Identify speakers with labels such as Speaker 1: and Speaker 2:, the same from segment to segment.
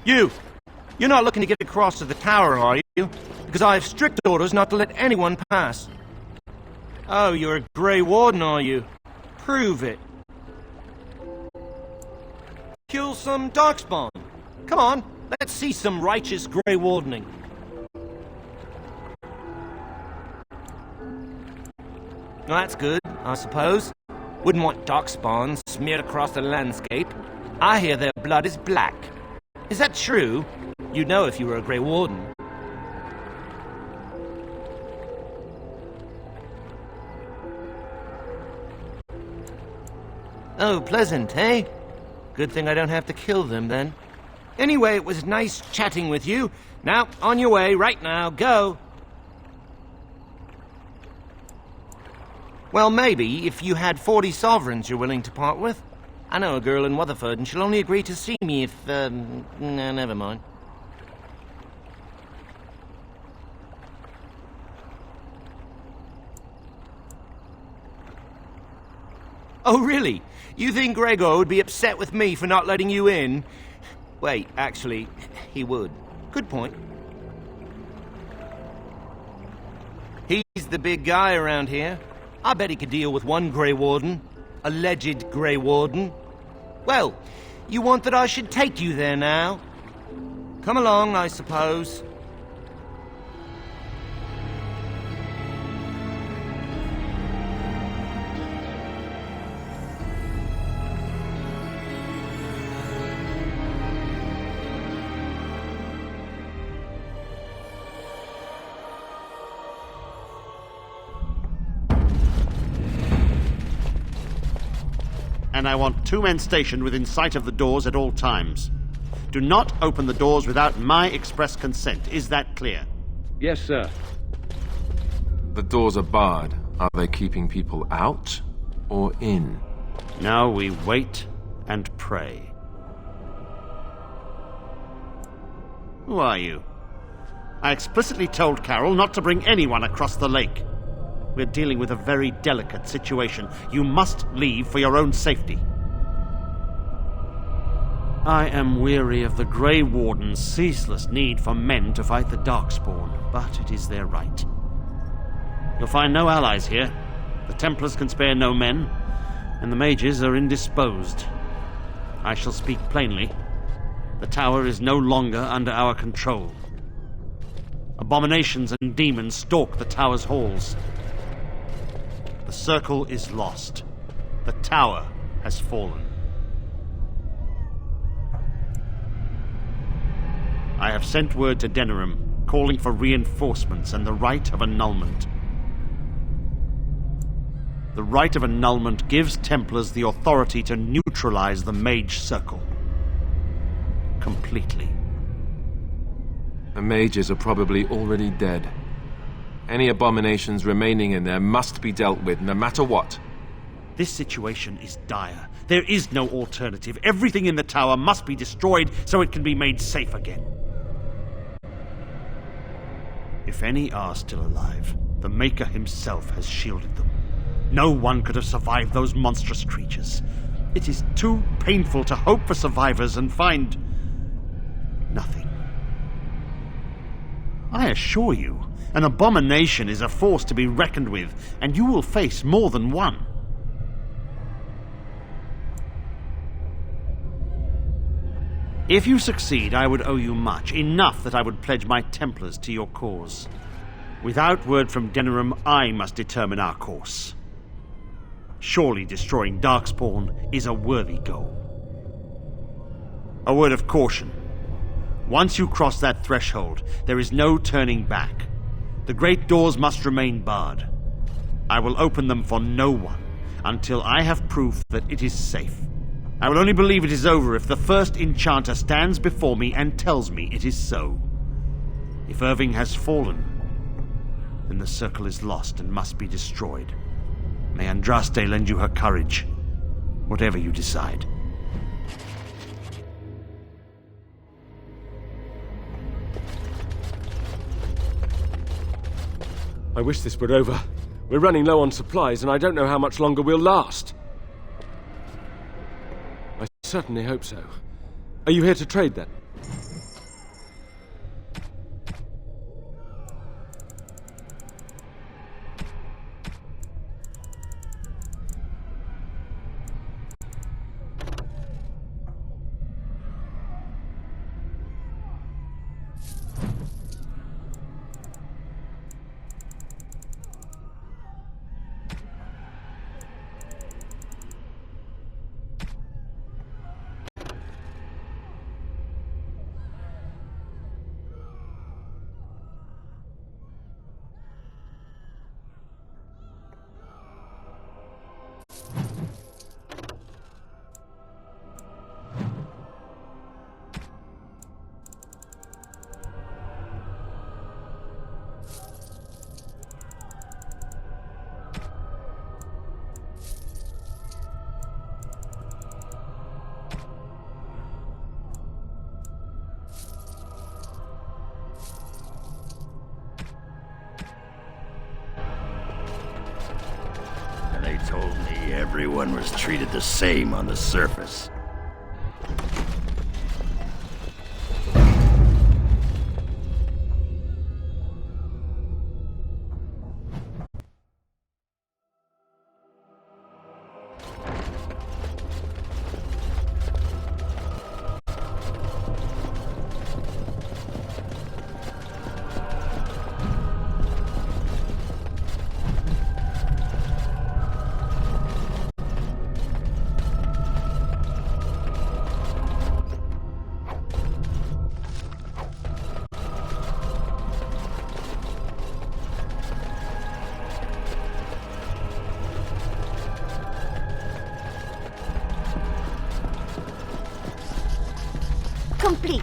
Speaker 1: You're not looking to get across to the tower, are you? Because I have strict orders not to let anyone pass. Oh, you're a Grey Warden, are you? Prove it. Kill some Darkspawn. Come on, let's see some righteous Grey Wardening. Well, that's good, I suppose. Wouldn't want Darkspawn smeared across the landscape. I hear their blood is black. Is that true? You'd know if you were a Grey Warden. Oh, pleasant, eh? Good thing I don't have to kill them, then. Anyway, it was nice chatting with you. Now, on your way, right now, go! Well, maybe, if you had 40 sovereigns you're willing to part with. I know a girl in Weatherford, and she'll only agree to see me if, no, never mind. Oh, really? You think Gregor would be upset with me for not letting you in? Wait, actually, he would. Good point. He's the big guy around here. I bet he could deal with one Grey Warden. Alleged Grey Warden. Well, you want that I should take you there now? Come along, I suppose.
Speaker 2: And I want 2 men stationed within sight of the doors at all times. Do not open the doors without my express consent. Is that clear?
Speaker 3: Yes, sir.
Speaker 4: The doors are barred. Are they keeping people out or in?
Speaker 2: Now we wait and pray. Who are you? I explicitly told Carol not to bring anyone across the lake. We're dealing with a very delicate situation. You must leave for your own safety. I am weary of the Grey Warden's ceaseless need for men to fight the Darkspawn, but it is their right. You'll find no allies here. The Templars can spare no men, and the mages are indisposed. I shall speak plainly. The tower is no longer under our control. Abominations and demons stalk the tower's halls. The circle is lost. The tower has fallen. I have sent word to Denerim, calling for reinforcements and the right of annulment. The right of annulment gives Templars the authority to neutralize the Mage Circle. Completely.
Speaker 4: The mages are probably already dead. Any abominations remaining in there must be dealt with, no matter what.
Speaker 2: This situation is dire. There is no alternative. Everything in the tower must be destroyed so it can be made safe again. If any are still alive, the Maker himself has shielded them. No one could have survived those monstrous creatures. It is too painful to hope for survivors and find nothing. I assure you, an abomination is a force to be reckoned with, and you will face more than one. If you succeed, I would owe you much, enough that I would pledge my Templars to your cause. Without word from Denerim, I must determine our course. Surely destroying Darkspawn is a worthy goal. A word of caution. Once you cross that threshold, there is no turning back. The great doors must remain barred. I will open them for no one until I have proof that it is safe. I will only believe it is over if the first enchanter stands before me and tells me it is so. If Irving has fallen, then the circle is lost and must be destroyed. May Andraste lend you her courage, whatever you decide.
Speaker 3: I wish this were over. We're running low on supplies, and I don't know how much longer we'll last. I certainly hope so. Are you here to trade, then?
Speaker 5: everyone was treated the same on the surface.
Speaker 6: Complete.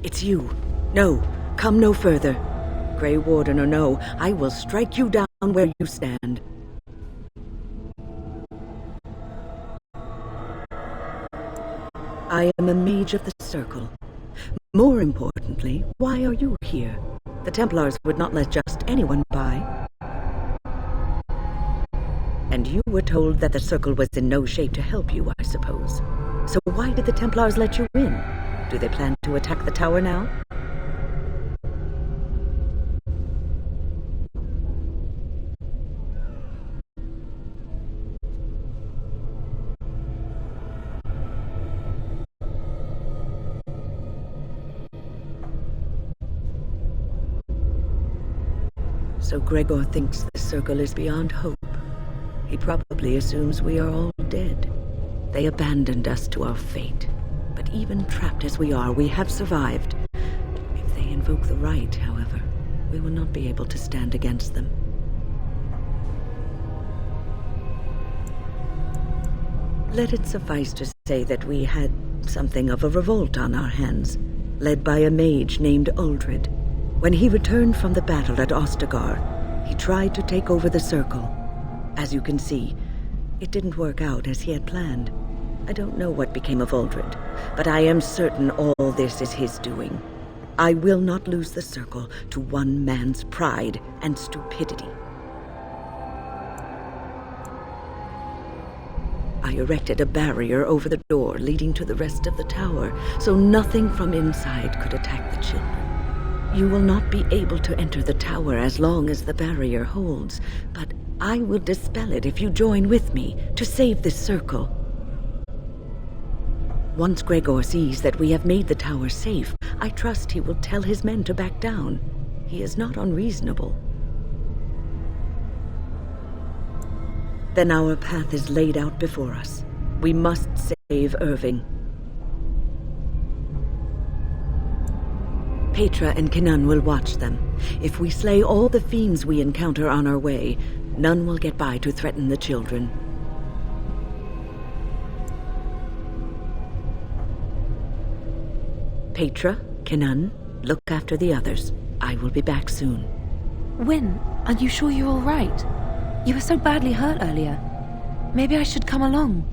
Speaker 7: It's you. No, come no further. Grey Warden or no, I will strike you down where you stand. I am a mage of the Circle. More importantly, why are you here? The Templars would not let just anyone by. And you were told that the Circle was in no shape to help you, I suppose. So why did the Templars let you in? Do they plan to attack the tower now? So Gregor thinks the Circle is beyond hope. He probably assumes we are all dead. They abandoned us to our fate. But even trapped as we are, we have survived. If they invoke the right, however, we will not be able to stand against them. Let it suffice to say that we had something of a revolt on our hands, led by a mage named Uldred. When he returned from the battle at Ostagar, he tried to take over the Circle. As you can see, it didn't work out as he had planned. I don't know what became of Uldred, but I am certain all this is his doing. I will not lose the Circle to one man's pride and stupidity. I erected a barrier over the door leading to the rest of the tower, so nothing from inside could attack the children. You will not be able to enter the tower as long as the barrier holds, but I will dispel it if you join with me to save this Circle. Once Gregor sees that we have made the tower safe, I trust he will tell his men to back down. He is not unreasonable. Then our path is laid out before us. We must save Irving. Petra and Kenan will watch them. If we slay all the fiends we encounter on our way, none will get by to threaten the children. Petra, Kenan, look after the others. I will be back soon.
Speaker 8: Wyn, are you sure you're all right? You were so badly hurt earlier. Maybe I should come along.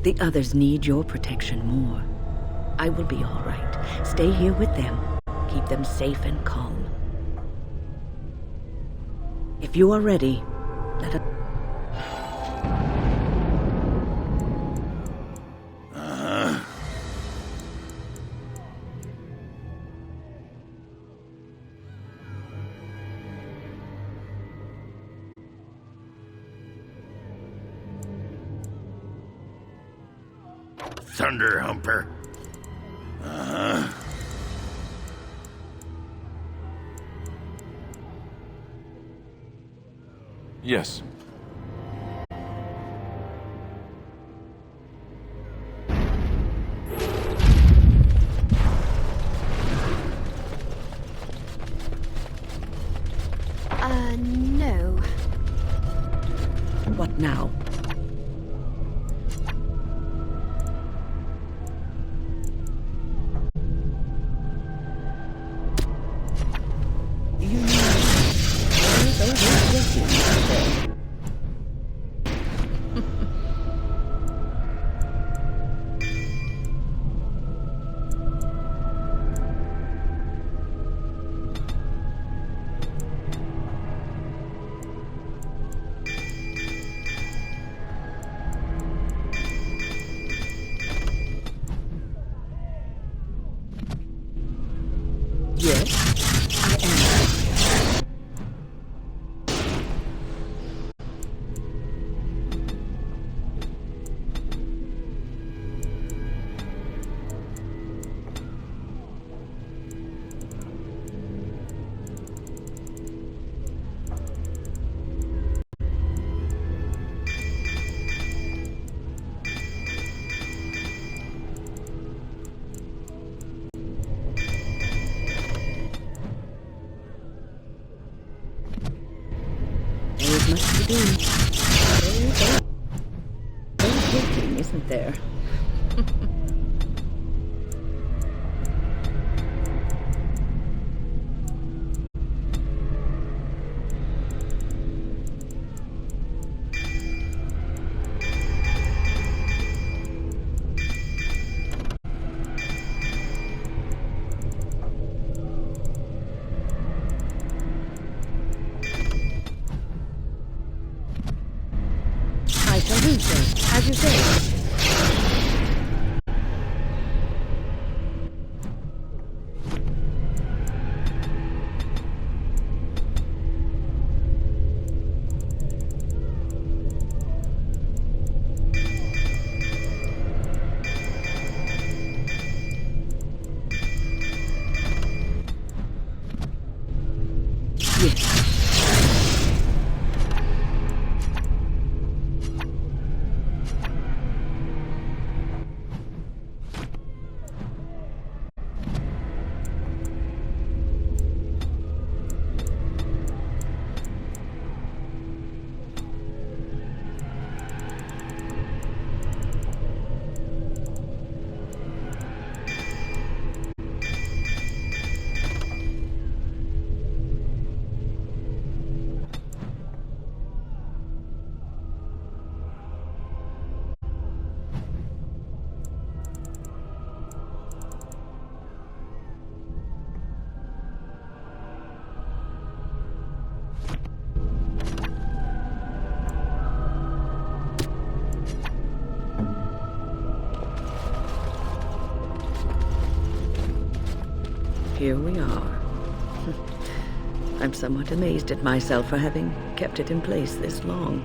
Speaker 7: The others need your protection more. I will be all right. Stay here with them. Keep them safe and calm. If you are ready, let us...
Speaker 5: Thunder Humper.
Speaker 4: Yes.
Speaker 7: Yes, I am. There's much to do. There's working, isn't there? I shall do so, as you say. Yes. Here we are. I'm somewhat amazed at myself for having kept it in place this long.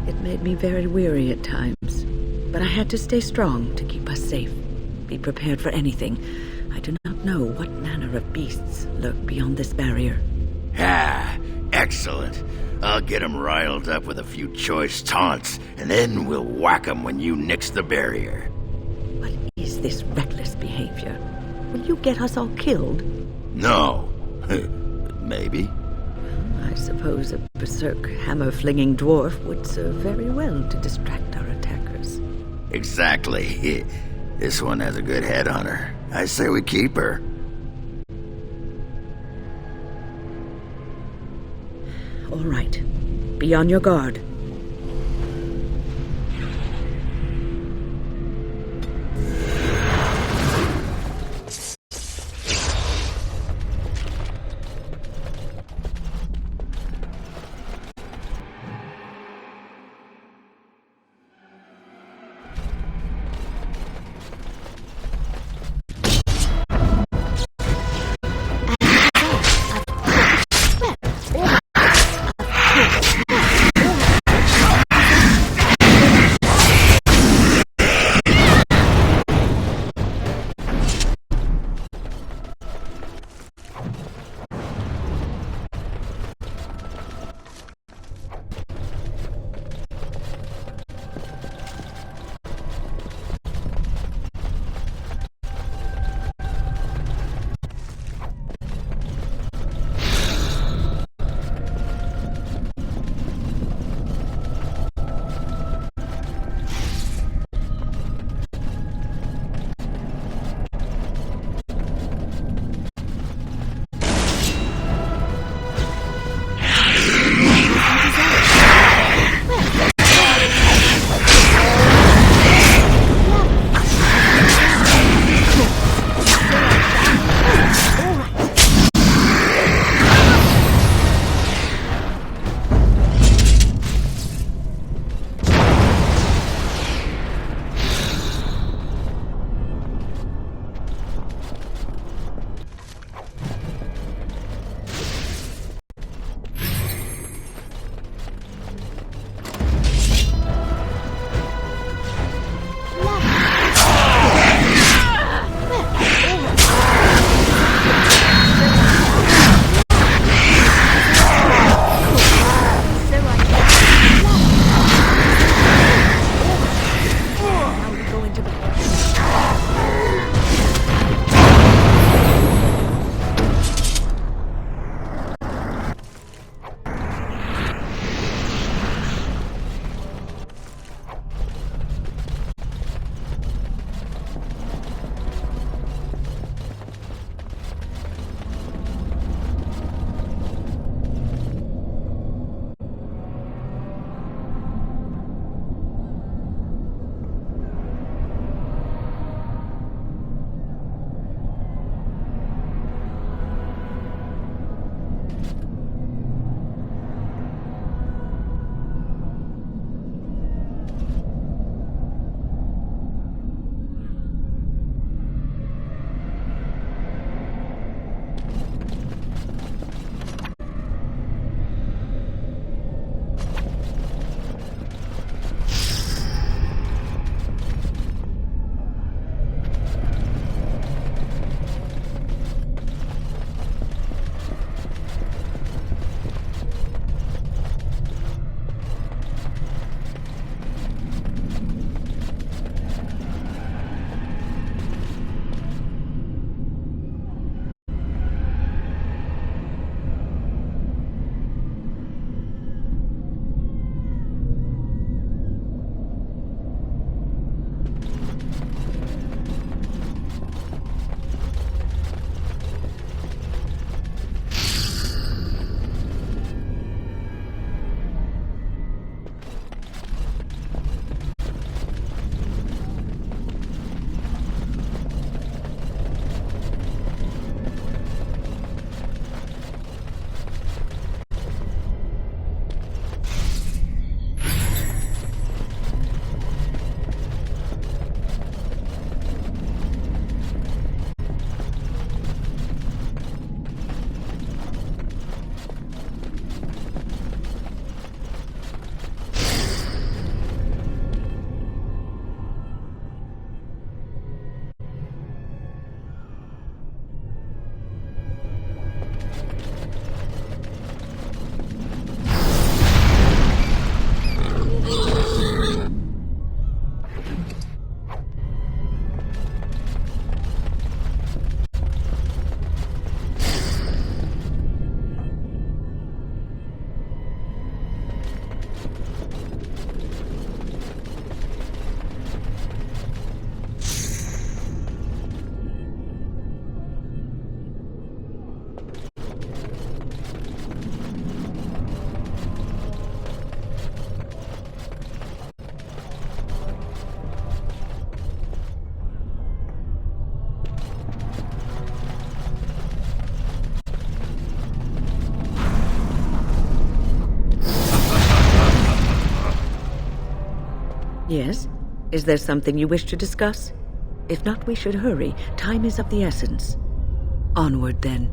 Speaker 7: It made me very weary at times, but I had to stay strong to keep us safe. Be prepared for anything. I do not know what manner of beasts lurk beyond this barrier.
Speaker 5: Ah, excellent. I'll get 'em riled up with a few choice taunts, and then we'll whack 'em when you nix the barrier.
Speaker 7: What is this reckless behavior? Will you get us all killed?
Speaker 5: No. Maybe.
Speaker 7: I suppose a berserk hammer-flinging dwarf would serve very well to distract our attackers.
Speaker 5: Exactly. This one has a good head on her. I say we keep her.
Speaker 7: All right. Be on your guard. Yes? Is there something you wish to discuss? If not, we should hurry. Time is of the essence. Onward, then.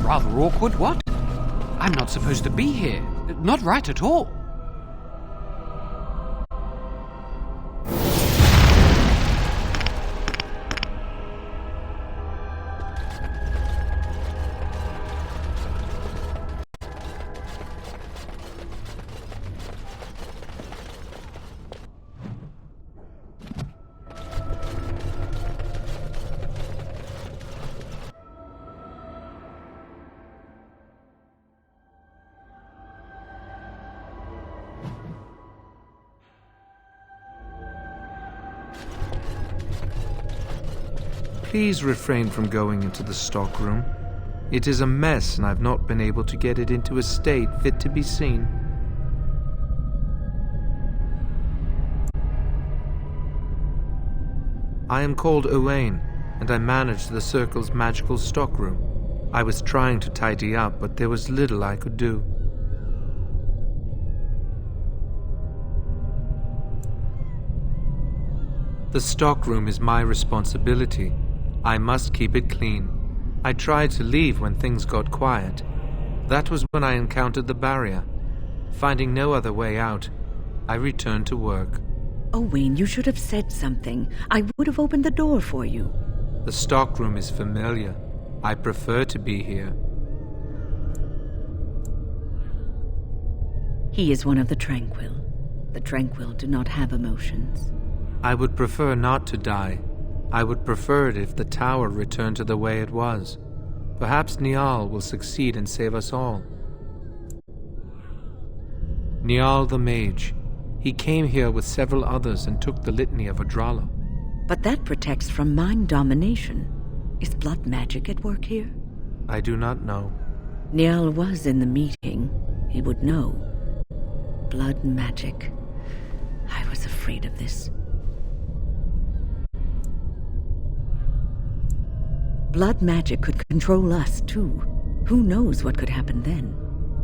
Speaker 9: Rather awkward, what? I'm not supposed to be here. Not right at all.
Speaker 10: please refrain from going into the stockroom? It is a mess, and I've not been able to get it into a state fit to be seen. I am called Owain, and I manage the Circle's magical stockroom. I was trying to tidy up, but there was little I could do. The stockroom is my responsibility. I must keep it clean. I tried to leave when things got quiet. That was when I encountered the barrier. Finding no other way out, I returned to work.
Speaker 7: Owain, you should have said something. I would have opened the door for you.
Speaker 10: The stockroom is familiar. I prefer to be here.
Speaker 7: He is one of the Tranquil. The Tranquil do not have emotions.
Speaker 10: I would prefer not to die. I would prefer it if the tower returned to the way it was. Perhaps Niall will succeed and save us all. Niall the Mage. He came here with several others and took the Litany of Adralo.
Speaker 7: But that protects from mind domination. Is blood magic at work here?
Speaker 10: I do not know.
Speaker 7: Niall was in the meeting. He would know. Blood magic. I was afraid of this. Blood magic could control us, too. Who knows what could happen then?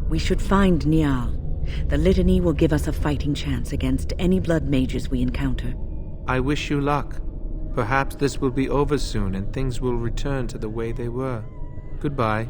Speaker 7: We should find Niall. The Litany will give us a fighting chance against any blood mages we encounter.
Speaker 10: I wish you luck. Perhaps this will be over soon and things will return to the way they were. Goodbye.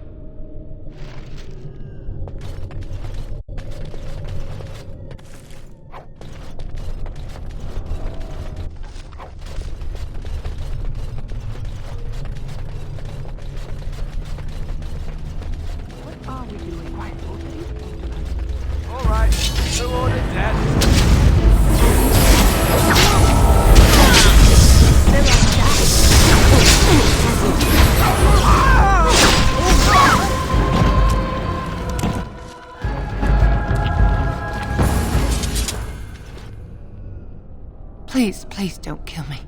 Speaker 8: Please don't kill me.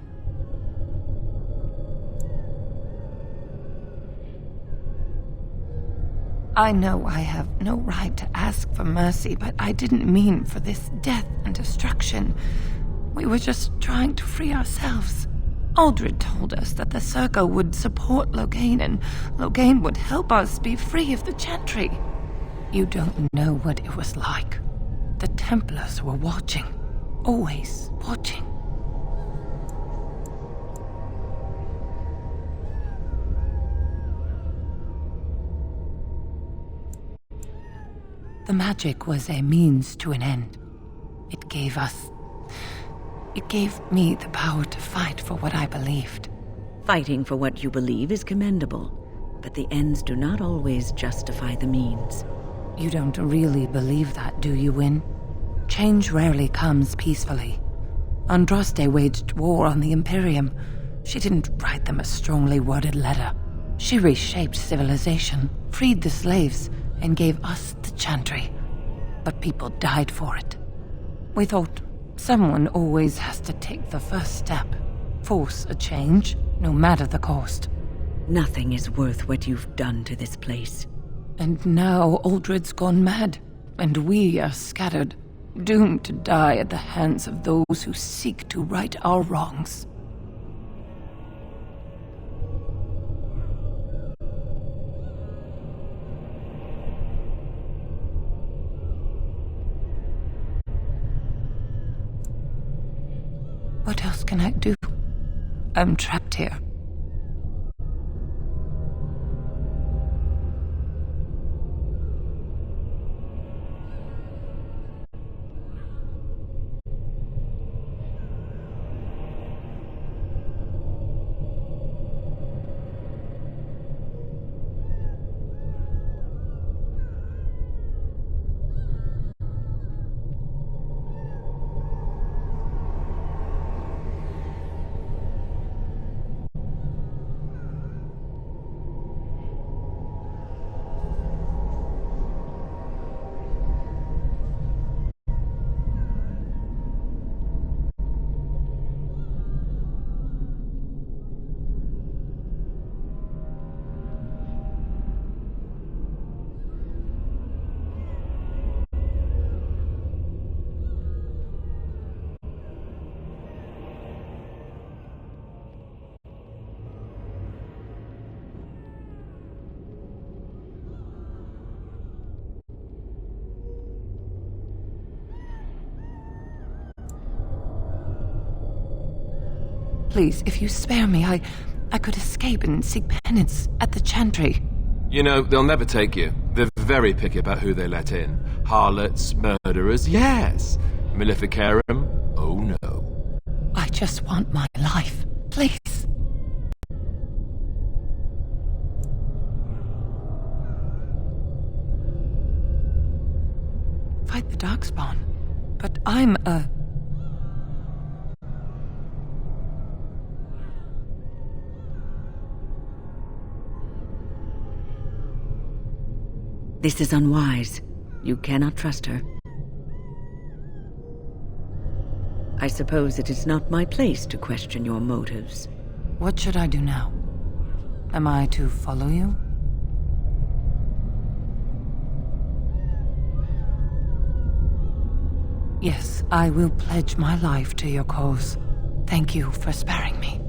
Speaker 8: I know I have no right to ask for mercy, but I didn't mean for this death and destruction. We were just trying to free ourselves. Aldred told us that the Circle would support Loghain, and Loghain would help us be free of the Chantry. You don't know what it was like. The Templars were watching. Always watching. The magic was a means to an end. It gave me the power to fight for what I believed.
Speaker 7: Fighting for what you believe is commendable, but the ends do not always justify the means.
Speaker 8: You don't really believe that, do you, Wynne? Change rarely comes peacefully. Andraste waged war on the Imperium. She didn't write them a strongly worded letter. She reshaped civilization, freed the slaves, and gave us the Chantry. But people died for it. We thought someone always has to take the first step, force a change, no matter the cost.
Speaker 7: Nothing is worth what you've done to this place.
Speaker 8: And now Aldred's gone mad, and we are scattered, doomed to die at the hands of those who seek to right our wrongs. What else can I do? I'm trapped here. Please, if you spare me, I could escape and seek penance at the chantry.
Speaker 4: You know, they'll never take you. They're very picky about who they let in. Harlots, murderers, yes. Maleficarum, oh no.
Speaker 8: I just want my life. Please. Fight the Darkspawn. But I'm a...
Speaker 7: This is unwise. You cannot trust her. I suppose it is not my place to question your motives.
Speaker 8: What should I do now? Am I to follow you? Yes, I will pledge my life to your cause. Thank you for sparing me.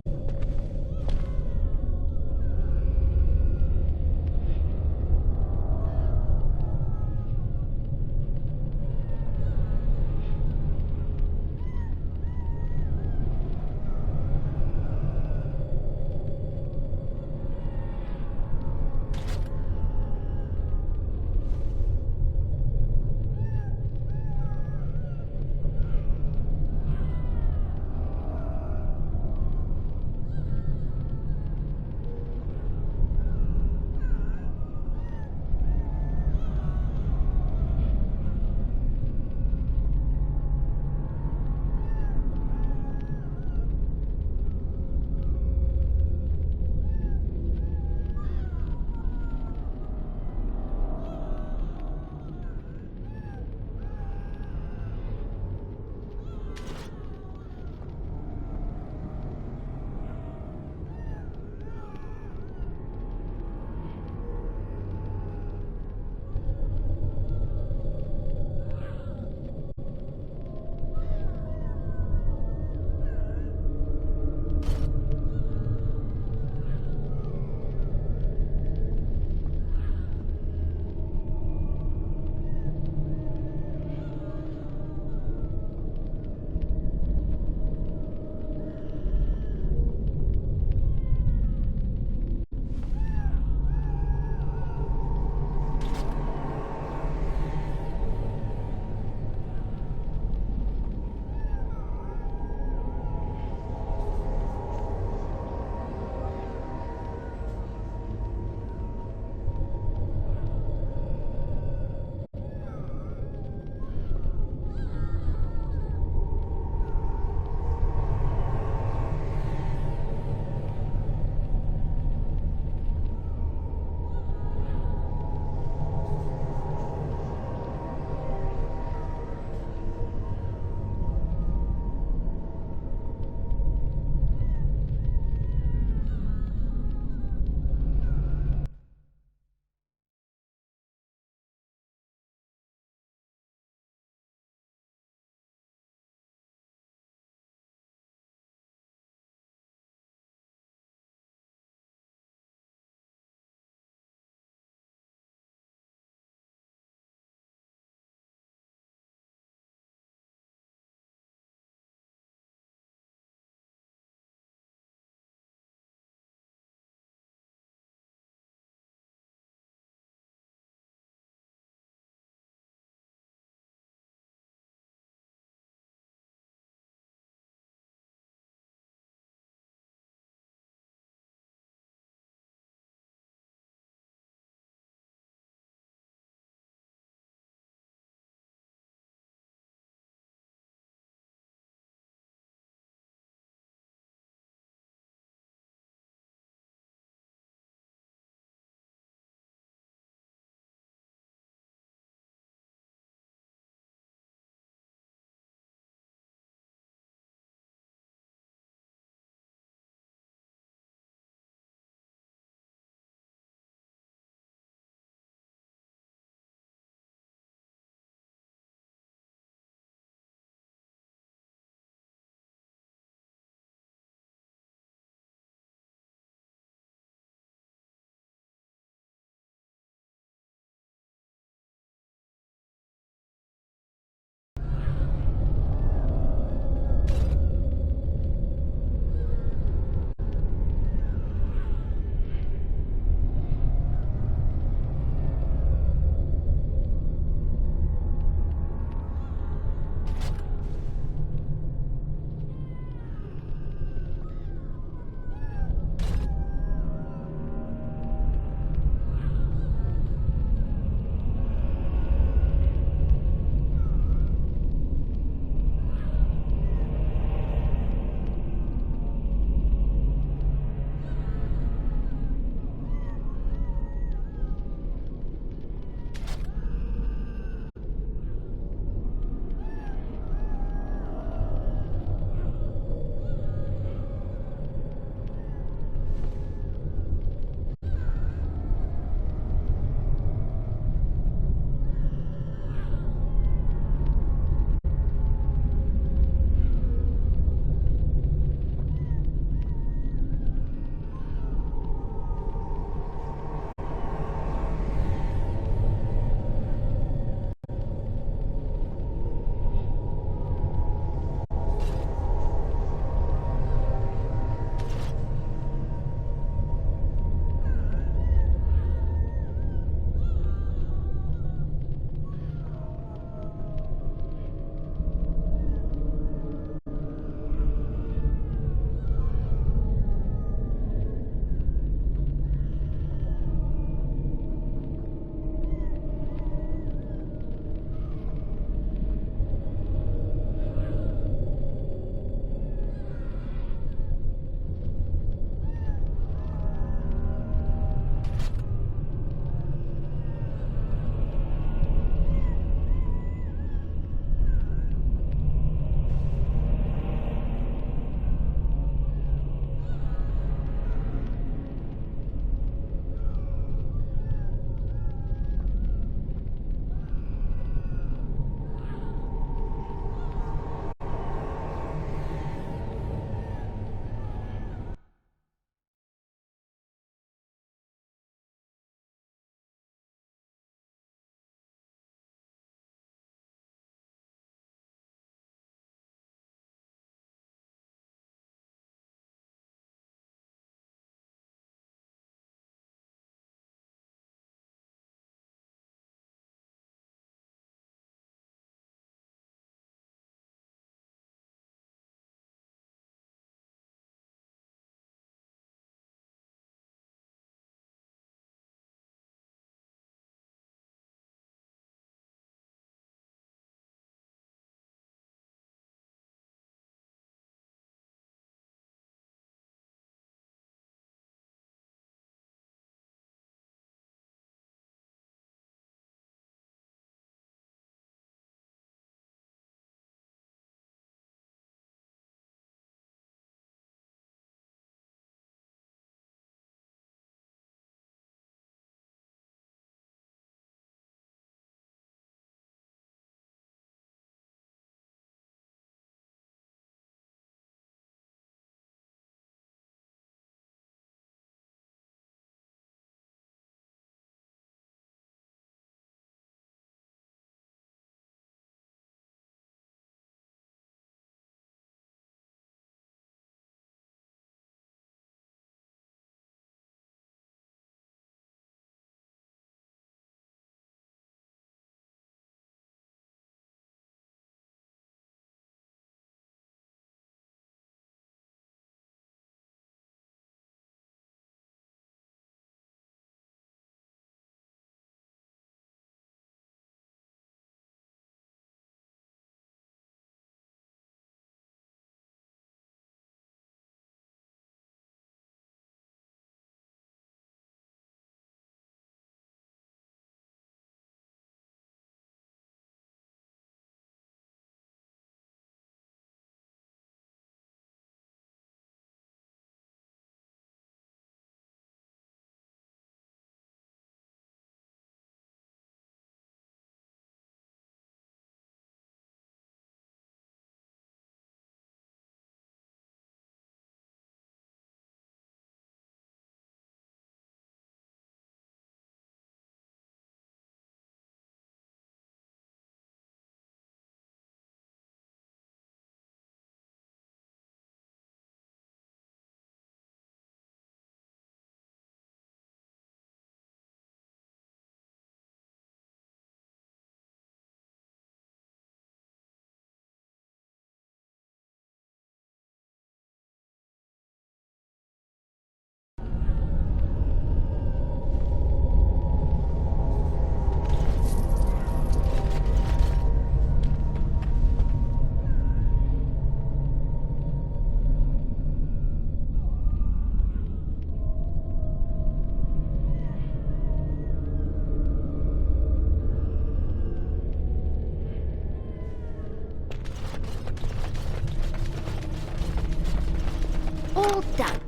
Speaker 6: All done.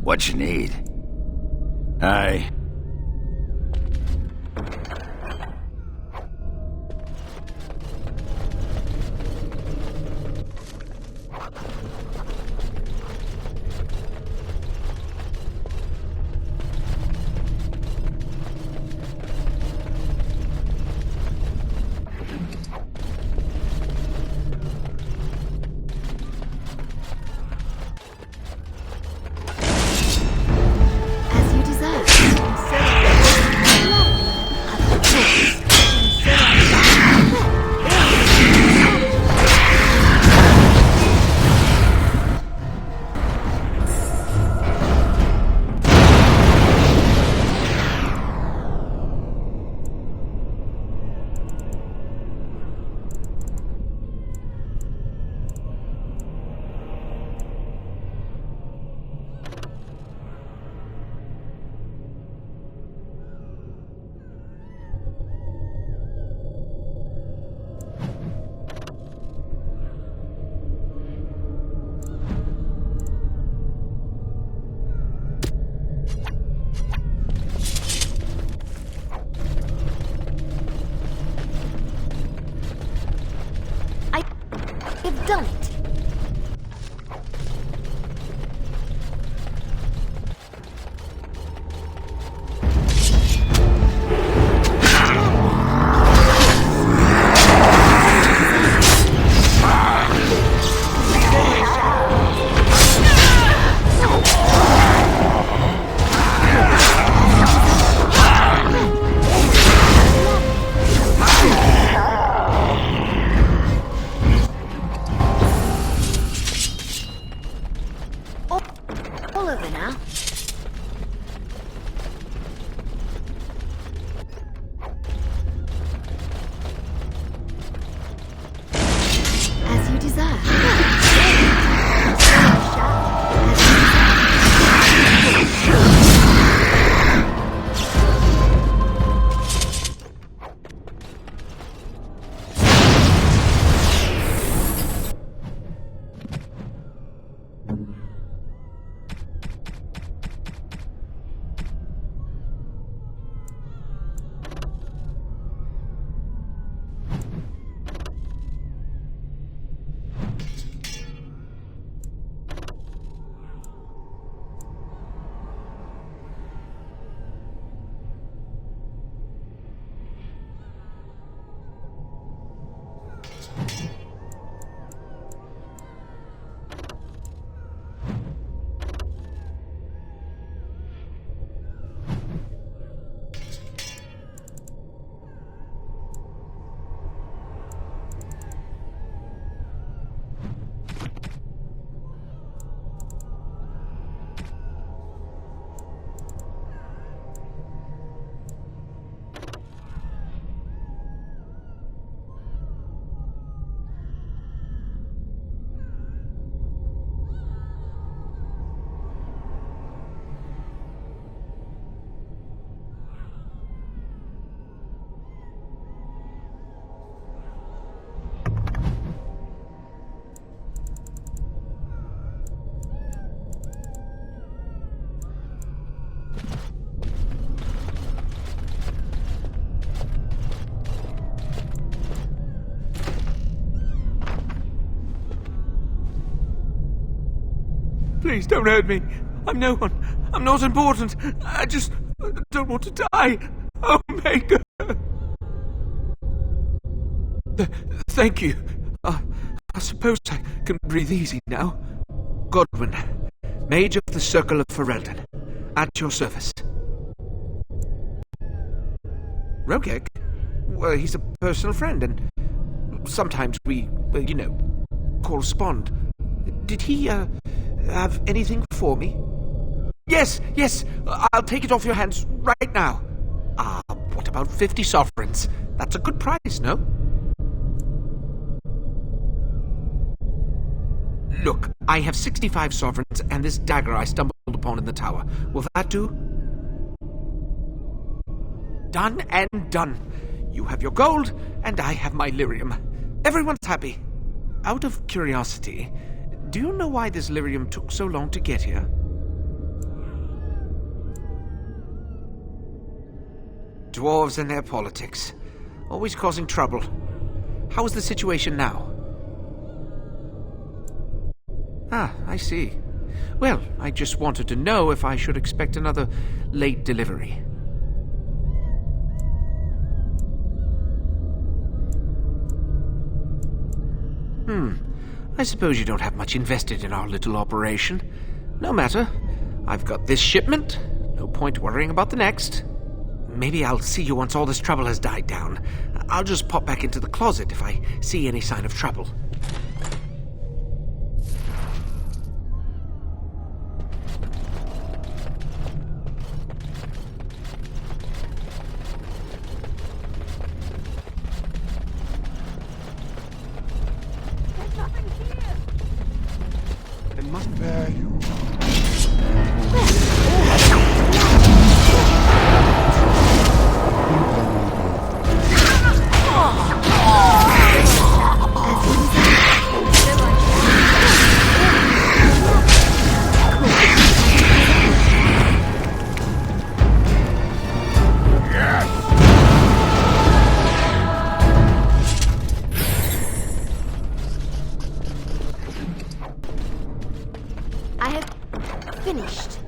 Speaker 5: What you need? Aye.
Speaker 6: As you desire. I've done it. All over now. As you desire.
Speaker 10: Please don't hurt me. I'm no one. I'm not important. I just don't want to die. Omega. Thank you. I suppose I can breathe easy now. Godwin, Mage of the Circle of Ferelden, at your service. Rogek? Well, he's a personal friend, and sometimes we, correspond. Did he, have anything for me? Yes, I'll take it off your hands right now. What about 50 sovereigns? That's a good price, no? Look, I have 65 sovereigns and this dagger I stumbled upon in the tower. Will that do? Done and done. You have your gold, and I have my lyrium. Everyone's happy. Out of curiosity,
Speaker 11: Do you know why this lyrium took so long to get here? Dwarves and their politics. Always causing trouble. How is the situation now? Ah, I see. Well, I just wanted to know if I should expect another late delivery. I suppose you don't have much invested in our little operation. No matter. I've got this shipment. No point worrying about the next. Maybe I'll see you once all this trouble has died down. I'll just pop back into the closet if I see any sign of trouble.
Speaker 6: I have finished.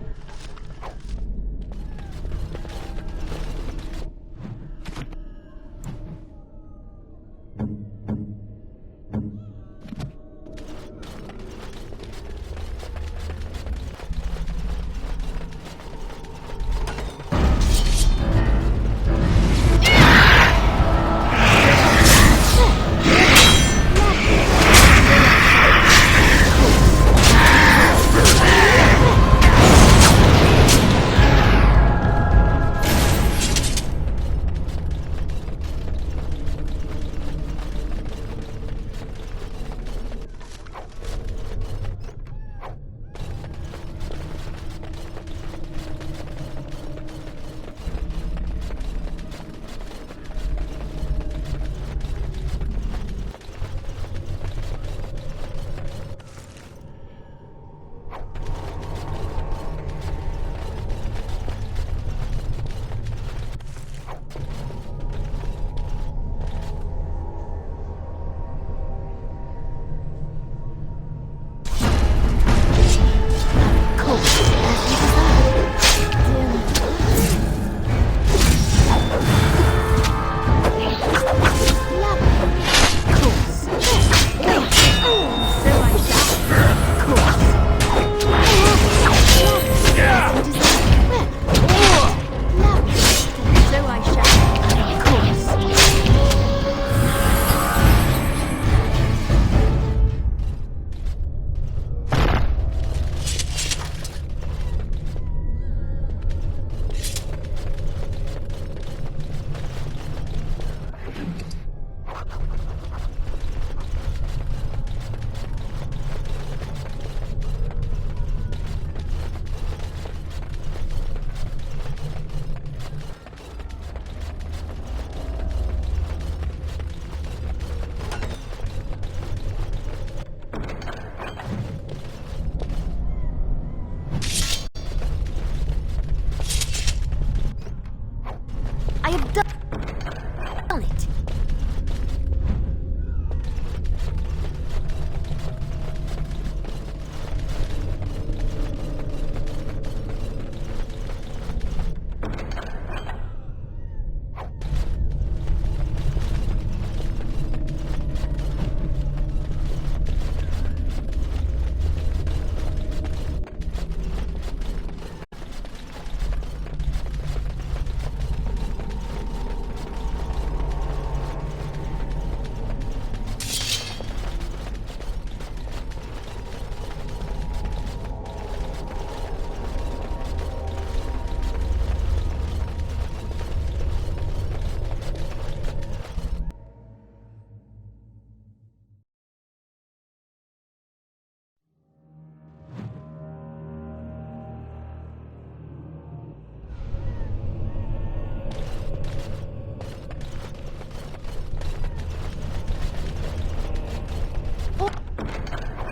Speaker 6: I have done it.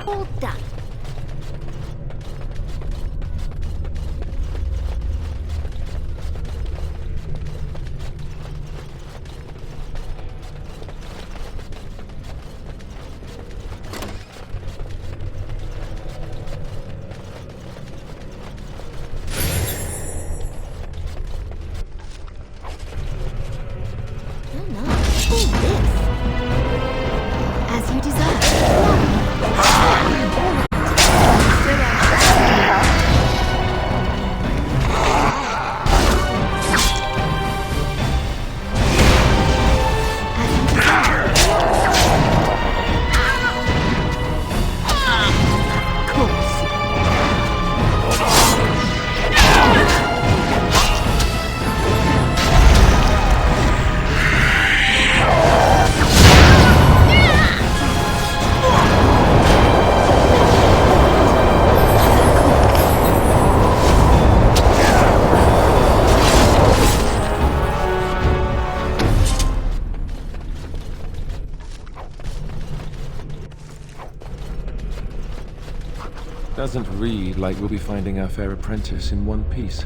Speaker 6: All done.
Speaker 4: Doesn't read like we'll be finding our fair apprentice in one piece.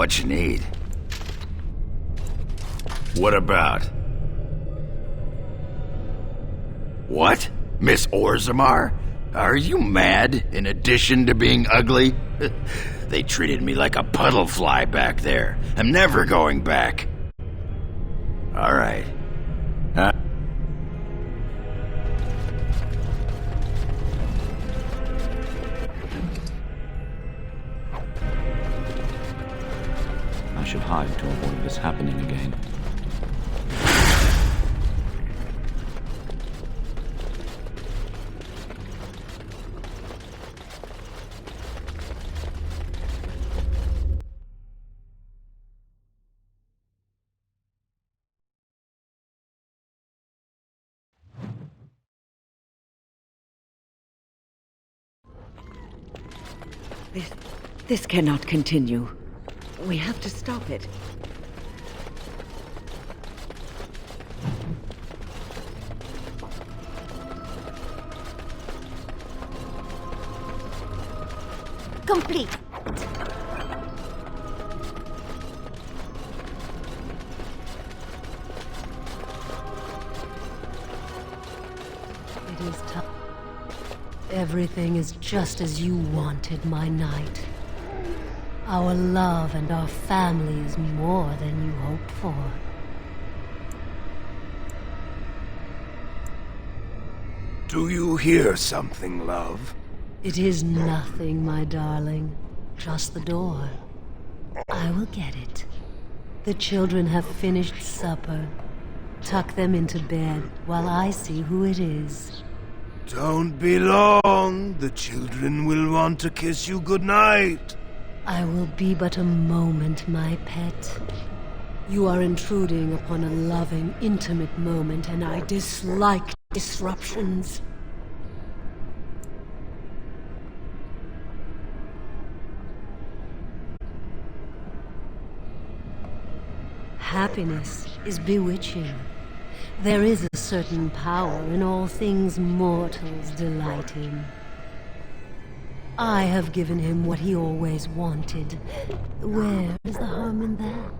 Speaker 5: what you need. What about? What? Miss Orzammar? Are you mad, in addition to being ugly? They treated me like a puddle fly back there. I'm never going back. All right. Huh?
Speaker 12: I should hide to avoid this happening again.
Speaker 7: This cannot continue. We have to stop it.
Speaker 6: Complete.
Speaker 13: It is time. Everything is just as you wanted, my knight. Our love and our family is more than you hoped for.
Speaker 5: Do you hear something, love?
Speaker 13: It is nothing, my darling. Just the door. I will get it. The children have finished supper. Tuck them into bed while I see who it is.
Speaker 1: Don't be long. The children will want to kiss you goodnight.
Speaker 13: I will be but a moment, my pet. You are intruding upon a loving, intimate moment, and I dislike disruptions. Happiness is bewitching. There is a certain power in all things mortals delight in. I have given him what he always wanted. Where is the harm in that?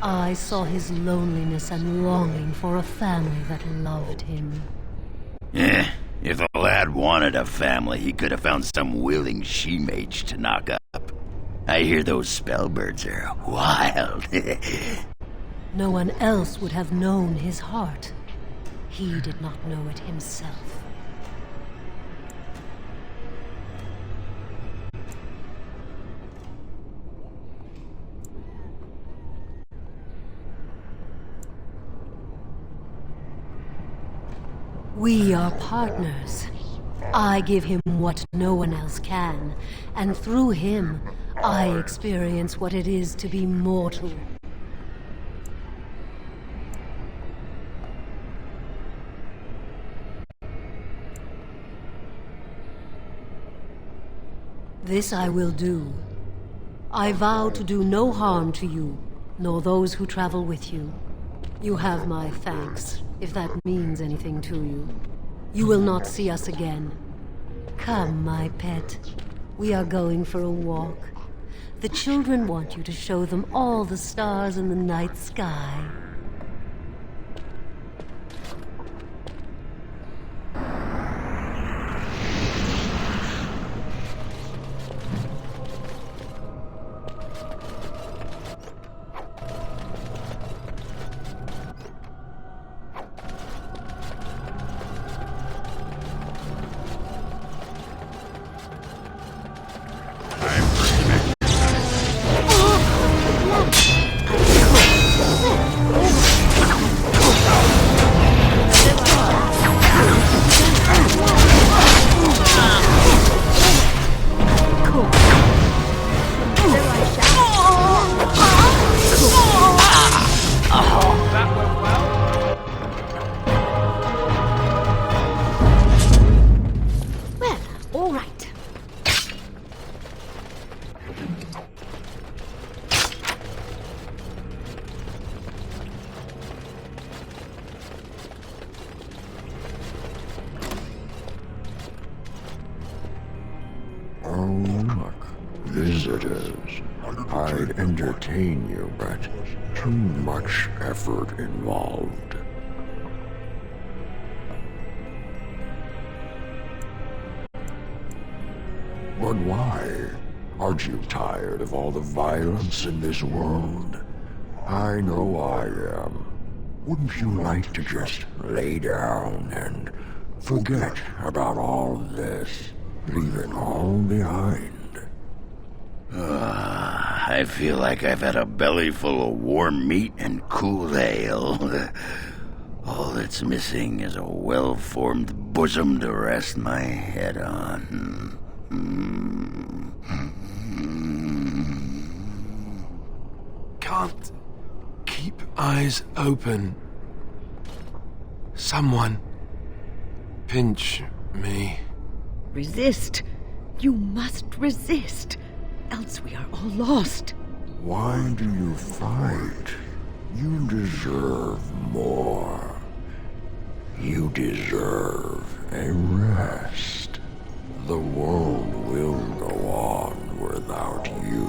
Speaker 13: I saw his loneliness and longing for a family that loved him.
Speaker 5: If the lad wanted a family, he could have found some willing she-mage to knock up. I hear those spellbirds are wild.
Speaker 13: No one else would have known his heart. He did not know it himself. We are partners. I give him what no one else can, and through him, I experience what it is to be mortal. This I will do. I vow to do no harm to you, nor those who travel with you. You have my thanks, if that means anything to you. You will not see us again. Come, my pet. We are going for a walk. The children want you to show them all the stars in the night sky.
Speaker 14: Visitors. I'd entertain you, but too much effort involved. But why? Aren't you tired of all the violence in this world? I know I am. Wouldn't you like to just lay down and forget about all this? Leave it all behind.
Speaker 5: I feel like I've had a belly full of warm meat and cool ale. All that's missing is a well-formed bosom to rest my head on.
Speaker 4: Can't keep eyes open. Someone pinch me.
Speaker 7: Resist. You must resist. Else we are all lost.
Speaker 14: Why do you fight? You deserve more. You deserve a rest. The world will go on without you.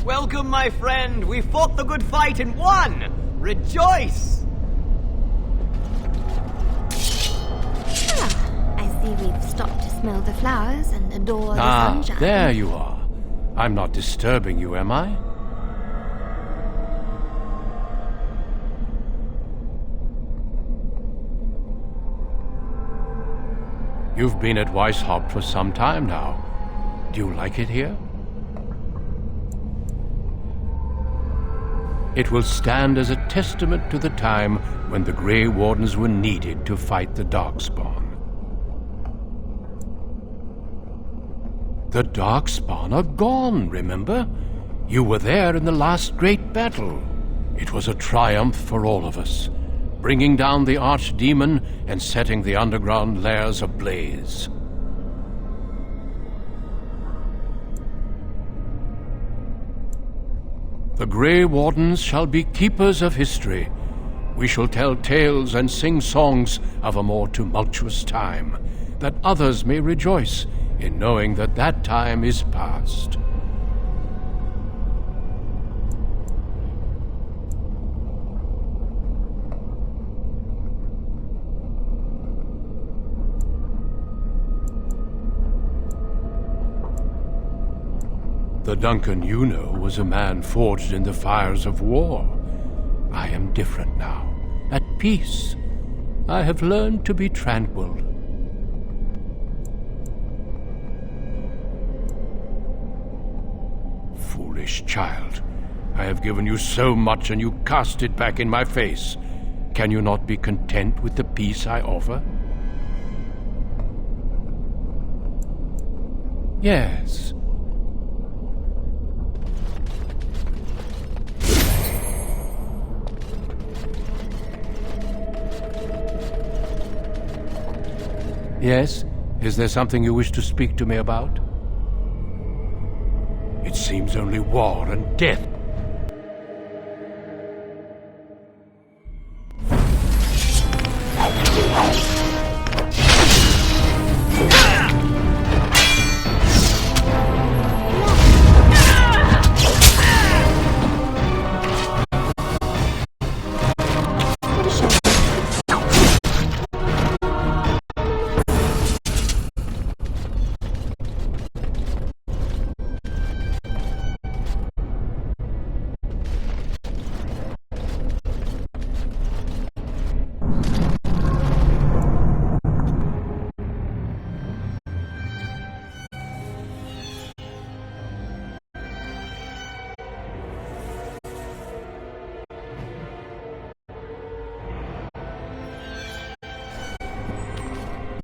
Speaker 1: Welcome, my friend. We fought the good fight and won. Rejoice!
Speaker 6: I see we've stopped to smell the flowers and adore the sunshine.
Speaker 15: There you are. I'm not disturbing you, am I? You've been at Weishaupt for some time now. Do you like it here? It will stand as a testament to the time when the Grey Wardens were needed to fight the Darkspawn. The Darkspawn are gone, remember? You were there in the last great battle. It was a triumph for all of us, bringing down the Archdemon and setting the underground lairs ablaze. The Grey Wardens shall be keepers of history. We shall tell tales and sing songs of a more tumultuous time, that others may rejoice in knowing that that time is past. The Duncan you know was a man forged in the fires of war. I am different now, at peace. I have learned to be tranquil. Foolish child. I have given you so much and you cast it back in my face. Can you not be content with the peace I offer? Yes. Yes? Is there something you wish to speak to me about? It seems only war and death.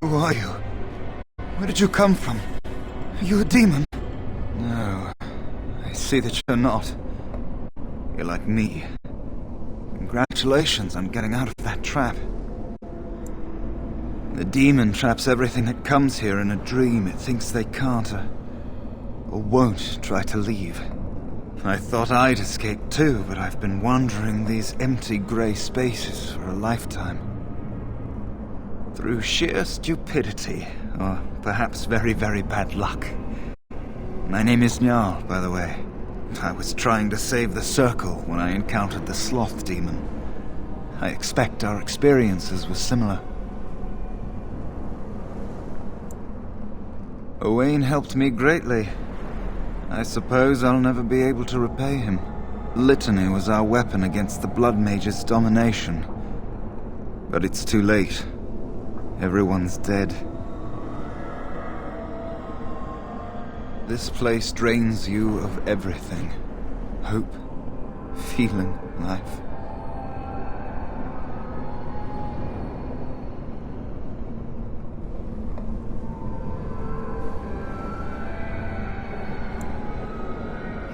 Speaker 16: Who are you? Where did you come from? Are you a demon? No, I see that you're not. You're like me. Congratulations on getting out of that trap. The demon traps everything that comes here in a dream it thinks they can't or won't try to leave. I thought I'd escape too, but I've been wandering these empty grey spaces for a lifetime. Through sheer stupidity, or perhaps very, very bad luck. My name is Njal, by the way. I was trying to save the Circle when I encountered the Sloth Demon. I expect our experiences were similar. Owain helped me greatly. I suppose I'll never be able to repay him. Litany was our weapon against the Blood Mage's domination. But it's too late. Everyone's dead. This place drains you of everything. Hope, feeling, life.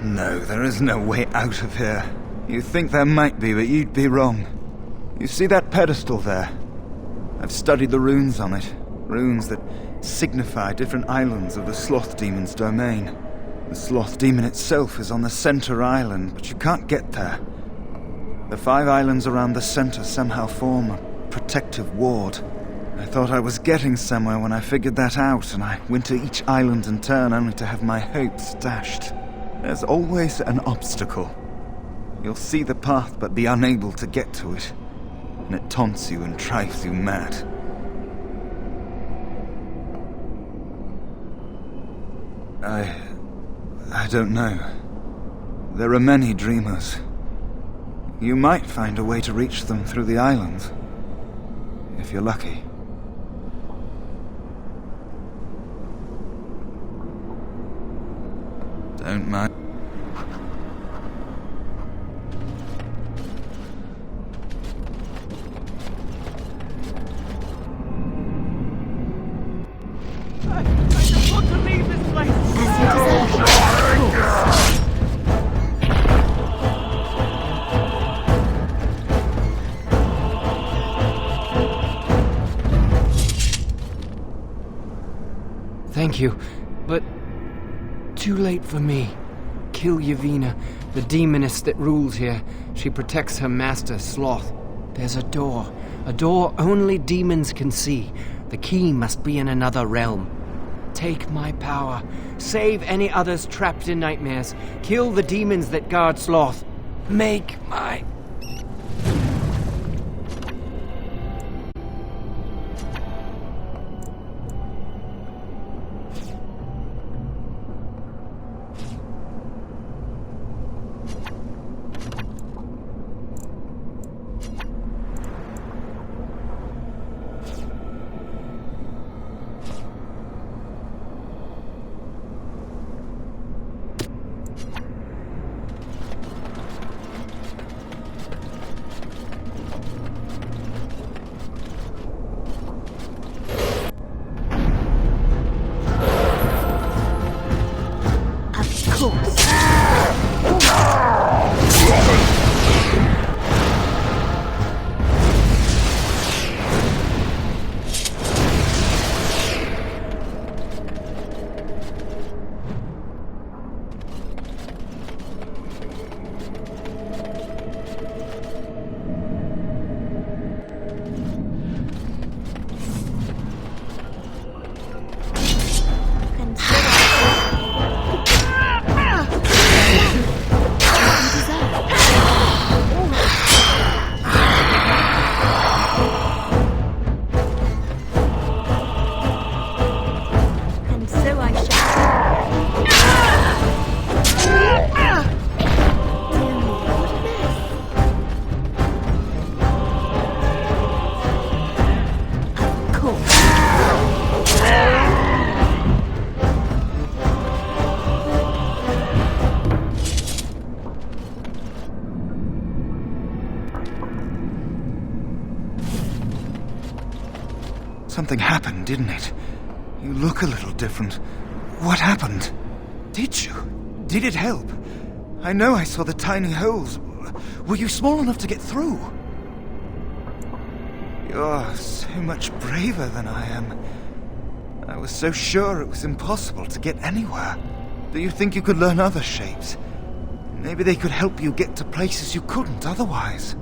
Speaker 16: No, there is no way out of here. You think there might be, but you'd be wrong. You see that pedestal there? I've studied the runes on it. Runes that signify different islands of the Sloth Demon's domain. The Sloth Demon itself is on the center island, but you can't get there. The 5 islands around the center somehow form a protective ward. I thought I was getting somewhere when I figured that out, and I went to each island in turn only to have my hopes dashed. There's always an obstacle. You'll see the path but be unable to get to it, and it taunts you and drives you mad. I don't know. There are many dreamers. You might find a way to reach them through the islands, if you're lucky. Don't mind.
Speaker 17: I just want to leave this place.
Speaker 9: Thank you, but too late for me. Kill Yevina, the demoness that rules here. She protects her master, Sloth. There's a door only demons can see. The key must be in another realm. Take my power. Save any others trapped in nightmares. Kill the demons that guard Sloth. Make my...
Speaker 16: Something happened, didn't it? You look a little different. What happened? Did you? Did it help? I know I saw the tiny holes. Were you small enough to get through? You're so much braver than I am. I was so sure it was impossible to get anywhere. Do you think you could learn other shapes? Maybe they could help you get to places you couldn't otherwise.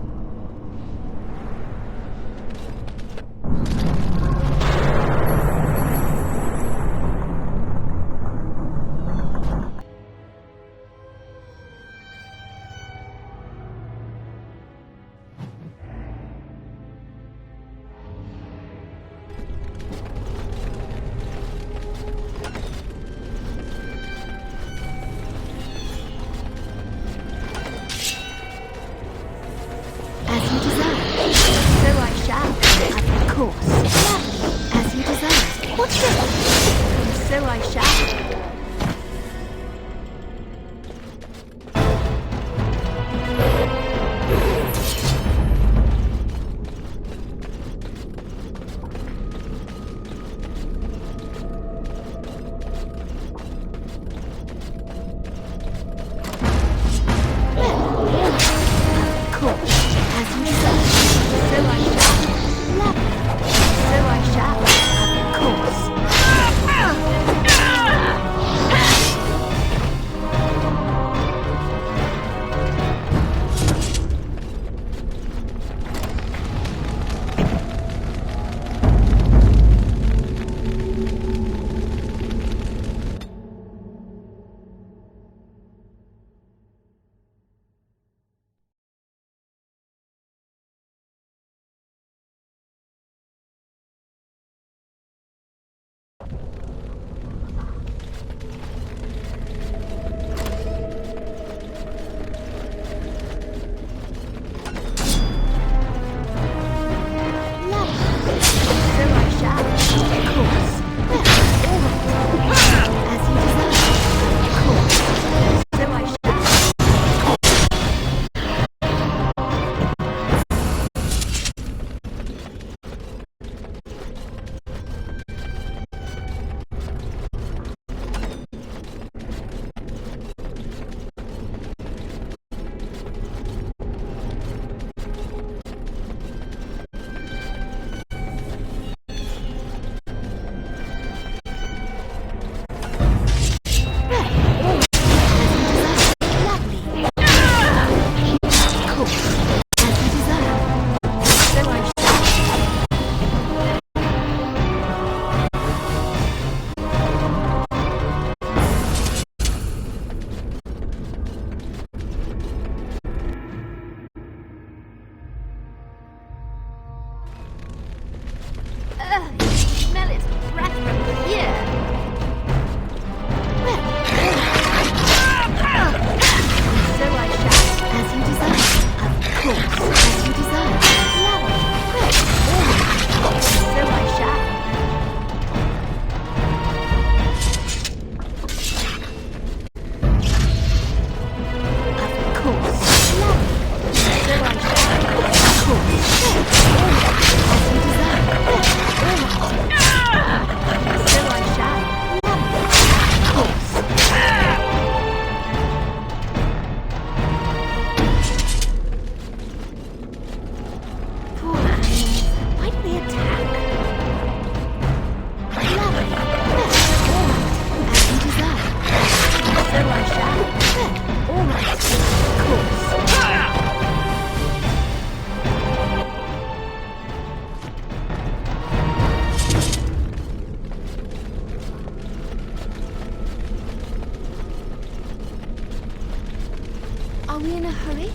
Speaker 6: Are we in a hurry?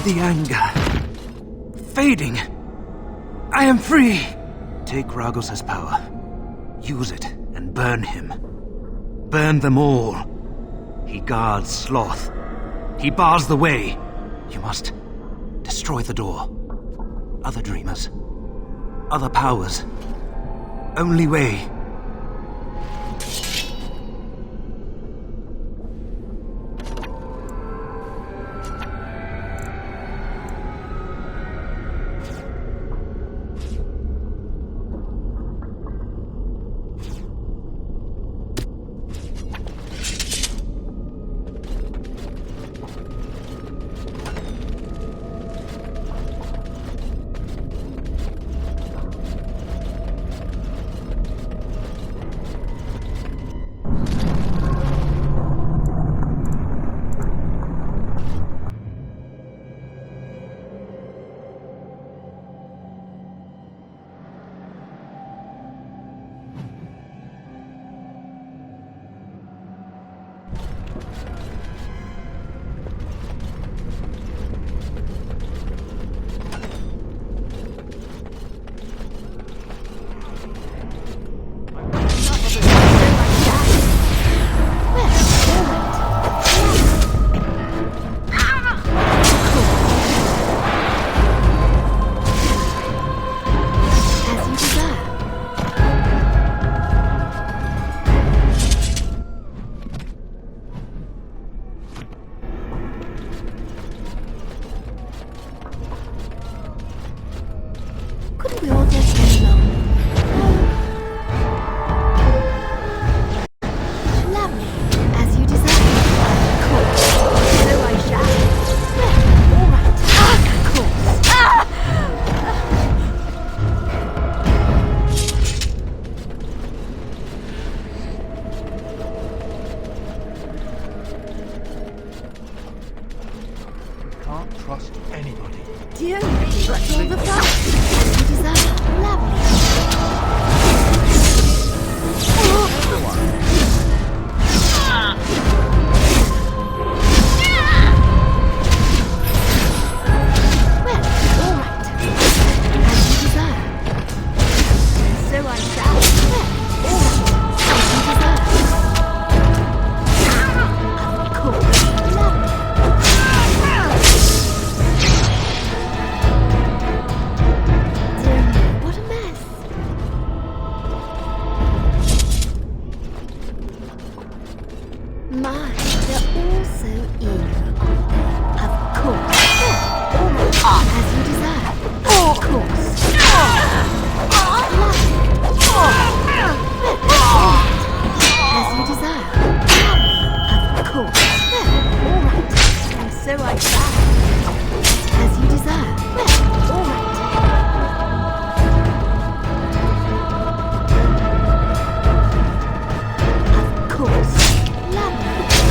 Speaker 18: The anger fading. I am free. Take Ragos' power. Use it and burn him. Burn them all. He guards Sloth. He bars the way. You must destroy the door. Other dreamers. Other powers. Only way.
Speaker 6: Couldn't we all just get along? Lovely, as you desire. Cool. So I shall. Well, all right. Of course.
Speaker 15: Can't trust anybody.
Speaker 6: Dear me, but all the fun. As you desire. Lovely. Well, all right. As you desire. So I shall. Well, all right. As you desire. Of course. Lovely. Dear me, what a mess. My, they're all so eager, aren't they? Of course. All right. As you desire. Of course. Lovely. As you desire. Of course. All right. And so I shall. As you desire. All right. Of course. Lovely.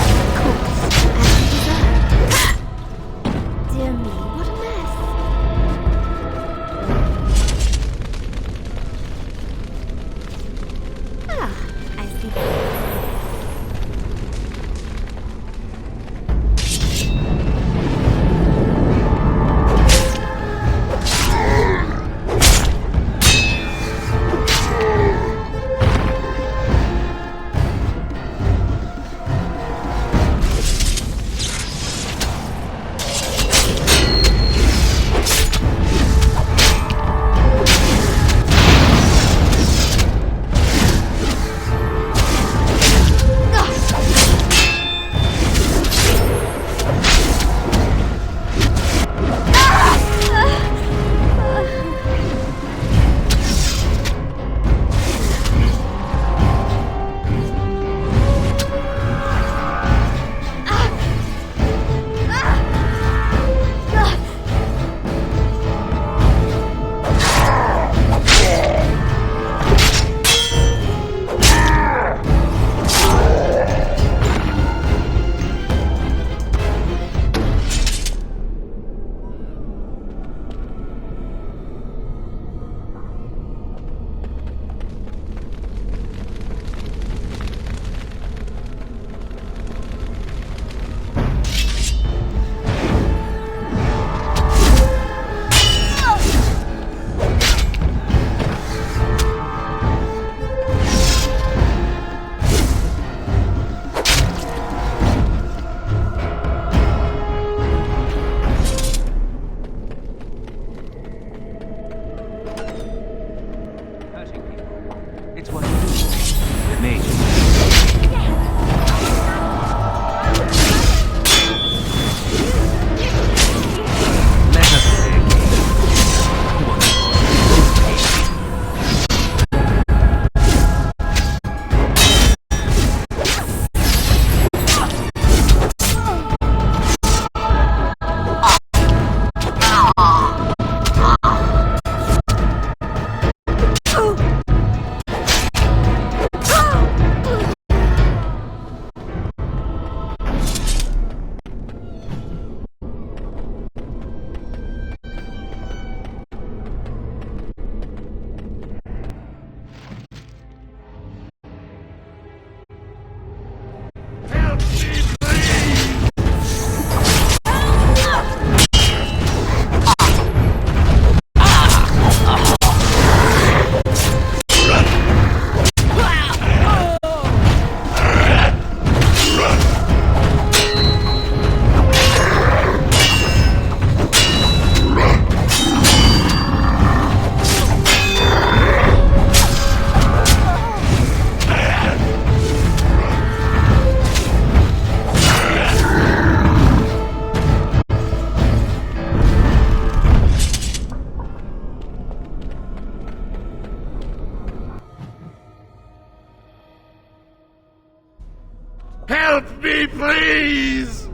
Speaker 15: Help me, please!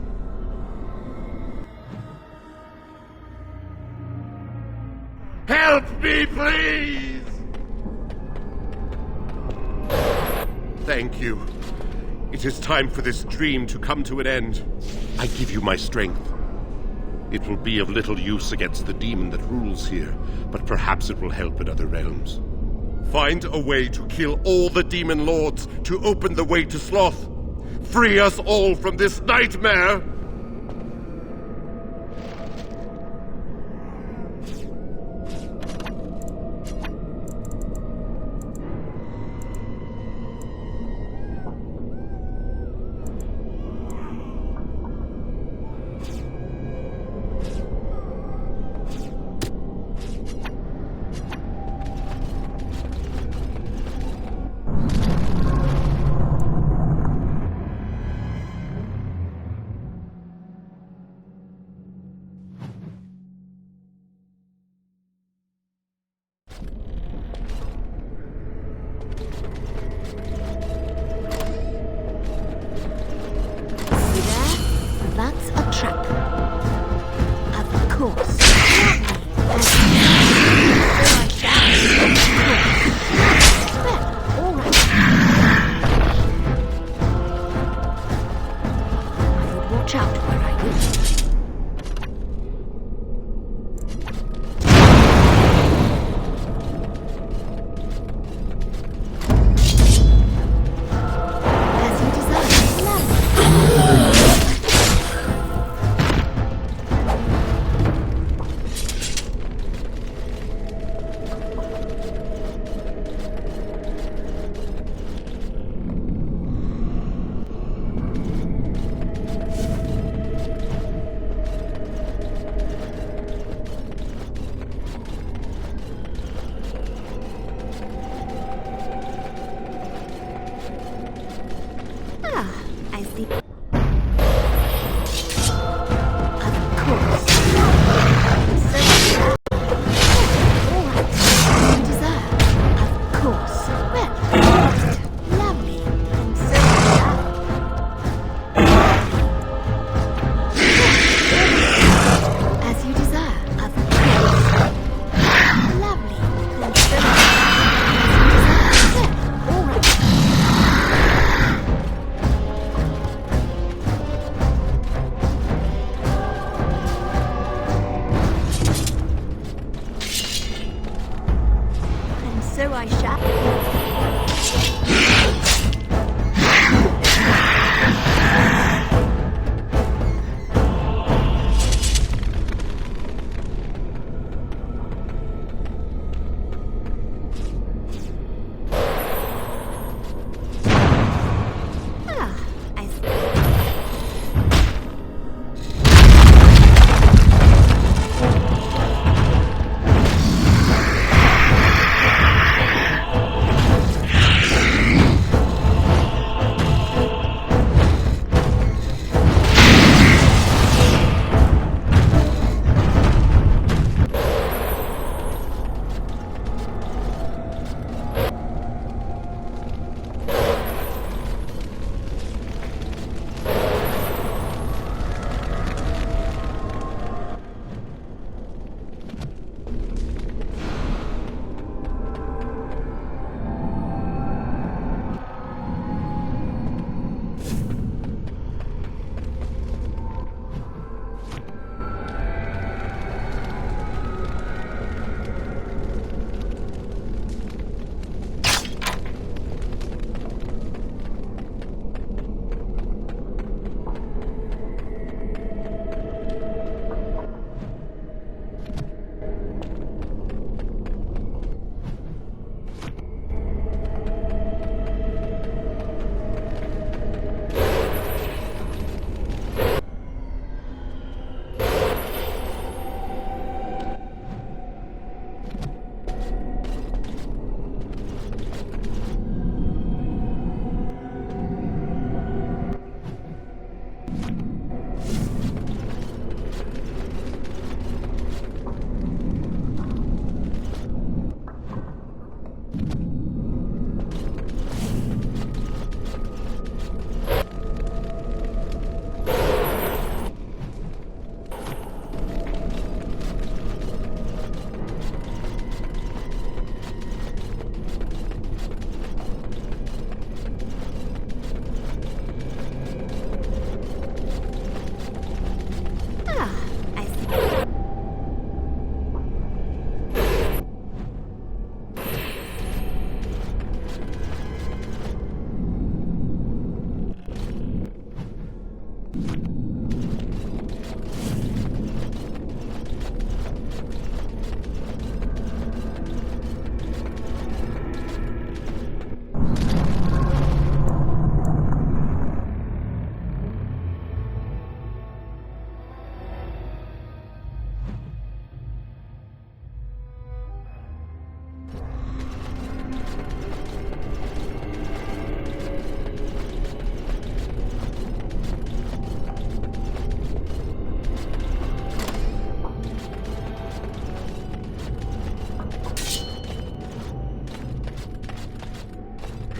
Speaker 15: Help me, please! Thank you. It is time for this dream to come to an end. I give you my strength. It will be of little use against the demon that rules here, but perhaps it will help in other realms. Find a way to kill all the demon lords to open the way to Sloth. Free us all from this nightmare!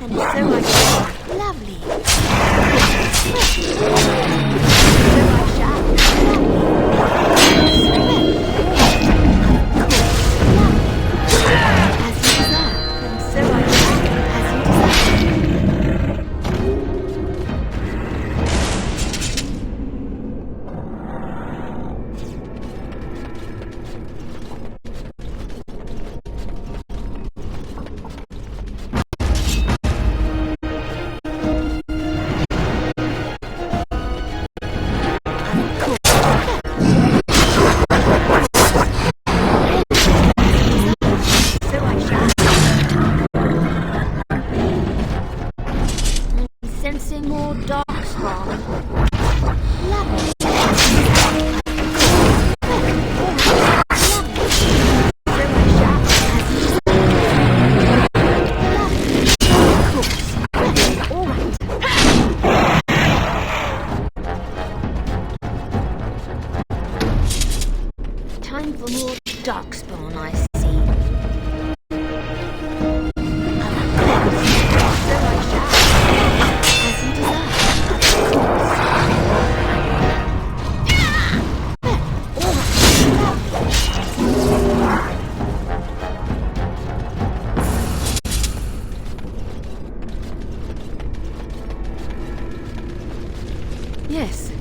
Speaker 6: And so I shall. Lovely. So I shall. As you desire. And so I shall. As you desire. Sensing more darkspawn. Lovely. Time for more darkspawn, I see. Yes.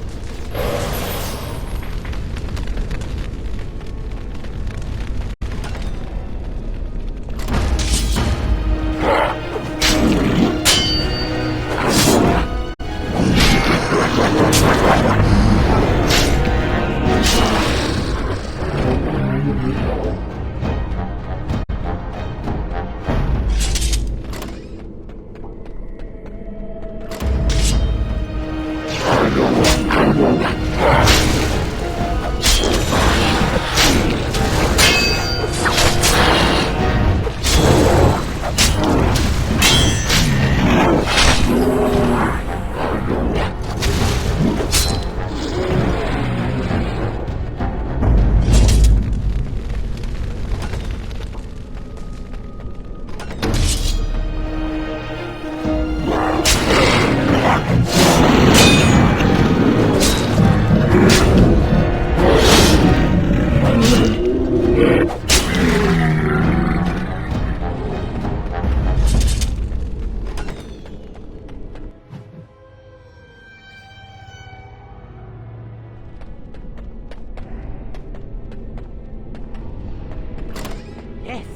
Speaker 1: Yes,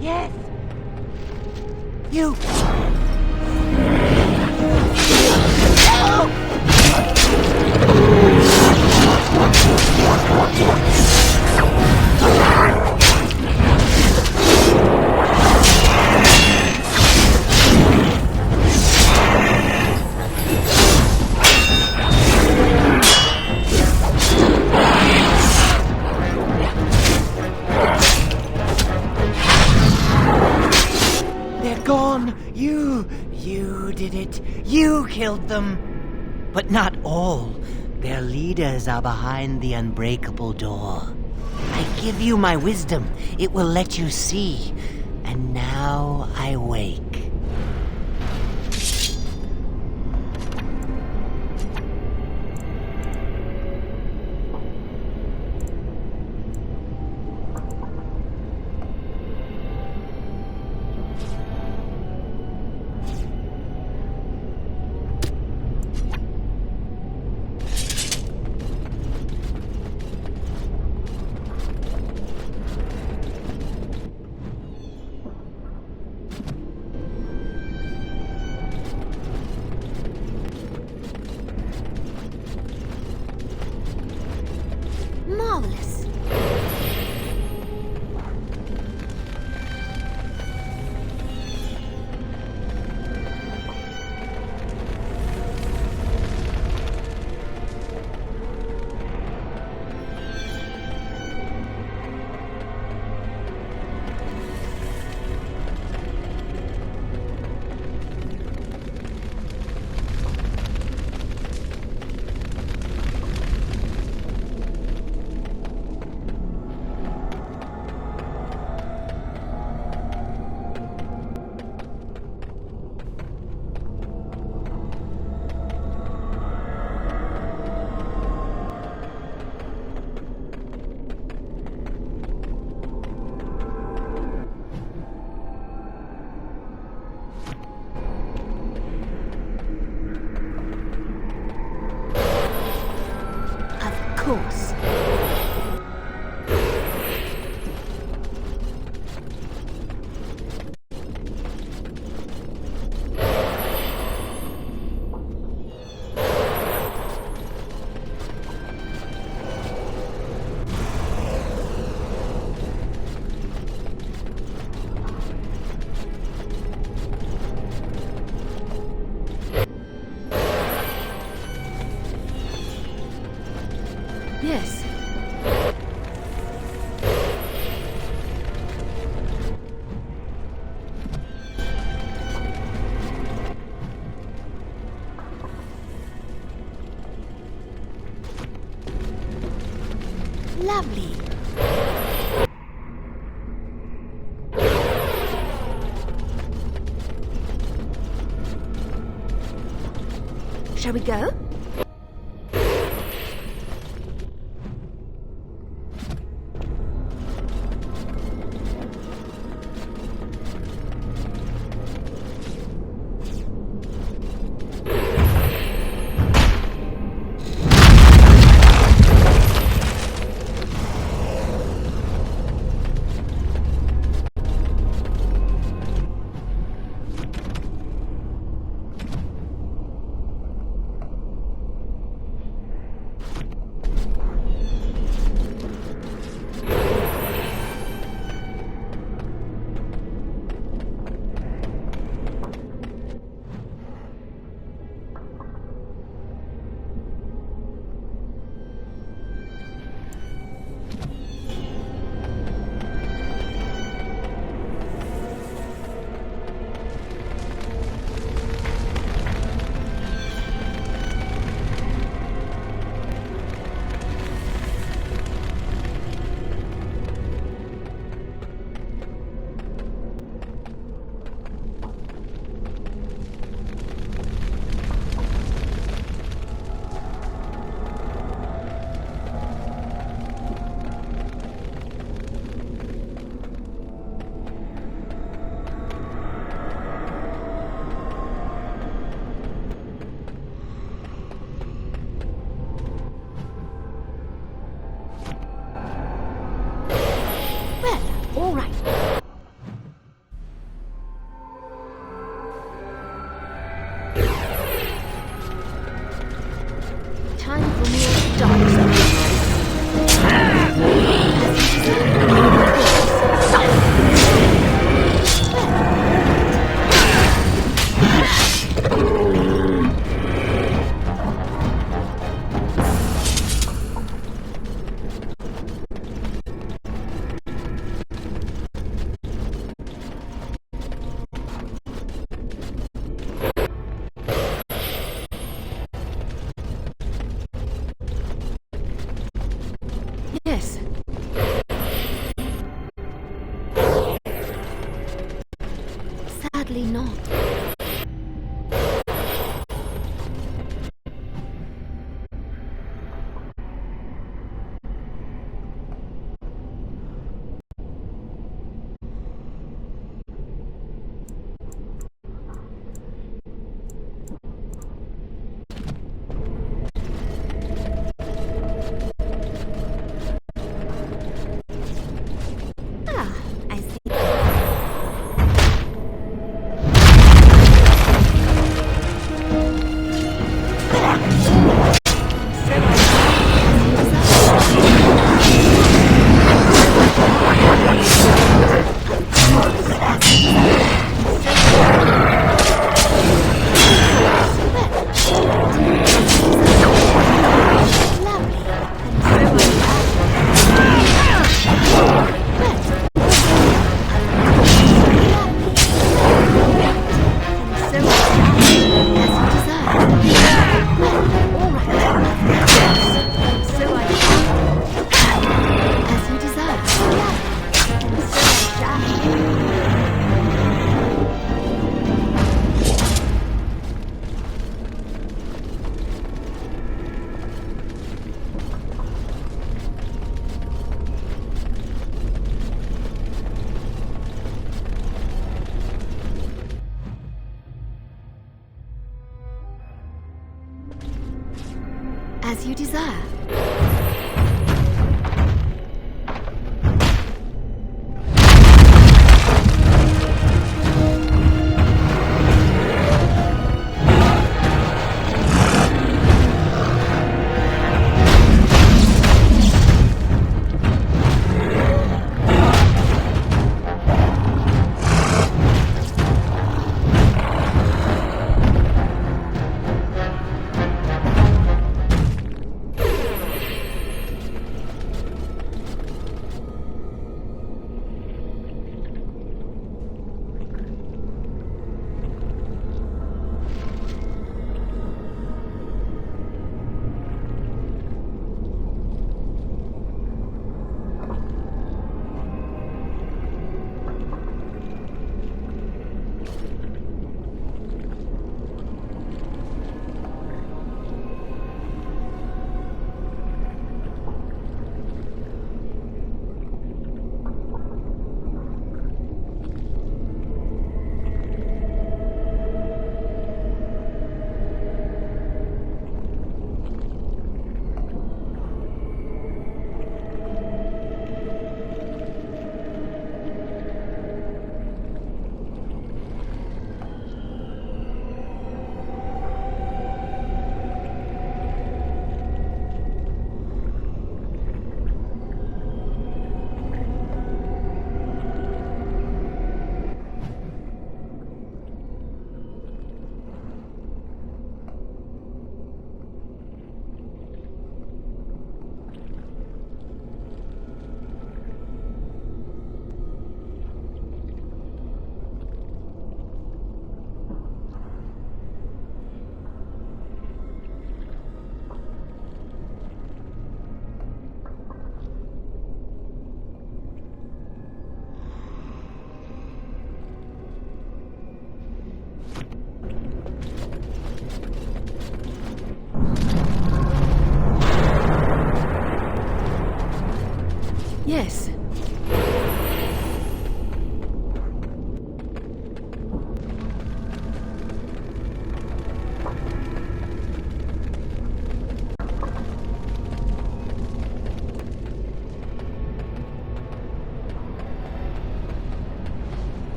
Speaker 1: yes! You!
Speaker 19: They're gone! You did it. You killed them. But not all. Their leaders are behind the unbreakable door. I give you my wisdom. It will let you see. And now I wake.
Speaker 6: course. Yes. Lovely. Shall we go? All right. Time for me to dance. Yes. Sadly not. As you desire.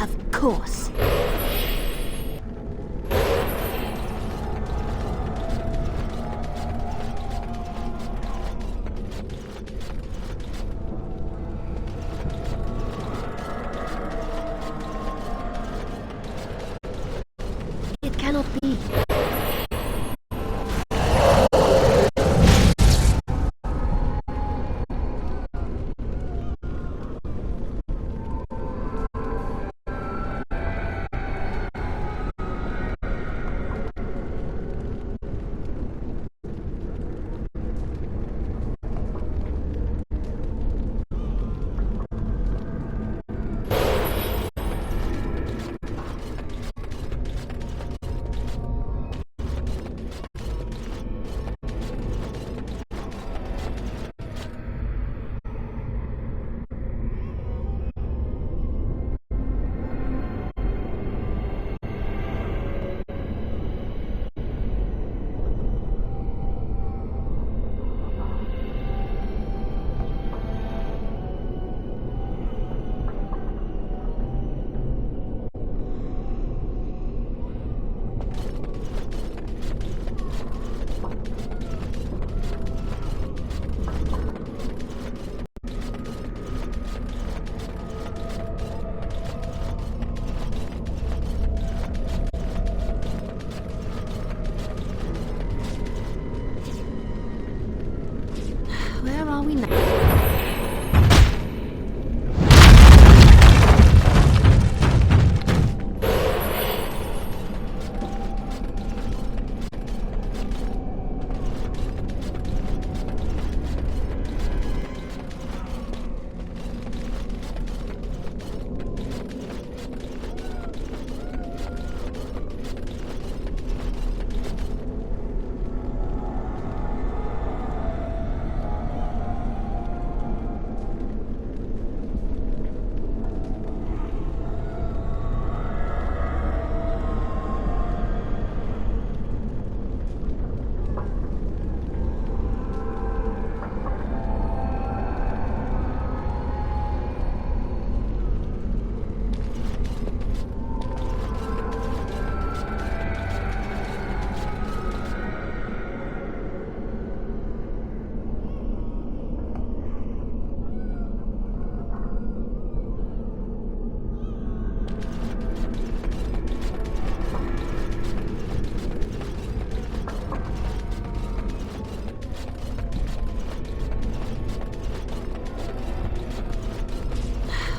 Speaker 6: Of course. It cannot be. Where are we now?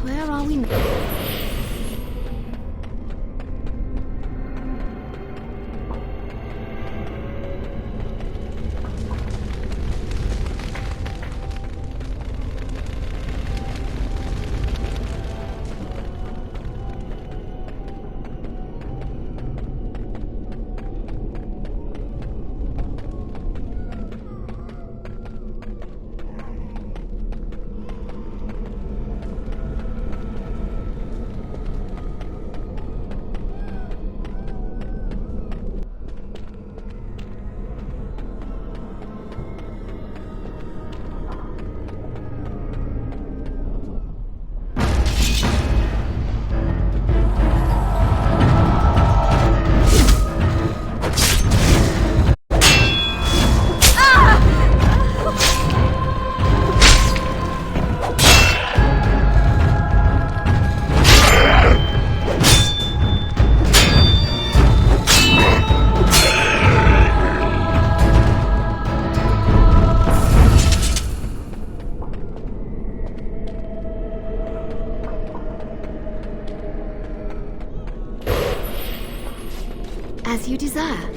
Speaker 6: Where are we now? As you desire.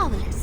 Speaker 6: Marvelous.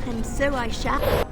Speaker 6: And so I shall.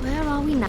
Speaker 6: Where are we now?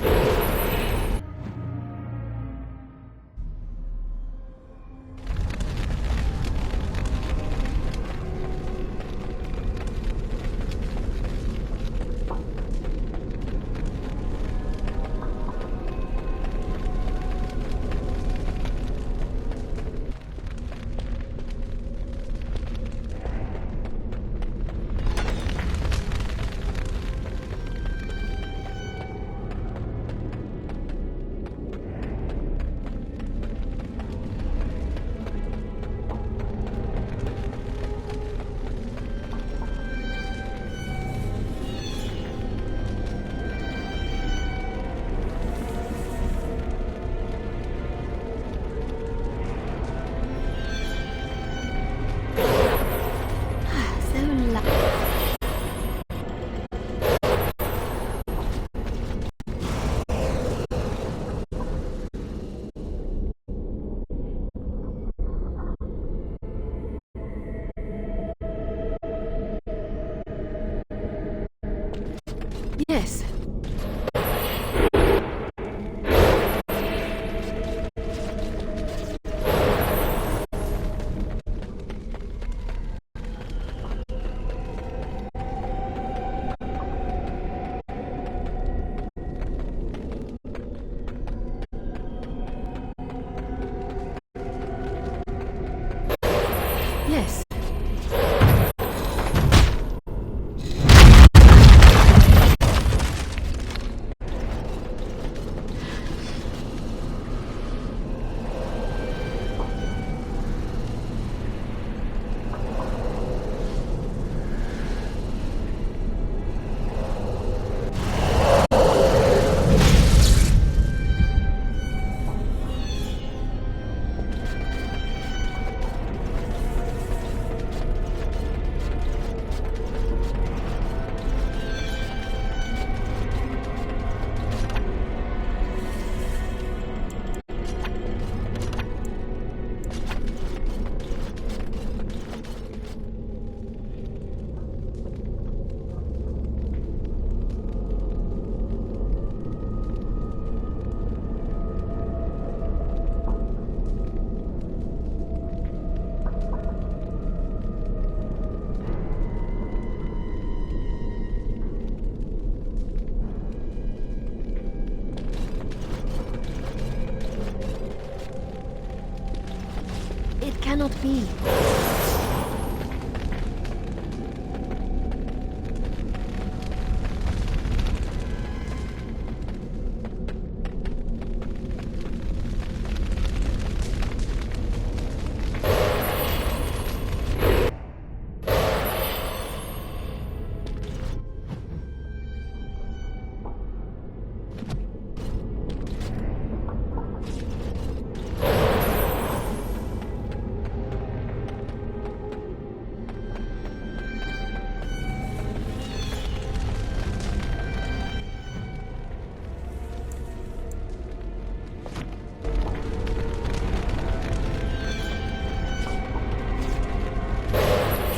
Speaker 6: cannot be.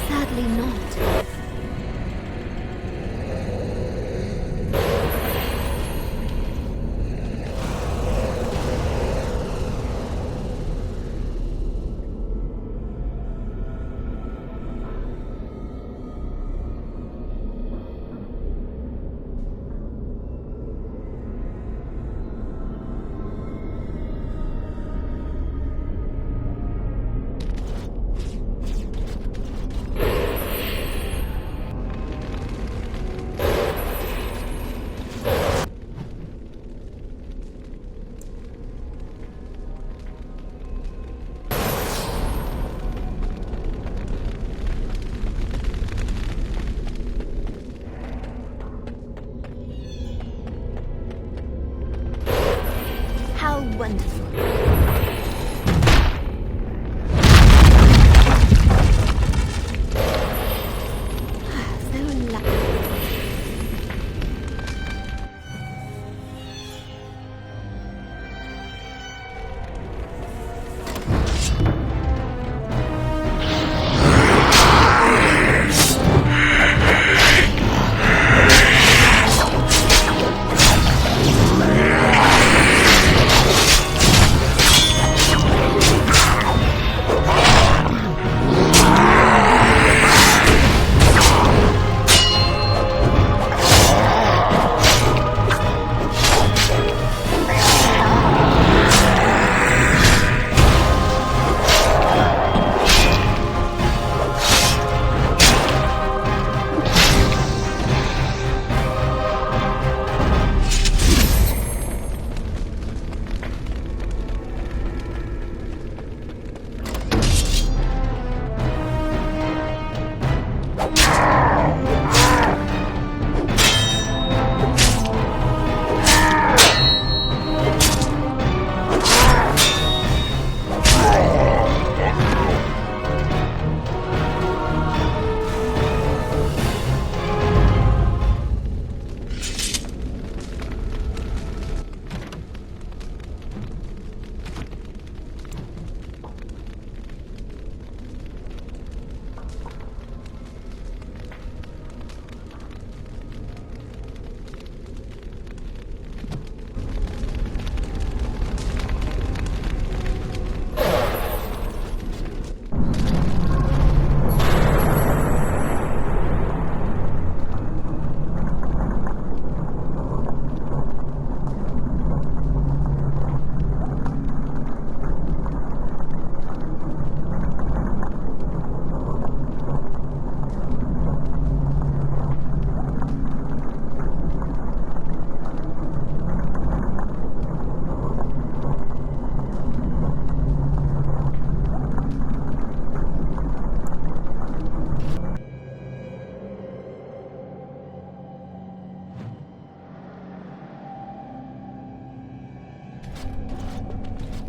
Speaker 6: Sadly not. How wonderful. So lucky.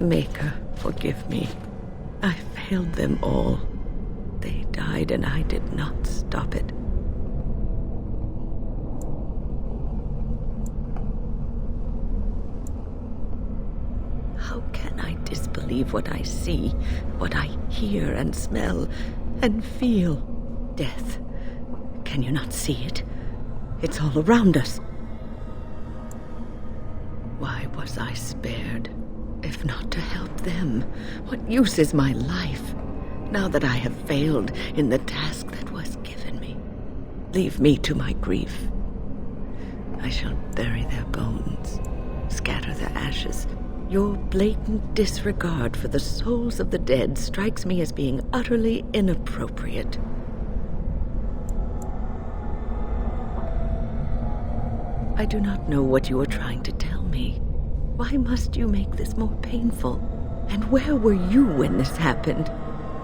Speaker 7: Maker, forgive me. I failed them all. They died and I did not stop it. How can I disbelieve what I see, what I hear and smell and feel? Death. Can you not see it? It's all around us. Why was I spared? If not to help them, what use is my life, now that I have failed in the task that was given me? Leave me to my grief. I shall bury their bones, scatter their ashes, Your blatant disregard for the souls of the dead strikes me as being utterly inappropriate. I do not know what you are trying to tell me. Why must you make this more painful? And where were you when this happened?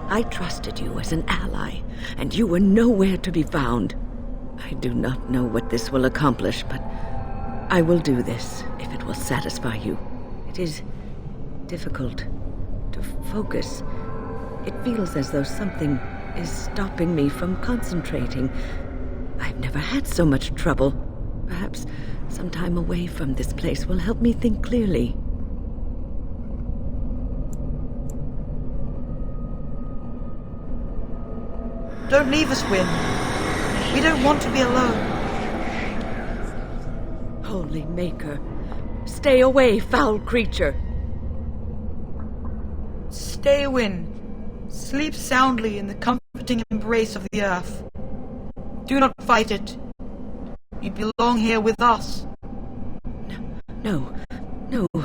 Speaker 7: I trusted you as an ally, and you were nowhere to be found. I do not know what this will accomplish, but I will do this if it will satisfy you. It is difficult to focus. It feels as though something is stopping me from concentrating. I've never had so much trouble. Perhaps some time away from this place will help me think clearly.
Speaker 20: Don't leave us, Wynne. We don't want to be alone.
Speaker 7: Holy Maker, stay away, foul creature.
Speaker 20: Stay, Wynne. Sleep soundly in the comforting embrace of the earth. Do not fight it. You belong here with us.
Speaker 7: No,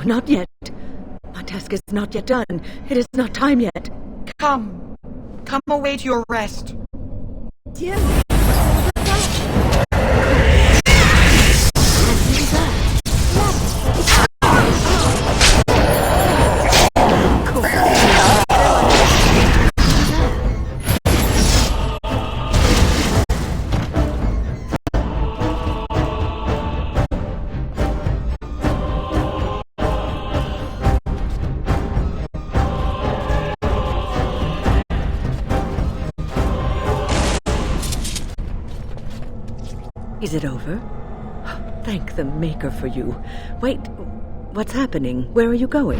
Speaker 7: not yet. My task is not yet done. It is not time yet.
Speaker 20: Come away to your rest.
Speaker 6: Dieu.
Speaker 7: Is it over? Thank the Maker for you. Wait, what's happening? Where are you going?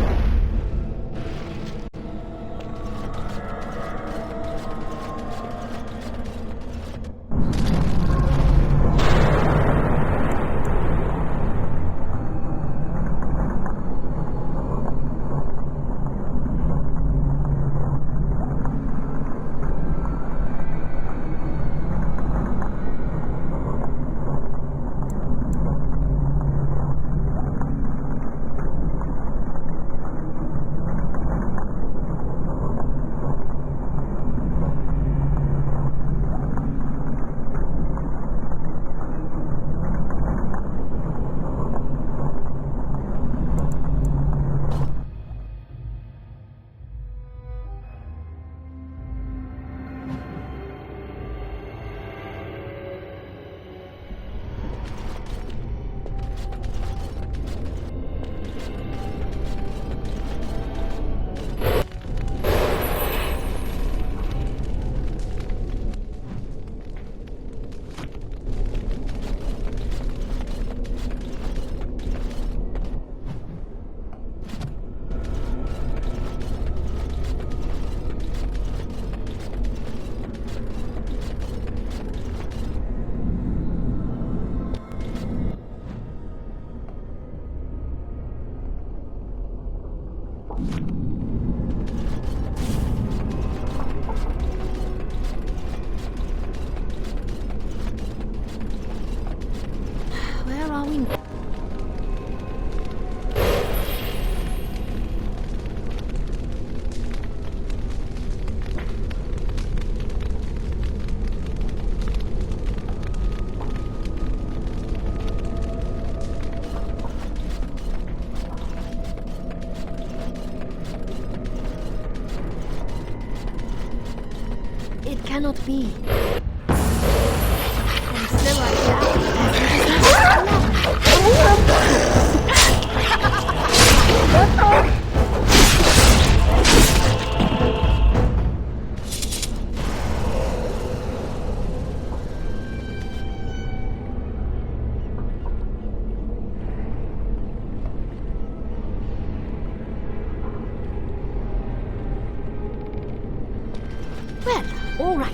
Speaker 6: Where are we? It cannot be. And still I Well, all right.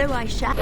Speaker 6: so I shall.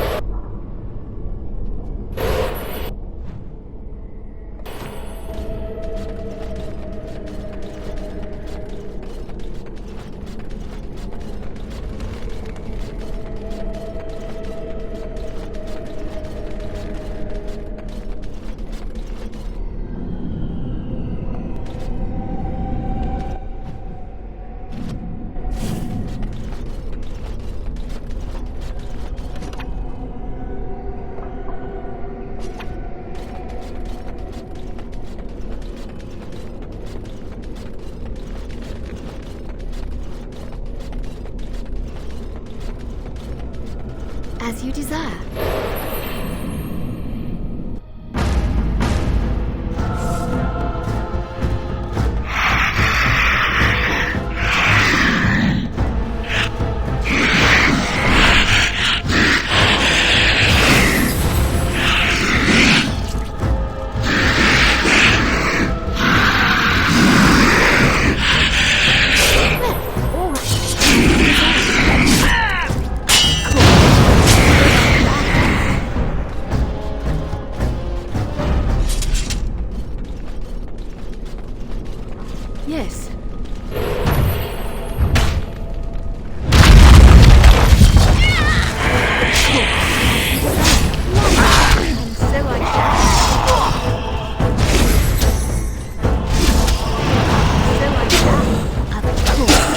Speaker 6: As you desire. Yes. And so I shall. So I shall. Of course.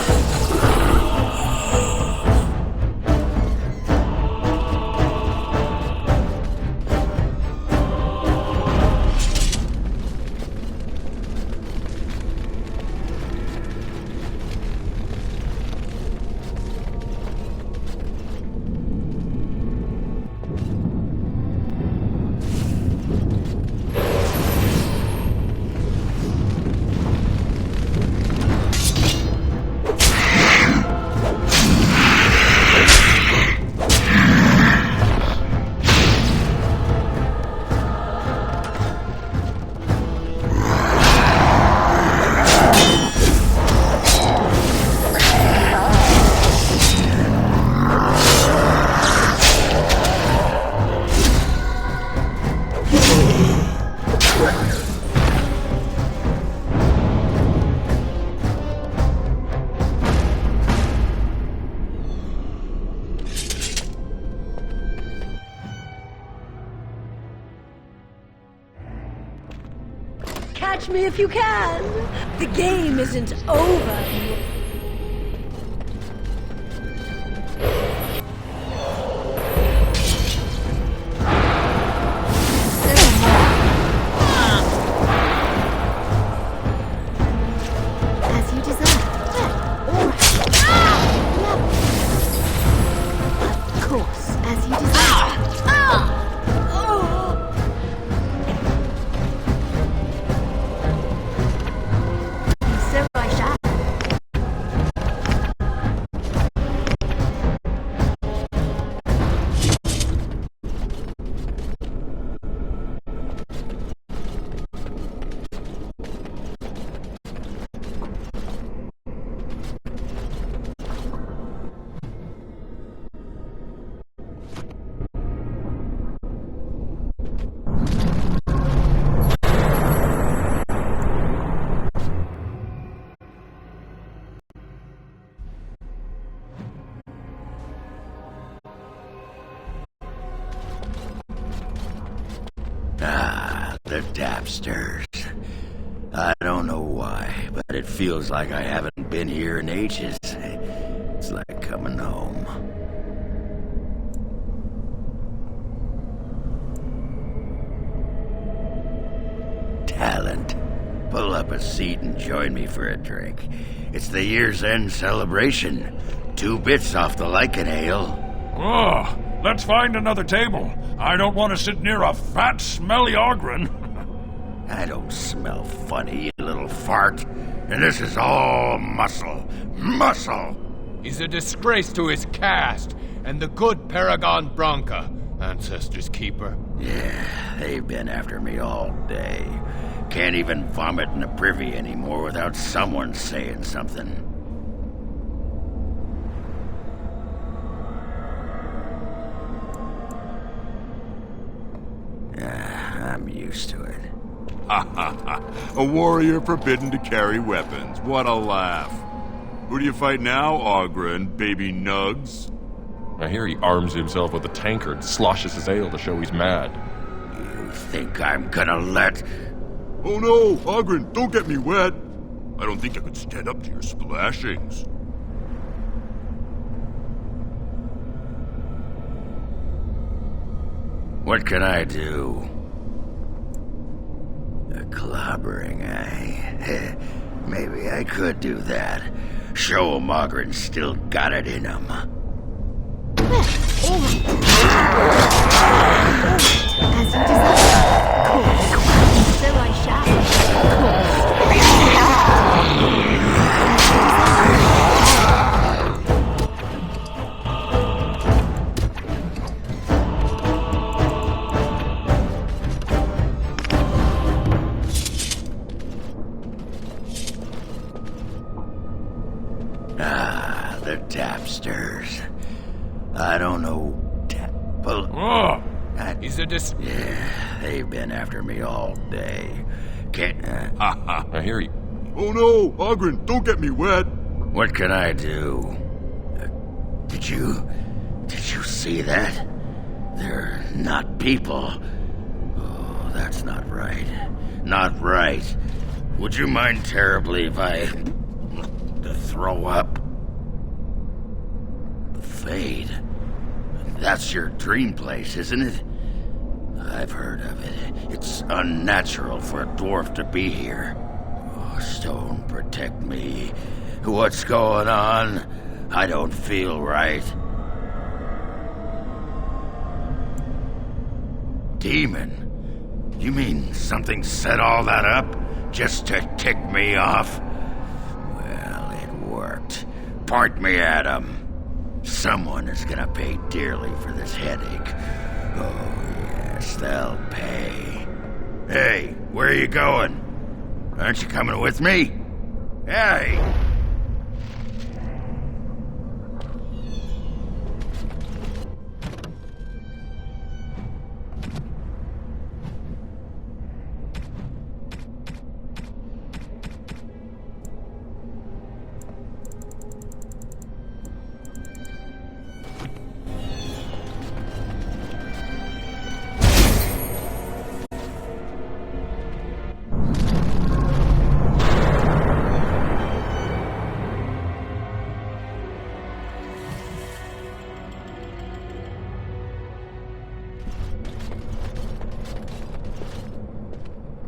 Speaker 6: Catch me if you can! The game isn't over! As you desire. Well, all right. Of course, as you desire. So I shall.
Speaker 5: Ah, the Dapsters. I don't know why, but it feels like I haven't been here in ages. It's like coming home. Talent. Pull up a seat and join me for a drink. It's the year's end celebration. 2 bits off the Lycan ale.
Speaker 21: Oh, let's find another table. I don't want to sit near a fat, smelly Ogren.
Speaker 5: I don't smell funny, you little fart. And this is all muscle. Muscle!
Speaker 22: He's a disgrace to his caste and the good Paragon Branca, Ancestors' Keeper.
Speaker 5: Yeah, they've been after me all day. Can't even vomit in the privy anymore without someone saying something. I'm used to it.
Speaker 2: Ha ha ha. A warrior forbidden to carry weapons. What a laugh. Who do you fight now, Augra and baby Nugs?
Speaker 4: I hear he arms himself with a tankard, sloshes his ale to show he's mad.
Speaker 5: You think I'm gonna let...
Speaker 2: Oh no, Ogren, don't get me wet. I don't think I could stand up to your splashings.
Speaker 5: What can I do? A clobbering, eh? Maybe I could do that. Show 'em Ogren's still got it in him.
Speaker 6: As you desire. Cool. So I shall.
Speaker 5: Ah, the tapsters. I don't know.
Speaker 22: He's a
Speaker 5: Yeah, they've been after me all day. Can't.
Speaker 4: I hear you.
Speaker 2: Oh no, Ogren, don't get me wet.
Speaker 5: What can I do? Did you see that? They're not people. Oh, that's not right. Not right. Would you mind terribly if I throw up? The Fade. That's your dream place, isn't it? I've heard of it. It's unnatural for a dwarf to be here. Oh, stone, protect me. What's going on? I don't feel right. Demon? You mean something set all that up just to tick me off? Well, it worked. Point me at him. Someone is gonna pay dearly for this headache. Oh, yes, they'll pay. Hey, where are you going? Aren't you coming with me? Hey!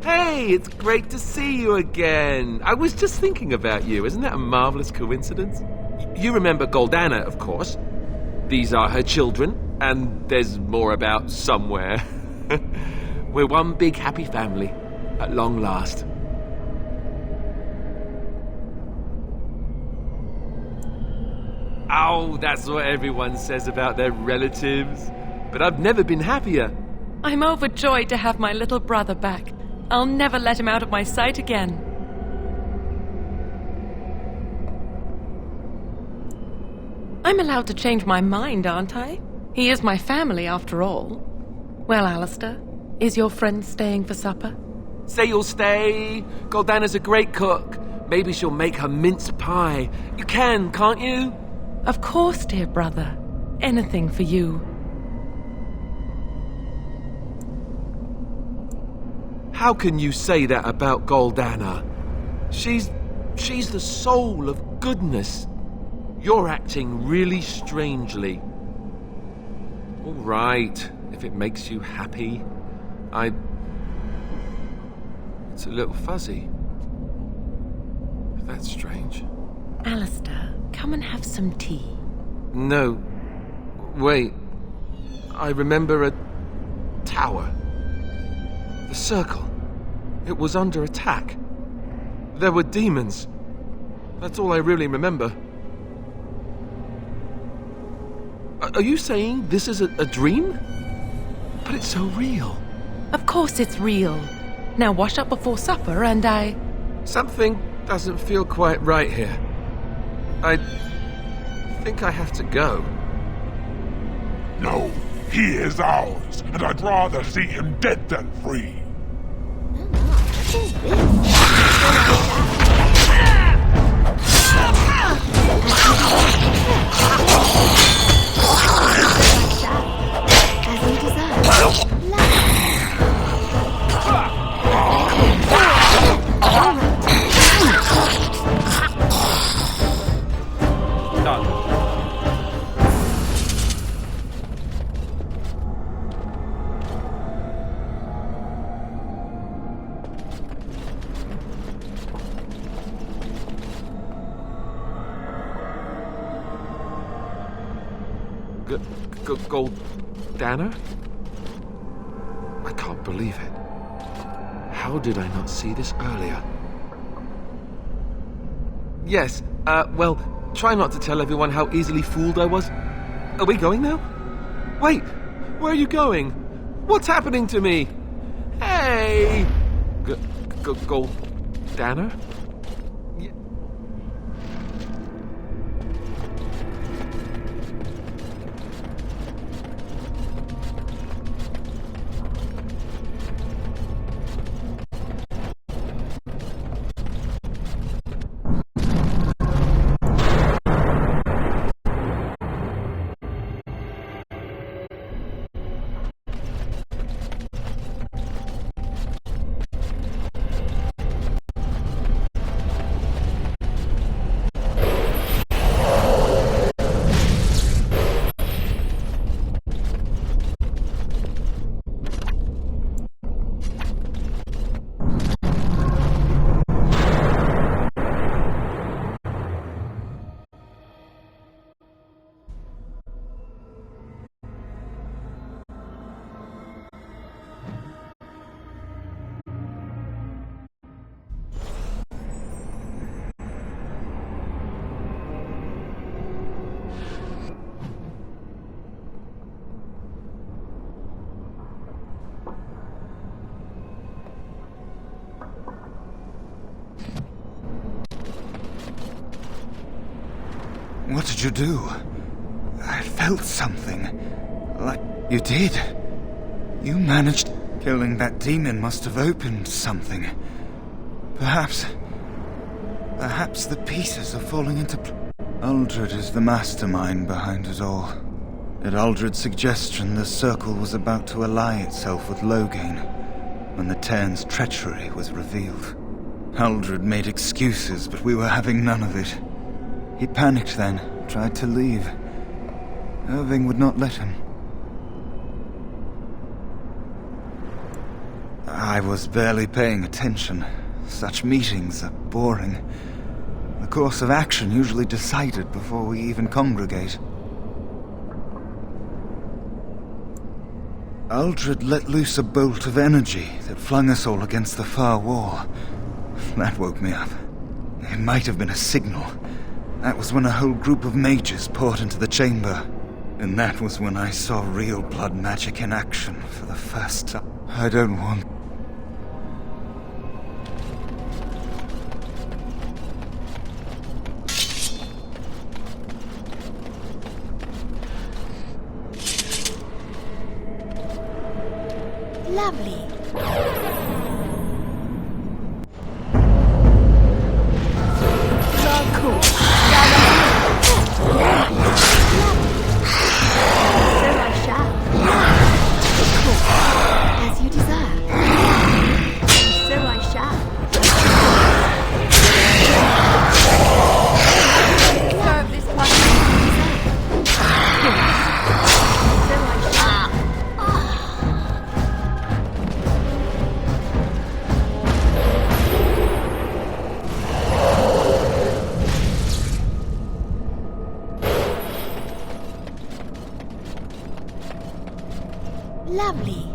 Speaker 4: Hey, it's great to see you again. I was just thinking about you. Isn't that a marvelous coincidence? You remember Goldana, of course. These are her children, and there's more about somewhere. We're one big happy family, at long last. Oh, that's what everyone says about their relatives. But I've never been happier.
Speaker 8: I'm overjoyed to have my little brother back. I'll never let him out of my sight again. I'm allowed to change my mind, aren't I? He is my family, after all. Well, Alistair, is your friend staying for supper?
Speaker 4: Say you'll stay. Goldana's a great cook. Maybe she'll make her mince pie. You can, can't you?
Speaker 8: Of course, dear brother. Anything for you.
Speaker 4: How can you say that about Goldana? She's the soul of goodness. You're acting really strangely. All right, if it makes you happy. It's a little fuzzy. That's strange.
Speaker 8: Alistair, come and have some tea.
Speaker 4: No. Wait. I remember a tower. The circle. It was under attack. There were demons. That's all I really remember. Are you saying this is a dream? But it's so real.
Speaker 8: Of course it's real. Now wash up before supper and I...
Speaker 4: Something doesn't feel quite right here. I think I have to go.
Speaker 14: No, He is ours, and I'd rather see him dead than free.
Speaker 6: As you desire.
Speaker 4: Goldana? I can't believe it. How did I not see this earlier? Yes, well, try not to tell everyone how easily fooled I was. Are we going now? Wait, where are you going? What's happening to me? Hey! Goldana?
Speaker 16: What did you do? I felt something. Like you did. You managed. Killing that demon must have opened something. Perhaps the pieces are falling into Uldred is the mastermind behind it all. At Uldred's suggestion, the circle was about to ally itself with Loghain when the Tern's treachery was revealed. Uldred made excuses, but we were having none of it. He panicked then, tried to leave. Irving would not let him. I was barely paying attention. Such meetings are boring. The course of action usually decided before we even congregate. Uldred let loose a bolt of energy that flung us all against the far wall. That woke me up. It might have been a signal. That was when a whole group of mages poured into the chamber. And that was when I saw real blood magic in action for the first time. I don't want...
Speaker 6: Lovely. Lovely.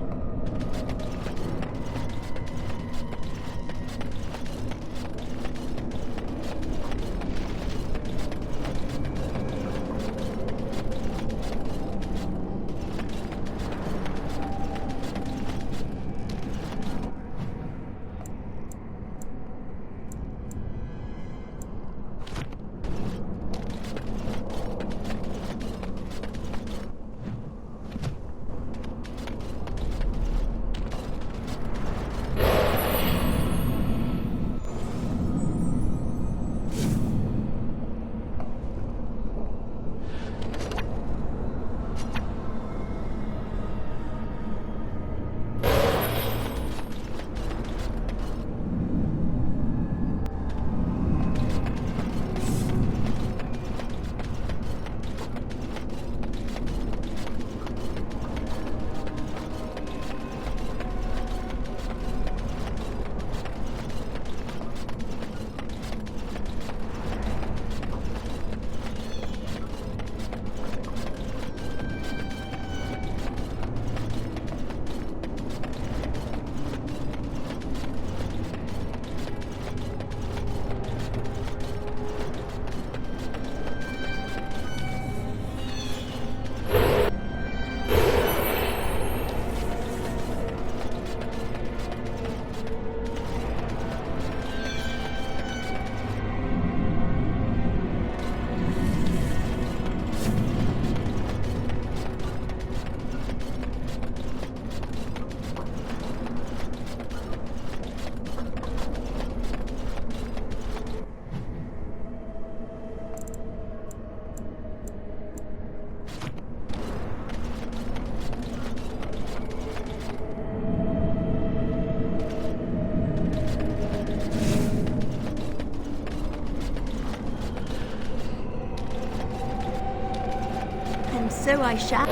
Speaker 6: so I shall.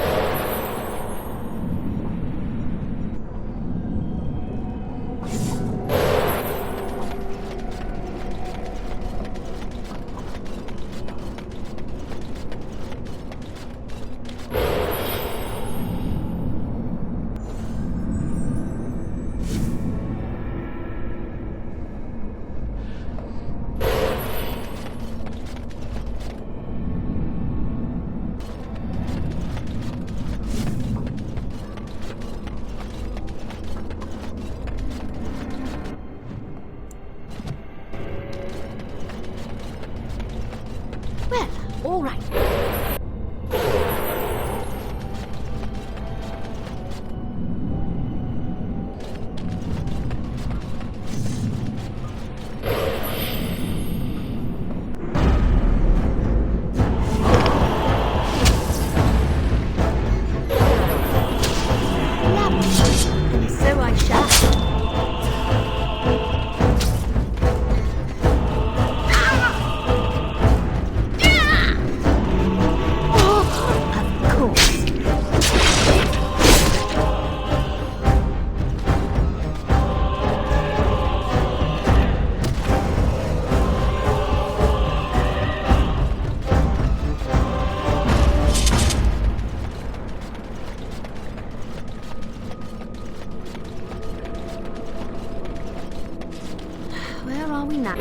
Speaker 6: Well, all right. And so I shall. Where are we now?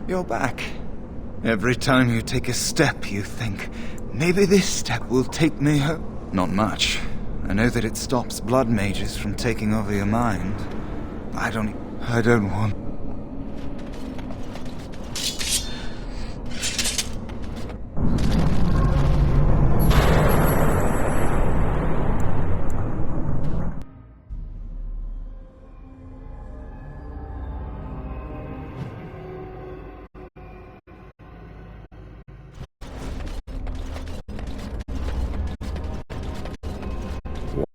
Speaker 16: You're back. Every time you take a step, you think, maybe this step will take me home. Not much. I know that it stops blood mages from taking over your mind. I don't want...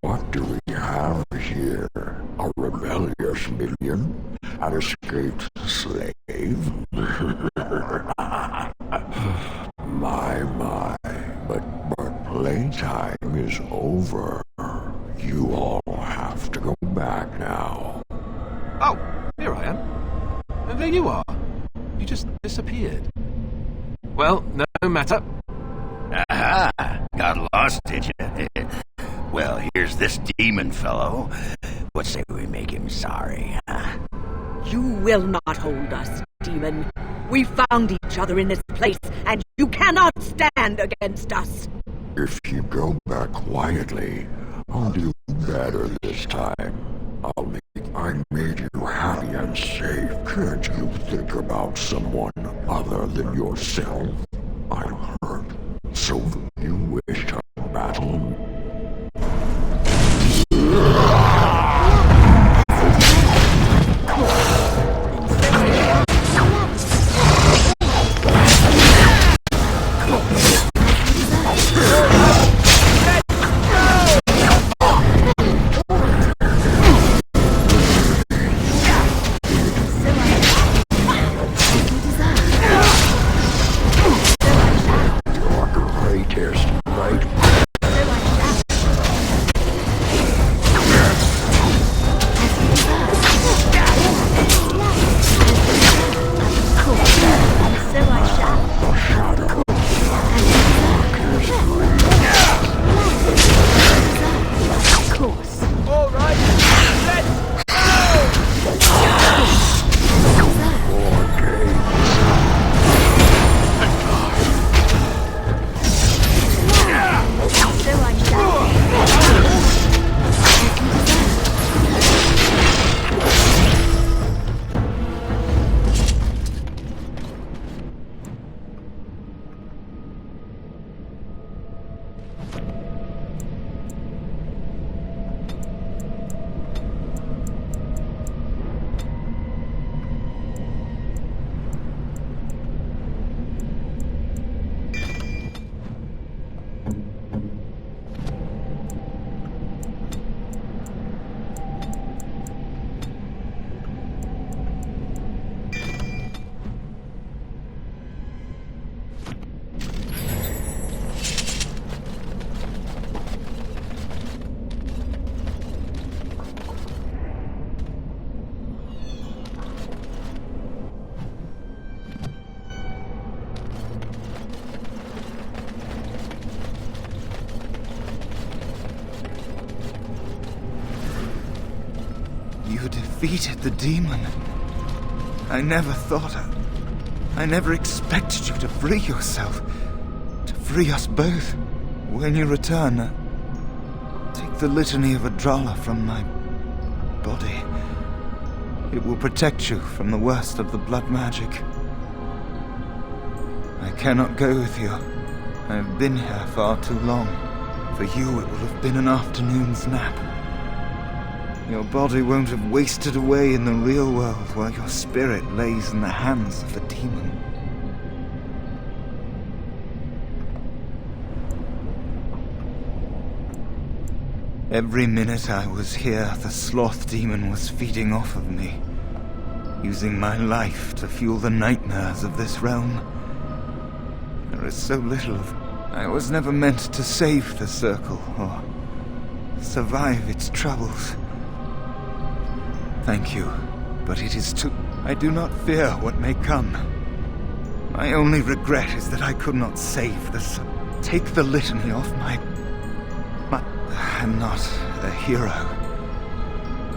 Speaker 14: What do we have here? A rebellious minion? An escaped slave? My, but playtime is over. You all have to go back now.
Speaker 4: Oh, here I am. And there you are. You just disappeared. Well, no matter.
Speaker 5: Aha! Got lost, did you? Well, here's this demon fellow. What say we make him sorry, huh?
Speaker 7: You will not hold us, demon. We found each other in this place, and you cannot stand against us.
Speaker 14: If you go back quietly, I'll do better this time. I made you happy and safe. Can't you think about someone other than yourself? I'm hurt. So you wish to battle?
Speaker 16: defeated the demon. I never thought I never expected you to free yourself. To free us both. When you return, take the litany of Adrala from my body. It will protect you from the worst of the blood magic. I cannot go with you. I have been here far too long. For you, it will have been an afternoon's nap. Your body won't have wasted away in the real world while your spirit lays in the hands of the demon. Every minute I was here, the sloth demon was feeding off of me, using my life to fuel the nightmares of this realm. There is so little of... I was never meant to save the circle, or survive its troubles. Thank you, but it is too... I do not fear what may come. My only regret is that I could not save the... Take the litany off my... I'm not a hero.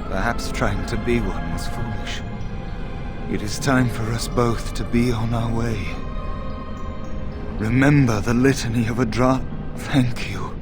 Speaker 16: Perhaps trying to be one was foolish. It is time for us both to be on our way. Remember the litany of Adrala. Thank you.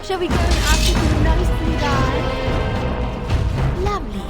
Speaker 6: Shall we go and ask you to nicely die? Lovely.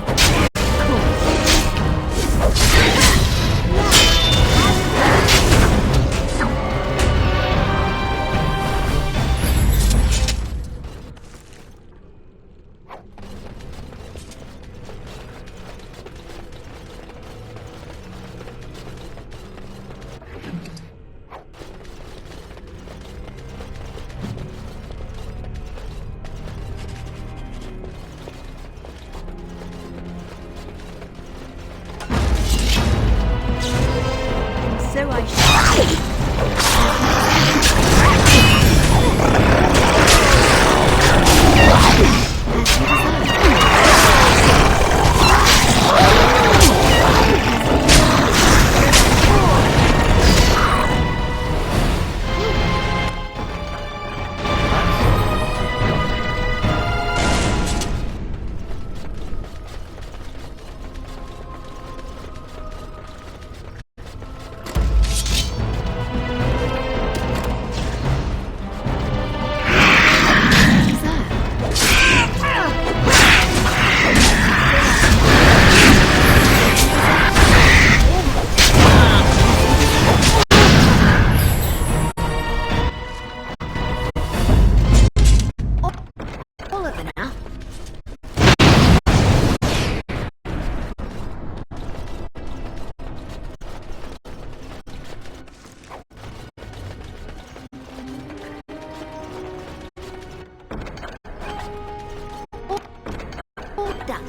Speaker 6: Done.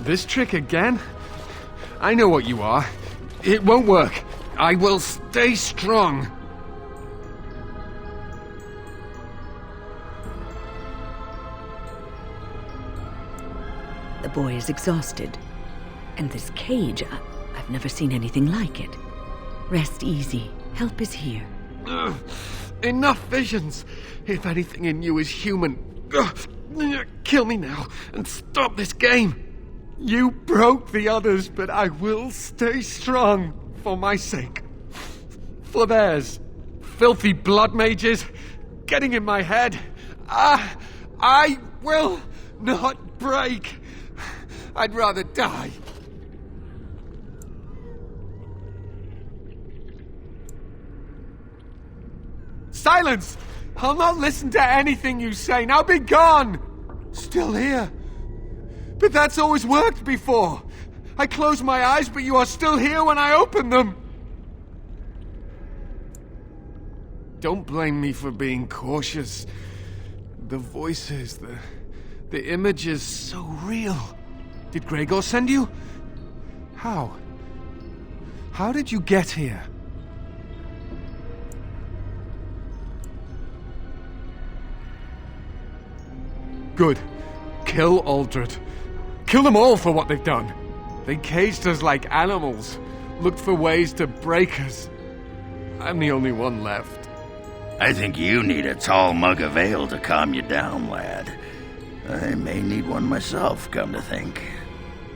Speaker 9: This trick again? I know what you are. It won't work. I will stay strong.
Speaker 7: The boy is exhausted. And this cage, I've never seen anything like it. Rest easy. Help is here.
Speaker 9: Enough visions. If anything in you is human, kill me now and stop this game. You broke the others, but I will stay strong for my sake. For theirs. Filthy blood mages getting in my head. I will not break. I'd rather die. Silence! I'll not listen to anything you say. Now be gone! Still here. But that's always worked before. I close my eyes, but you are still here when I open them. Don't blame me for being cautious. The voices, the images, so real. Did Gregor send you? How? How did you get here? Good. Kill Aldred. Kill them all for what they've done. They caged us like animals, looked for ways to break us. I'm the only one left.
Speaker 5: I think you need a tall mug of ale to calm you down, lad. I may need one myself, come to think.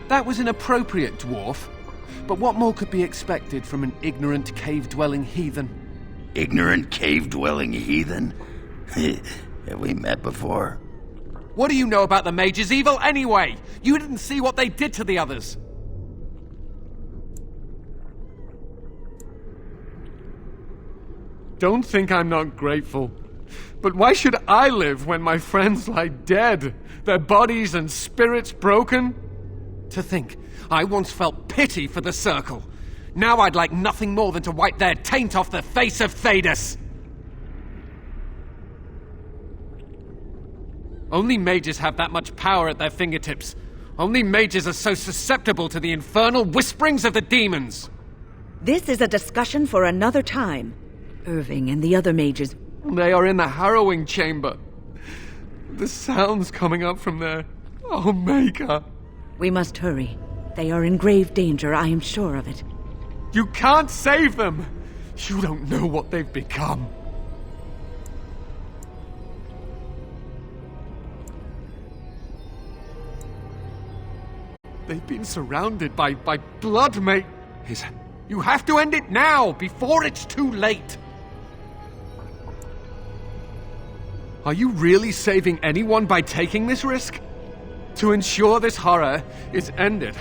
Speaker 9: That was inappropriate, dwarf. But what more could be expected from an ignorant cave-dwelling heathen?
Speaker 5: Ignorant cave-dwelling heathen? Have we met before?
Speaker 9: What do you know about the mages' evil anyway? You didn't see what they did to the others. Don't think I'm not grateful. But why should I live when my friends lie dead, their bodies and spirits broken? To think, I once felt pity for the Circle. Now I'd like nothing more than to wipe their taint off the face of Thedas. Only mages have that much power at their fingertips. Only mages are so susceptible to the infernal whisperings of the demons.
Speaker 7: This is a discussion for another time. Irving and the other mages...
Speaker 9: They are in the harrowing chamber. The sounds coming up from there. Oh, Maker.
Speaker 7: We must hurry. They are in grave danger, I am sure of it.
Speaker 9: You can't save them! You don't know what they've become. They've been surrounded by blood, mate. You have to end it now, before it's too late. Are you really saving anyone by taking this risk? To ensure this horror is ended,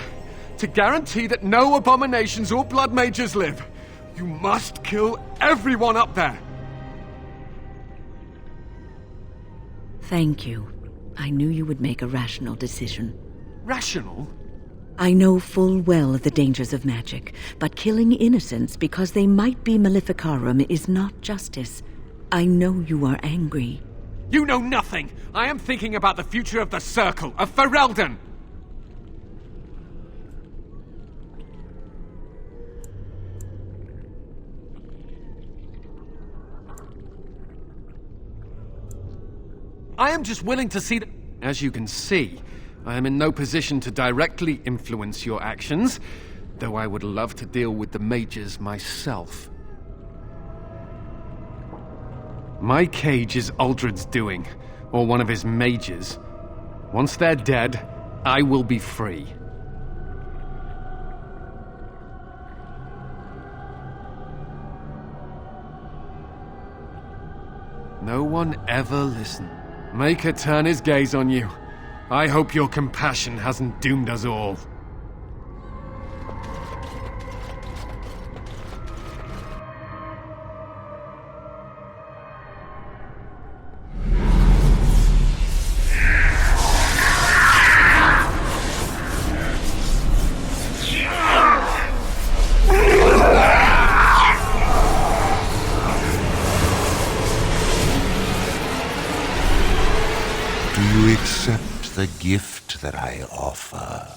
Speaker 9: to guarantee that no abominations or blood mages live, you must kill everyone up there.
Speaker 7: Thank you. I knew you would make a rational decision.
Speaker 9: Rational?
Speaker 7: I know full well the dangers of magic, but killing innocents because they might be Maleficarum is not justice. I know you are angry.
Speaker 9: You know nothing! I am thinking about the future of the Circle, of Ferelden! I am just willing to see that... As you can see, I am in no position to directly influence your actions, though I would love to deal with the mages myself. My cage is Uldred's doing, or one of his mages. Once they're dead, I will be free. No one ever listened. Maker turn his gaze on you. I hope your compassion hasn't doomed us all.
Speaker 3: Do you accept the gift that I offer?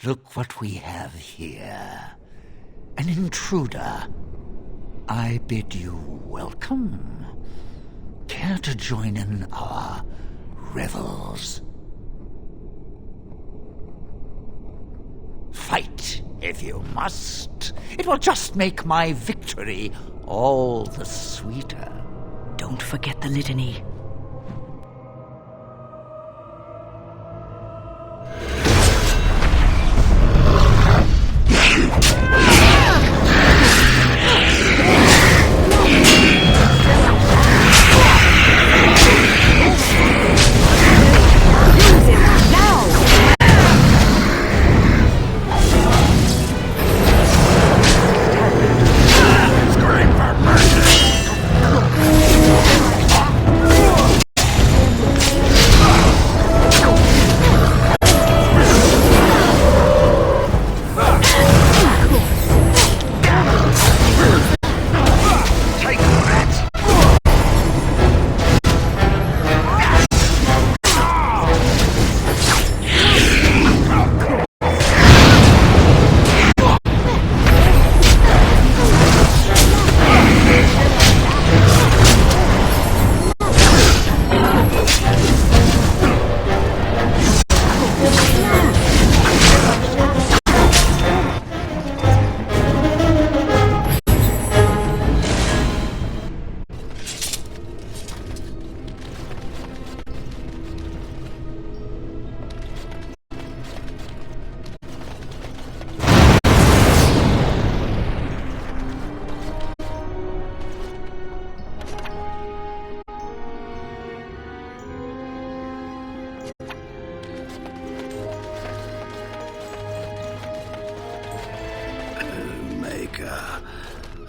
Speaker 10: Look what we have here. An intruder. I bid you welcome. Care to join in our revels? Fight, if you must. It will just make my victory all the sweeter.
Speaker 7: Don't forget the litany.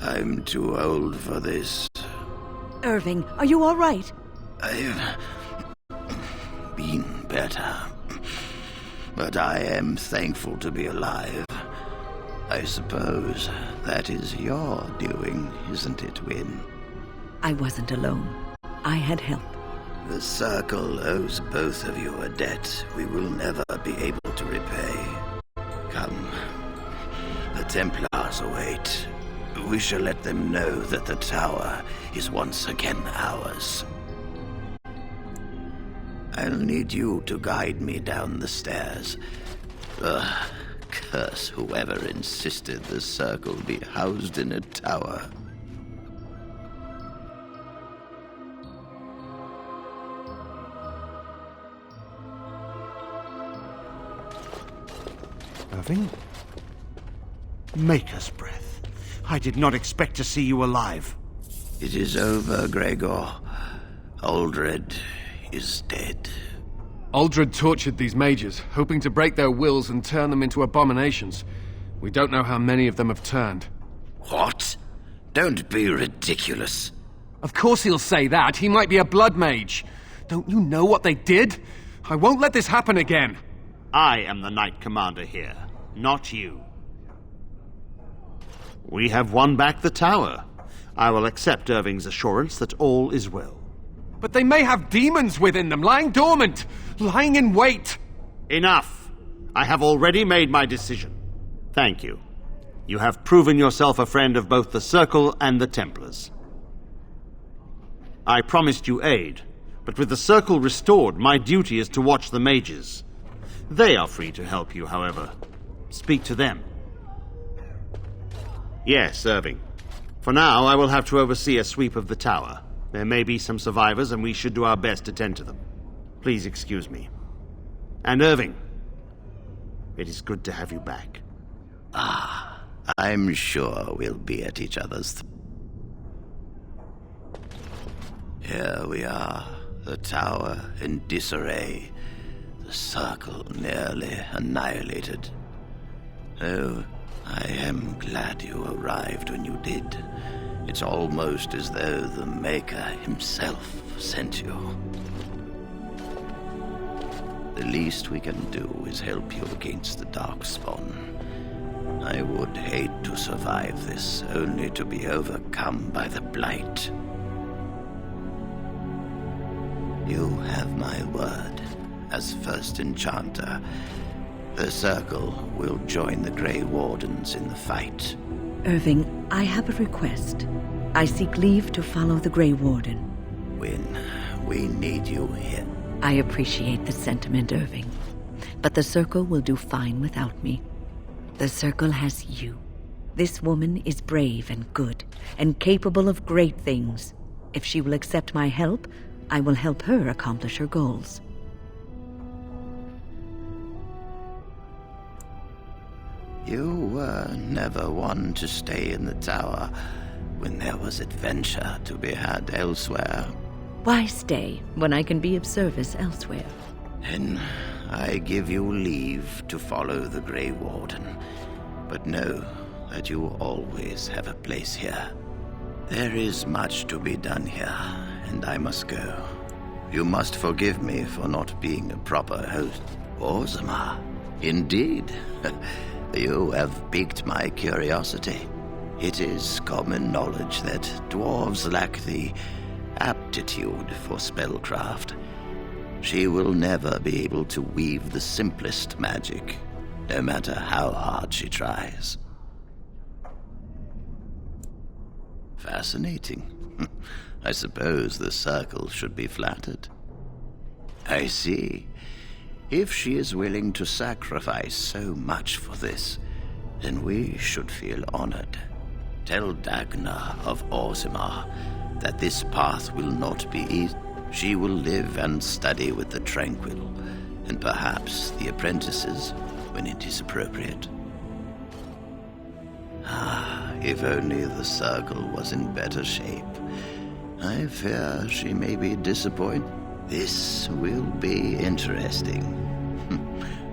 Speaker 5: I'm too old for this.
Speaker 7: Irving, are you all right?
Speaker 5: I've been better. But I am thankful to be alive. I suppose that is your doing, isn't it, Wynne?
Speaker 7: I wasn't alone. I had help.
Speaker 5: The Circle owes both of you a debt we will never be able to repay. Come. The Templars await. We shall let them know that the tower is once again ours. I'll need you to guide me down the stairs. Curse whoever insisted the Circle be housed in a tower.
Speaker 23: Irving? Maker's breath. I did not expect to see you alive.
Speaker 5: It is over, Gregor. Uldred is dead.
Speaker 9: Uldred tortured these mages, hoping to break their wills and turn them into abominations. We don't know how many of them have turned.
Speaker 5: What? Don't be ridiculous.
Speaker 9: Of course he'll say that. He might be a blood mage. Don't you know what they did? I won't let this happen again.
Speaker 23: I am the Knight Commander here, not you. We have won back the tower. I will accept Irving's assurance that all is well.
Speaker 9: But they may have demons within them, lying dormant, lying in wait.
Speaker 23: Enough! I have already made my decision. Thank you. You have proven yourself a friend of both the Circle and the Templars. I promised you aid, but with the Circle restored, my duty is to watch the mages. They are free to help you, however. Speak to them. Yes, Irving. For now, I will have to oversee a sweep of the tower. There may be some survivors, and we should do our best to tend to them. Please excuse me. And Irving, it is good to have you back.
Speaker 5: I'm sure we'll be at each other's. Here we are, the tower in disarray, the Circle nearly annihilated. Oh, I am glad you arrived when you did. It's almost as though the Maker himself sent you. The least we can do is help you against the Darkspawn. I would hate to survive this, only to be overcome by the Blight. You have my word. As first enchanter, the Circle will join the Grey Wardens in the fight.
Speaker 7: Irving, I have a request. I seek leave to follow the Grey Warden.
Speaker 5: When we need you here.
Speaker 7: I appreciate the sentiment, Irving. But the Circle will do fine without me. The Circle has you. This woman is brave and good, and capable of great things. If she will accept my help, I will help her accomplish her goals.
Speaker 5: You were never one to stay in the tower when there was adventure to be had elsewhere.
Speaker 7: Why stay when I can be of service elsewhere?
Speaker 5: Then I give you leave to follow the Grey Warden, but know that you will always have a place here. There is much to be done here, and I must go. You must forgive me for not being a proper host. Orzammar, indeed. You have piqued my curiosity. It is common knowledge that dwarves lack the aptitude for spellcraft. She will never be able to weave the simplest magic, no matter how hard she tries. Fascinating. I suppose the Circle should be flattered. I see. If she is willing to sacrifice so much for this, then we should feel honored. Tell Dagna of Orzammar that this path will not be easy. She will live and study with the Tranquil, and perhaps the apprentices when it is appropriate. If only the Circle was in better shape. I fear she may be disappointed. This will be interesting.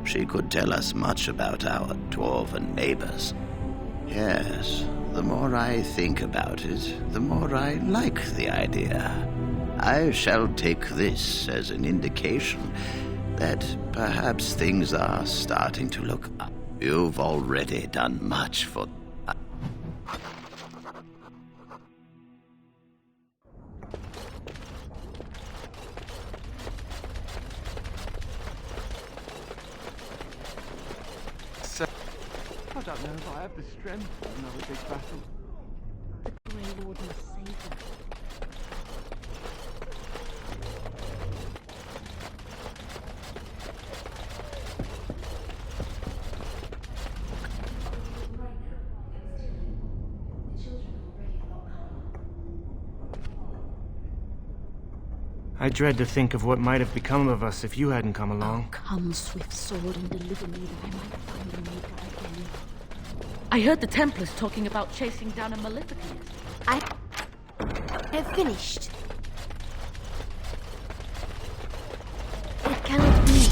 Speaker 5: She could tell us much about our dwarven neighbors. Yes, the more I think about it, the more I like the idea. I shall take this as an indication that perhaps things are starting to look up. You've already done much for...
Speaker 9: I don't know if I have the strength for another big battle.
Speaker 6: The Grey Warden saved them.
Speaker 1: I dread to think of what might have become of us if you hadn't come along.
Speaker 6: Come, swift sword, and deliver me that I might find the Maker again. I heard the Templars talking about chasing down a Maleficent. I have finished. It cannot be.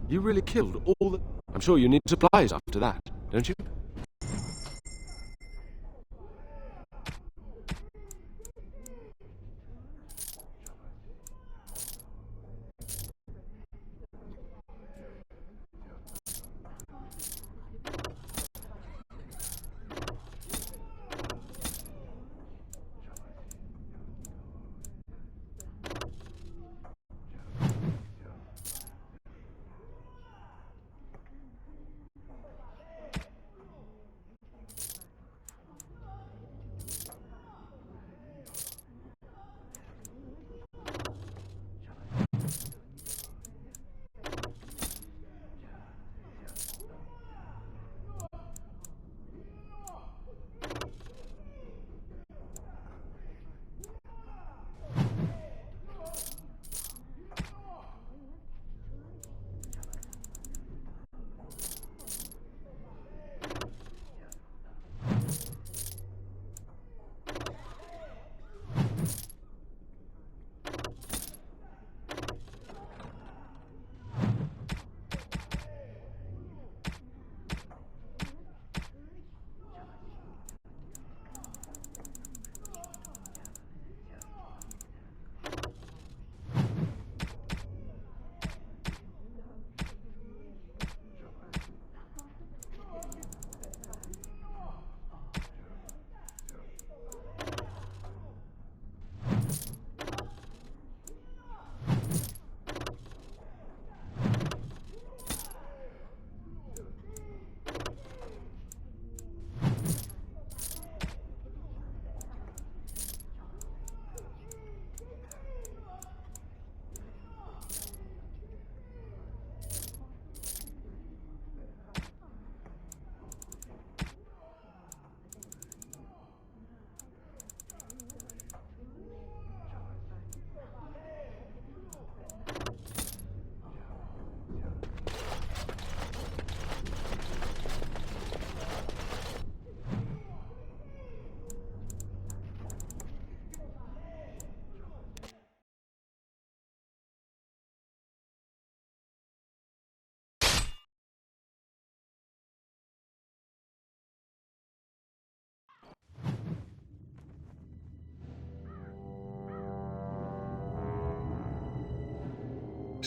Speaker 4: You really killed all the... I'm sure you need supplies after that, don't you?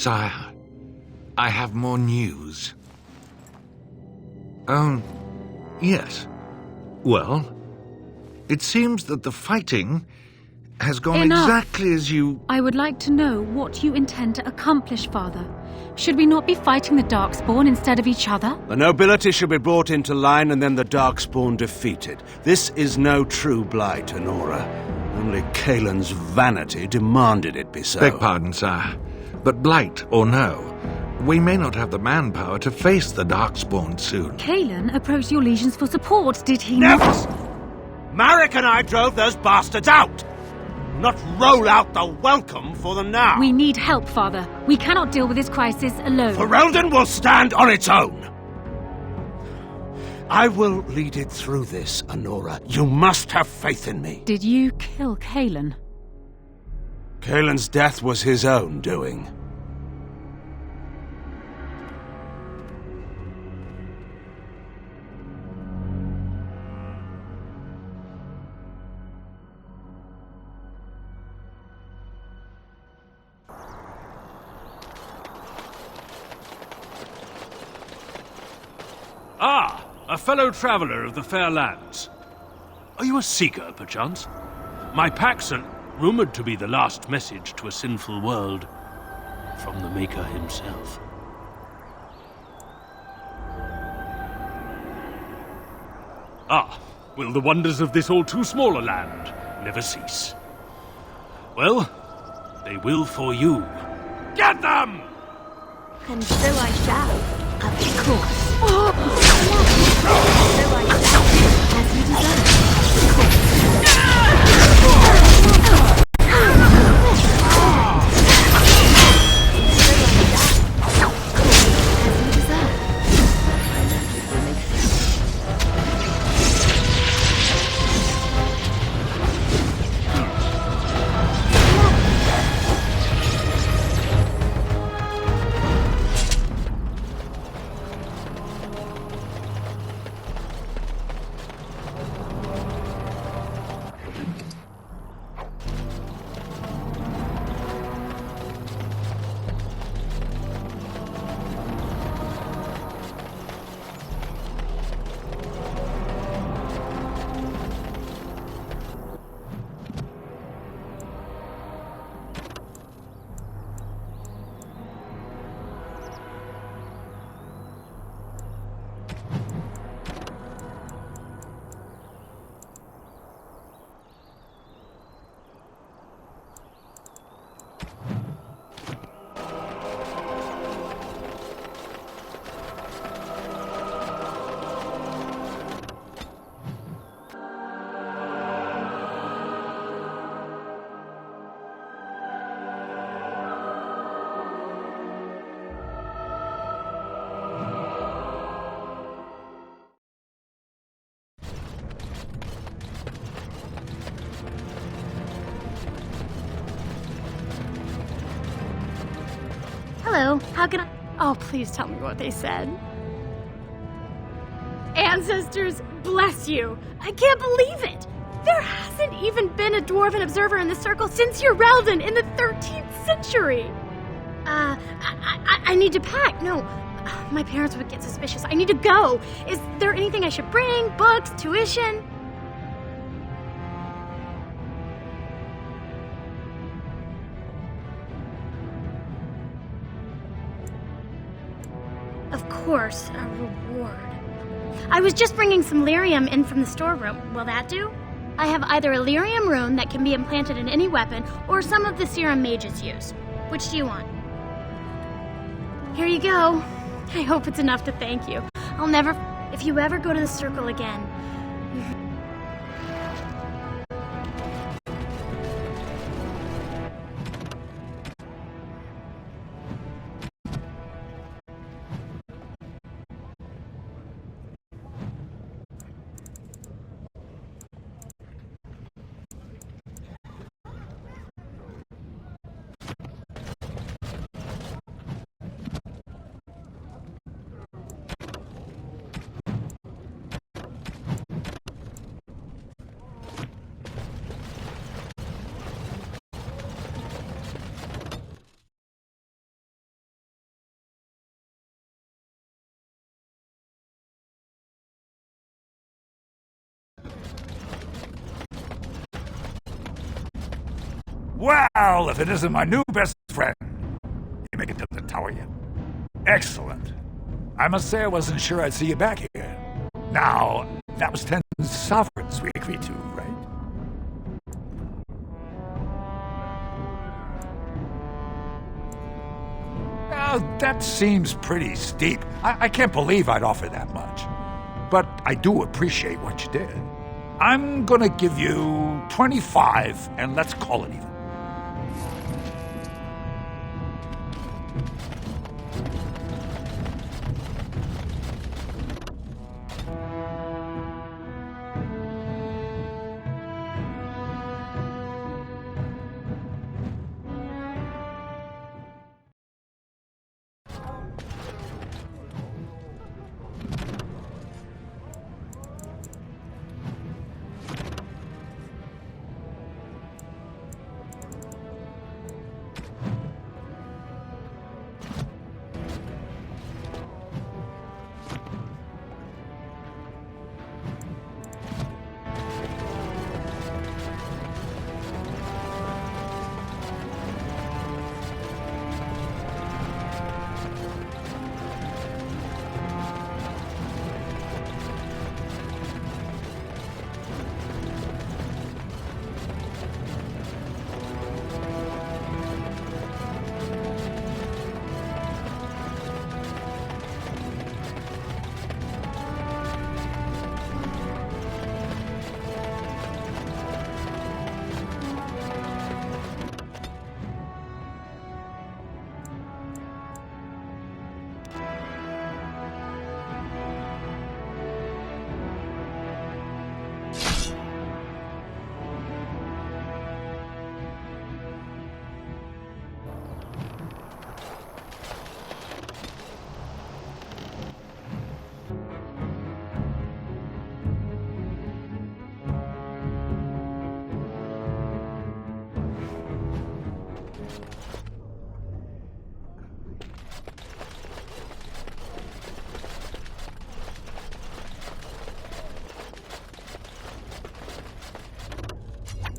Speaker 11: Sire, I have more news. Oh, yes. Well, it seems that the fighting has gone
Speaker 12: Enough.
Speaker 11: exactly as you...
Speaker 12: I would like to know what you intend to accomplish, Father. Should we not be fighting the Darkspawn instead of each other?
Speaker 13: The nobility should be brought into line and then the Darkspawn defeated. This is no true blight, Honora. Only Kaelin's vanity demanded it be so.
Speaker 11: Beg pardon, sire. But blight or no, we may not have the manpower to face the Darkspawn soon.
Speaker 12: Kaelin approached your legions for support, did he
Speaker 13: Never!
Speaker 12: not?
Speaker 13: Marek and I drove those bastards out! Not roll out the welcome for them now!
Speaker 12: We need help, Father. We cannot deal with this crisis alone.
Speaker 13: Ferelden will stand on its own! I will lead it through this, Honora. You must have faith in me.
Speaker 12: Did you kill Kaelin?
Speaker 13: Kaelin's death was his own doing.
Speaker 24: Ah, a fellow traveler of the fair lands. Are you a seeker, perchance? My packs are rumored to be the last message to a sinful world from the Maker himself. Ah, will the wonders of this all-too-small land never cease? Well, they will for you. Get them!
Speaker 6: And so I shall, of course. So I shall, as you deserve.
Speaker 12: Hello, how can I... Oh, please tell me what they said. Ancestors, bless you. I can't believe it. There hasn't even been a dwarven observer in the circle since your Relden in the 13th century. I need to pack. No, my parents would get suspicious. I need to go. Is there anything I should bring? Books? Tuition? Of course, a reward. I was just bringing some lyrium in from the storeroom. Will that do? I have either a lyrium rune that can be implanted in any weapon, or some of the serum mages use. Which do you want? Here you go. I hope it's enough to thank you. I'll never... If you ever go to the circle again...
Speaker 21: Well, if it isn't my new best friend. You make it to the tower yet? Excellent. I must say I wasn't sure I'd see you back here. Now, that was 10 sovereigns we agreed to, right? Now, that seems pretty steep. I can't believe I'd offer that much. But I do appreciate what you did. I'm gonna give you 25, and let's call it even.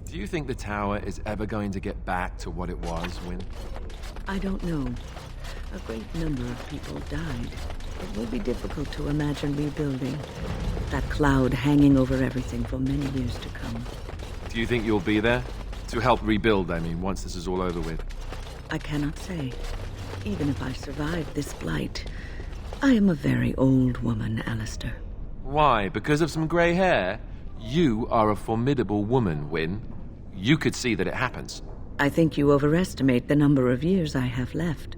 Speaker 4: Do you think the tower is ever going to get back to what it was, Wynne?
Speaker 7: I don't know. A great number of people died. It will be difficult to imagine rebuilding. That cloud hanging over everything for many years to come.
Speaker 4: Do you think you'll be there? To help rebuild, I mean, once this is all over with.
Speaker 7: I cannot say. Even if I survive this blight, I am a very old woman, Alistair.
Speaker 4: Why? Because of some grey hair? You are a formidable woman, Wynne. You could see that it happens.
Speaker 7: I think you overestimate the number of years I have left.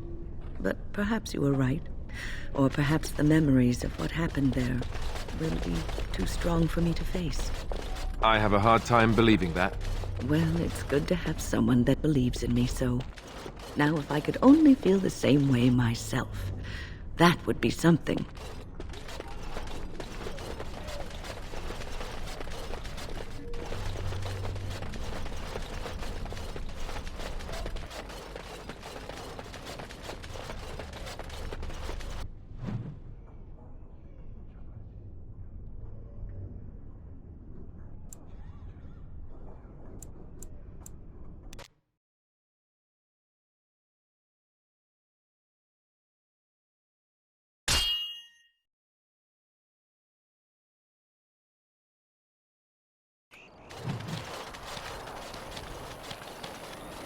Speaker 7: But perhaps you were right. Or perhaps the memories of what happened there will be too strong for me to face.
Speaker 4: I have a hard time believing that.
Speaker 7: Well, it's good to have someone that believes in me, so Now, if I could only feel the same way myself, that would be something.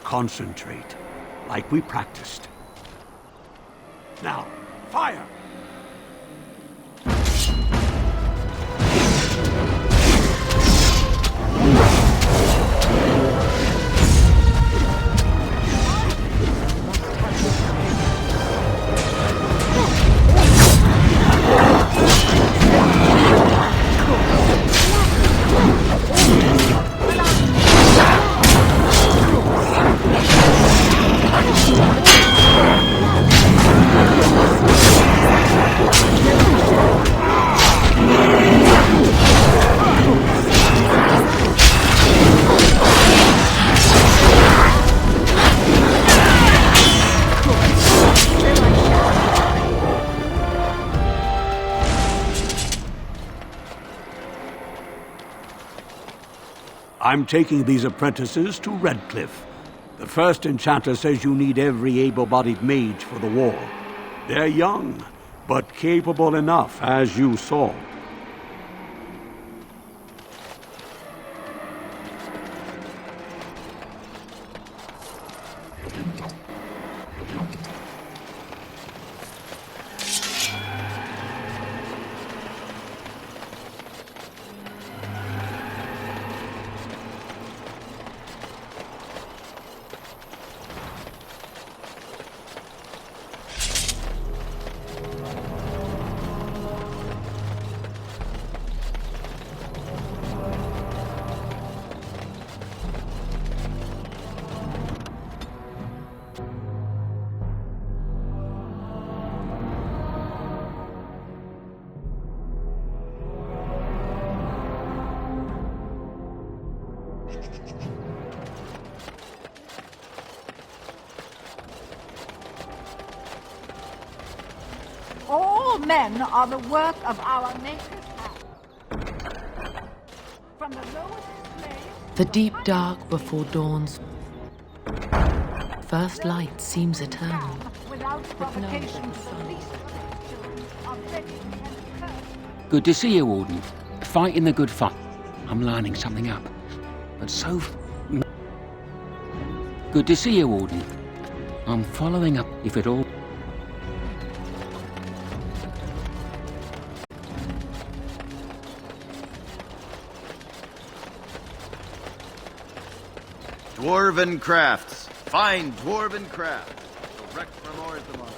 Speaker 13: Concentrate, like we practiced. Now, fire! I'm taking these apprentices to Redcliffe. The first enchanter says you need every able-bodied mage for the war. They're young, but capable enough, as you saw.
Speaker 15: All men are the work of our Maker's hand. From the lowest slave...
Speaker 17: The deep dark before dawn's first light seems eternal.
Speaker 15: Without provocation, the least of are begging and cursed.
Speaker 18: Good to see you, Warden. Fighting the good fight. I'm lining something up. But so... Good to see you, Warden. I'm following up if it all...
Speaker 5: Dwarven crafts. Fine dwarven crafts. Direct from Orzammar.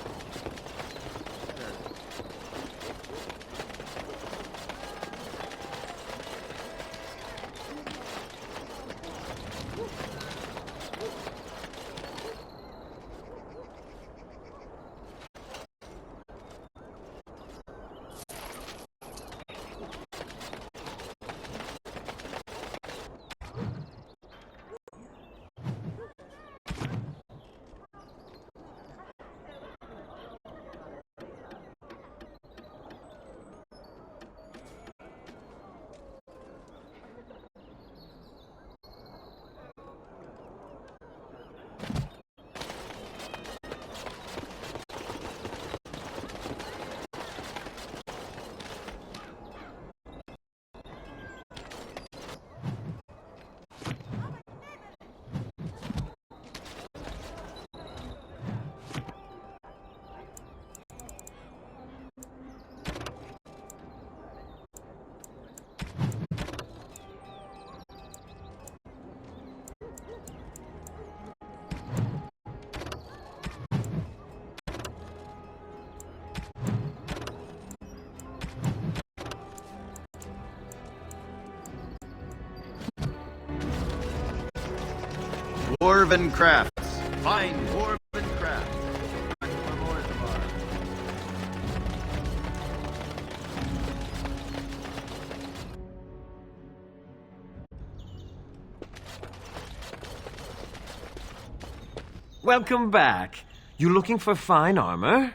Speaker 5: Dwarven crafts. Fine dwarven craft.
Speaker 2: Welcome back. You looking for fine armor?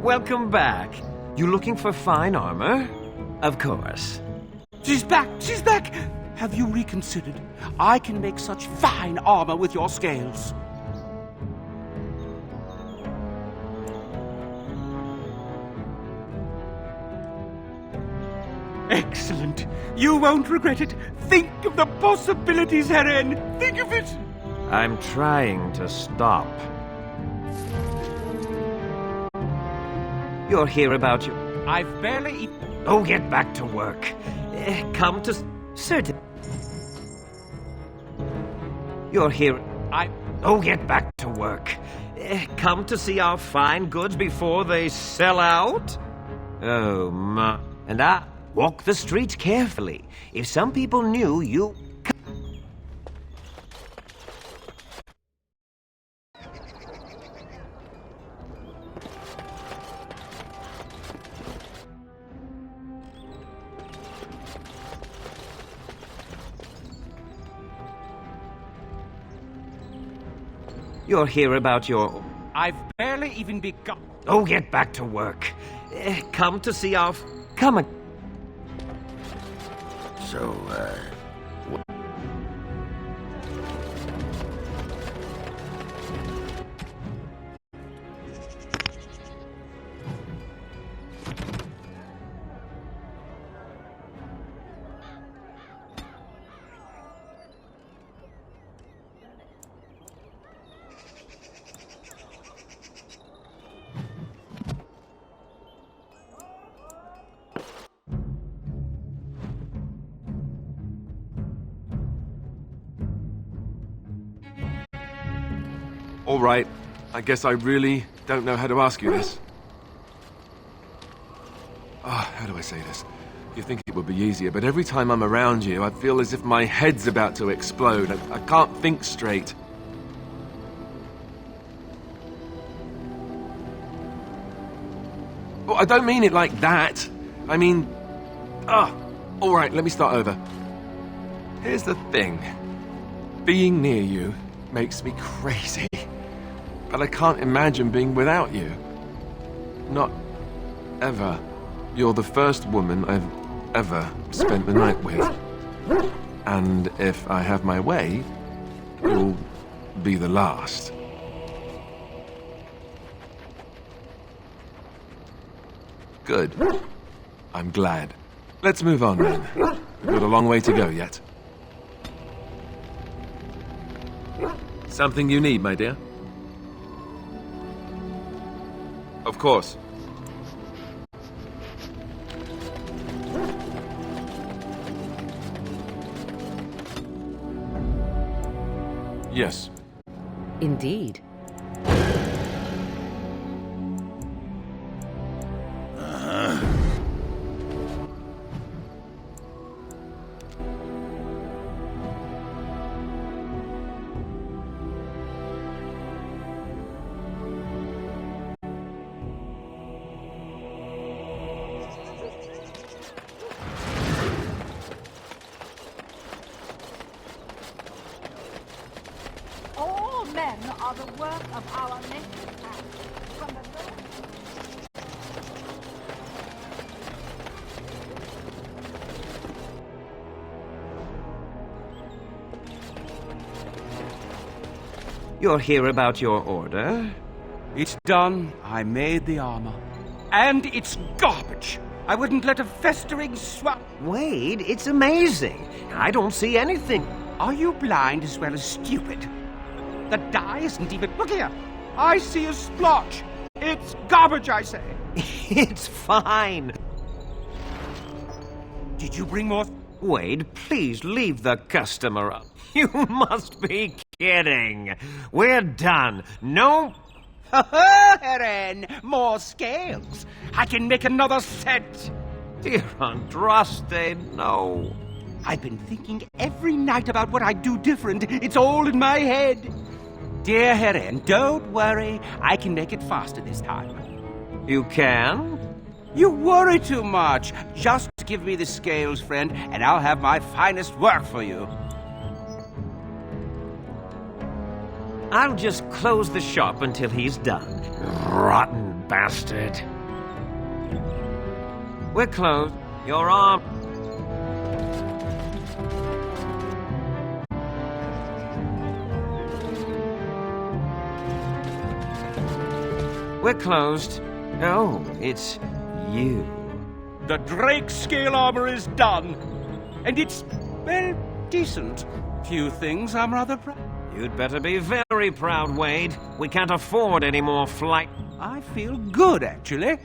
Speaker 2: Welcome back. You looking for fine armor? Of course.
Speaker 19: She's back! She's back! Have you reconsidered? I can make such fine armor with your scales. Excellent. You won't regret it. Think of the possibilities, Heren. Think of it.
Speaker 2: I'm trying to stop. You're here about your...
Speaker 19: I've barely...
Speaker 2: Oh, get back to work. Come to... Certain... You're here... Oh, get back to work. Come to see our fine goods before they sell out? Oh, my... And I... Walk the streets carefully. If some people knew you... You're here about your...
Speaker 19: I've barely even begun...
Speaker 2: Oh, get back to work. Come to see our... Come on.
Speaker 5: So,
Speaker 4: All right. I guess I really don't know how to ask you this. How do I say this? You think it would be easier, but every time I'm around you, I feel as if my head's about to explode. I can't think straight. Oh, I don't mean it like that. I mean... all right, let me start over. Here's the thing. Being near you makes me crazy. But I can't imagine being without you. Not ever. You're the first woman I've ever spent the night with. And if I have my way, you'll be the last. Good. I'm glad. Let's move on then. We've got a long way to go yet. Something you need, my dear? Of course. Yes.
Speaker 17: Indeed.
Speaker 15: All men are the work of our maker's hand. From the
Speaker 2: You're here about your order?
Speaker 19: It's done. I made the armor. And it's garbage. I wouldn't let a festering swamp...
Speaker 2: Wade, it's amazing. I don't see anything.
Speaker 19: Are you blind as well as stupid? The dye isn't even... Look here. I see a splotch. It's garbage, I say.
Speaker 2: It's fine.
Speaker 19: Did you bring more...
Speaker 2: Wade, please leave the customer up. You must be kidding. We're done. No...
Speaker 19: Eren, more scales. I can make another set.
Speaker 2: Dear Andraste, no.
Speaker 19: I've been thinking every night about what I'd do different. It's all in my head. Dear Eren, don't worry. I can make it faster this time.
Speaker 2: You can?
Speaker 19: You worry too much. Just give me the scales, friend, and I'll have my finest work for you.
Speaker 2: I'll just close the shop until he's done. Rotten bastard. We're closed. Your arm. We're closed. Oh, it's you.
Speaker 19: The Drake scale armor is done. And it's, well, decent. Few things I'm rather proud.
Speaker 2: You'd better be very proud, Wade. We can't afford any more flight.
Speaker 19: I feel good, actually.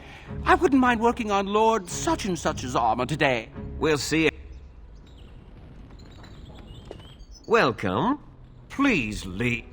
Speaker 19: I wouldn't mind working on Lord Such-and-Such's armor today.
Speaker 2: We'll see. Welcome. Please leave.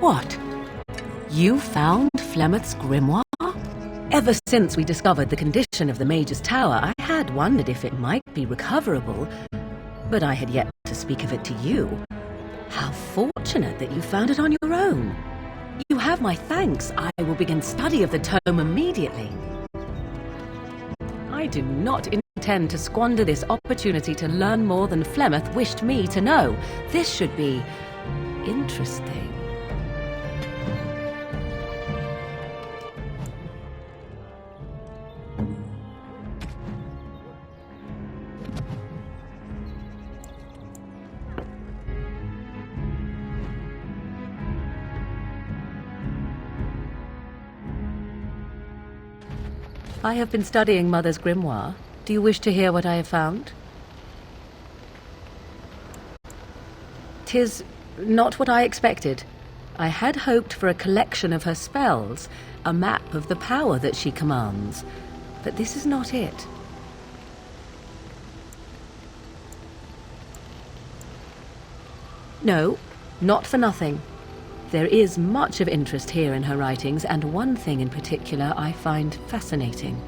Speaker 17: What? You found Flemeth's grimoire? Ever since we discovered the condition of the Mage's Tower, I had wondered if it might be recoverable, but I had yet to speak of it to you. How fortunate that you found it on your own. You have my thanks. I will begin study of the tome immediately. I do not intend to squander this opportunity to learn more than Flemeth wished me to know. This should be interesting. I have been studying Mother's grimoire. Do you wish to hear what I have found? 'Tis not what I expected. I had hoped for a collection of her spells, a map of the power that she commands, but this is not it. No, not for nothing. There is much of interest here in her writings, and one thing in particular I find fascinating.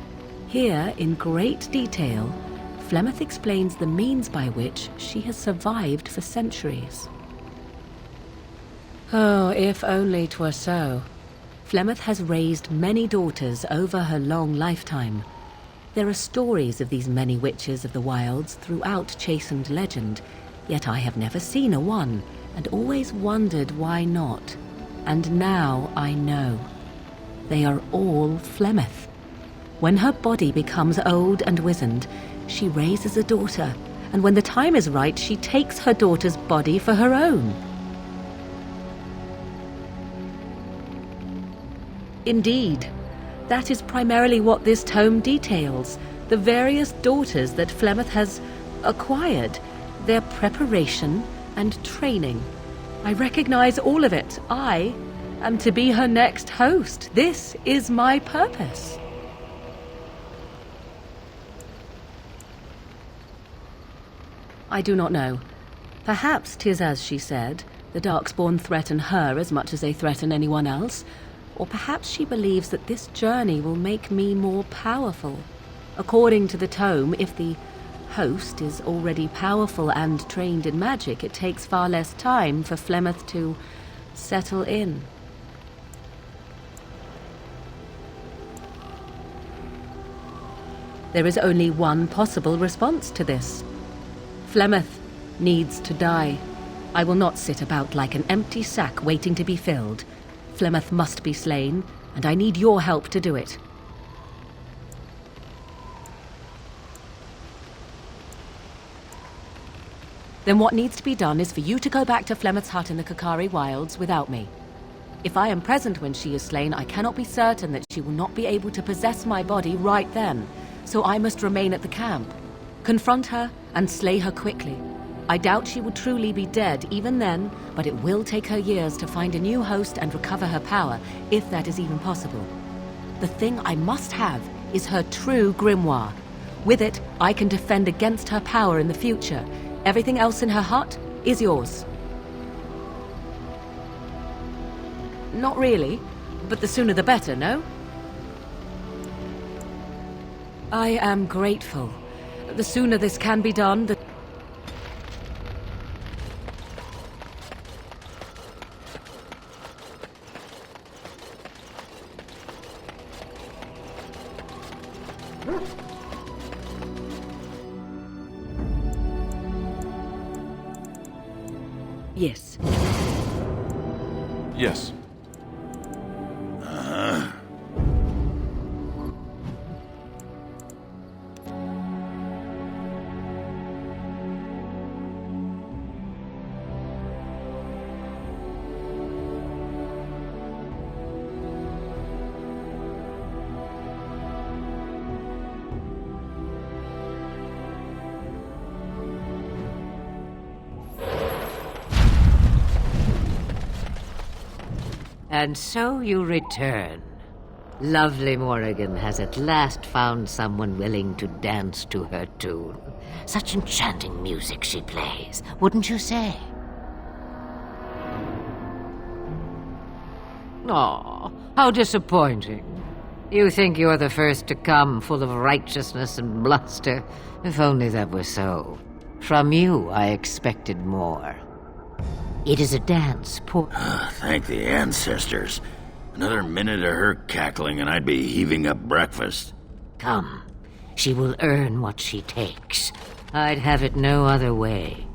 Speaker 17: Here, in great detail, Flemeth explains the means by which she has survived for centuries. Oh, if only 'twere so. Flemeth has raised many daughters over her long lifetime. There are stories of these many witches of the wilds throughout chastened legend, yet I have never seen a one, and always wondered why not. And now I know. They are all Flemeth. When her body becomes old and wizened, she raises a daughter, and when the time is right, she takes her daughter's body for her own. Indeed, that is primarily what this tome details, the various daughters that Flemeth has acquired, their preparation and training. I recognize all of it. I am to be her next host. This is my purpose. I do not know. Perhaps 'tis as she said, the Darkspawn threaten her as much as they threaten anyone else. Or perhaps she believes that this journey will make me more powerful. According to the tome, if the host is already powerful and trained in magic, it takes far less time for Flemeth to settle in. There is only one possible response to this. Flemeth needs to die. I will not sit about like an empty sack waiting to be filled. Flemeth must be slain, and I need your help to do it. Then what needs to be done is for you to go back to Flemeth's hut in the Kakari Wilds without me. If I am present when she is slain, I cannot be certain that she will not be able to possess my body right then, so I must remain at the camp. Confront her and slay her quickly. I doubt she will truly be dead even then, but it will take her years to find a new host and recover her power, if that is even possible. The thing I must have is her true grimoire. With it, I can defend against her power in the future. Everything else in her hut is yours. Not really, but the sooner the better, no? I am grateful. The sooner this can be done, the... Yes.
Speaker 4: Yes.
Speaker 8: And so you return. Lovely Morrigan has at last found someone willing to dance to her tune. Such enchanting music she plays, wouldn't you say? Aw, how disappointing. You think you're the first to come, full of righteousness and bluster. If only that were so. From you, I expected more. It is a dance, poor...
Speaker 5: Thank the ancestors. Another minute of her cackling and I'd be heaving up breakfast.
Speaker 8: Come. She will earn what she takes. I'd have it no other way.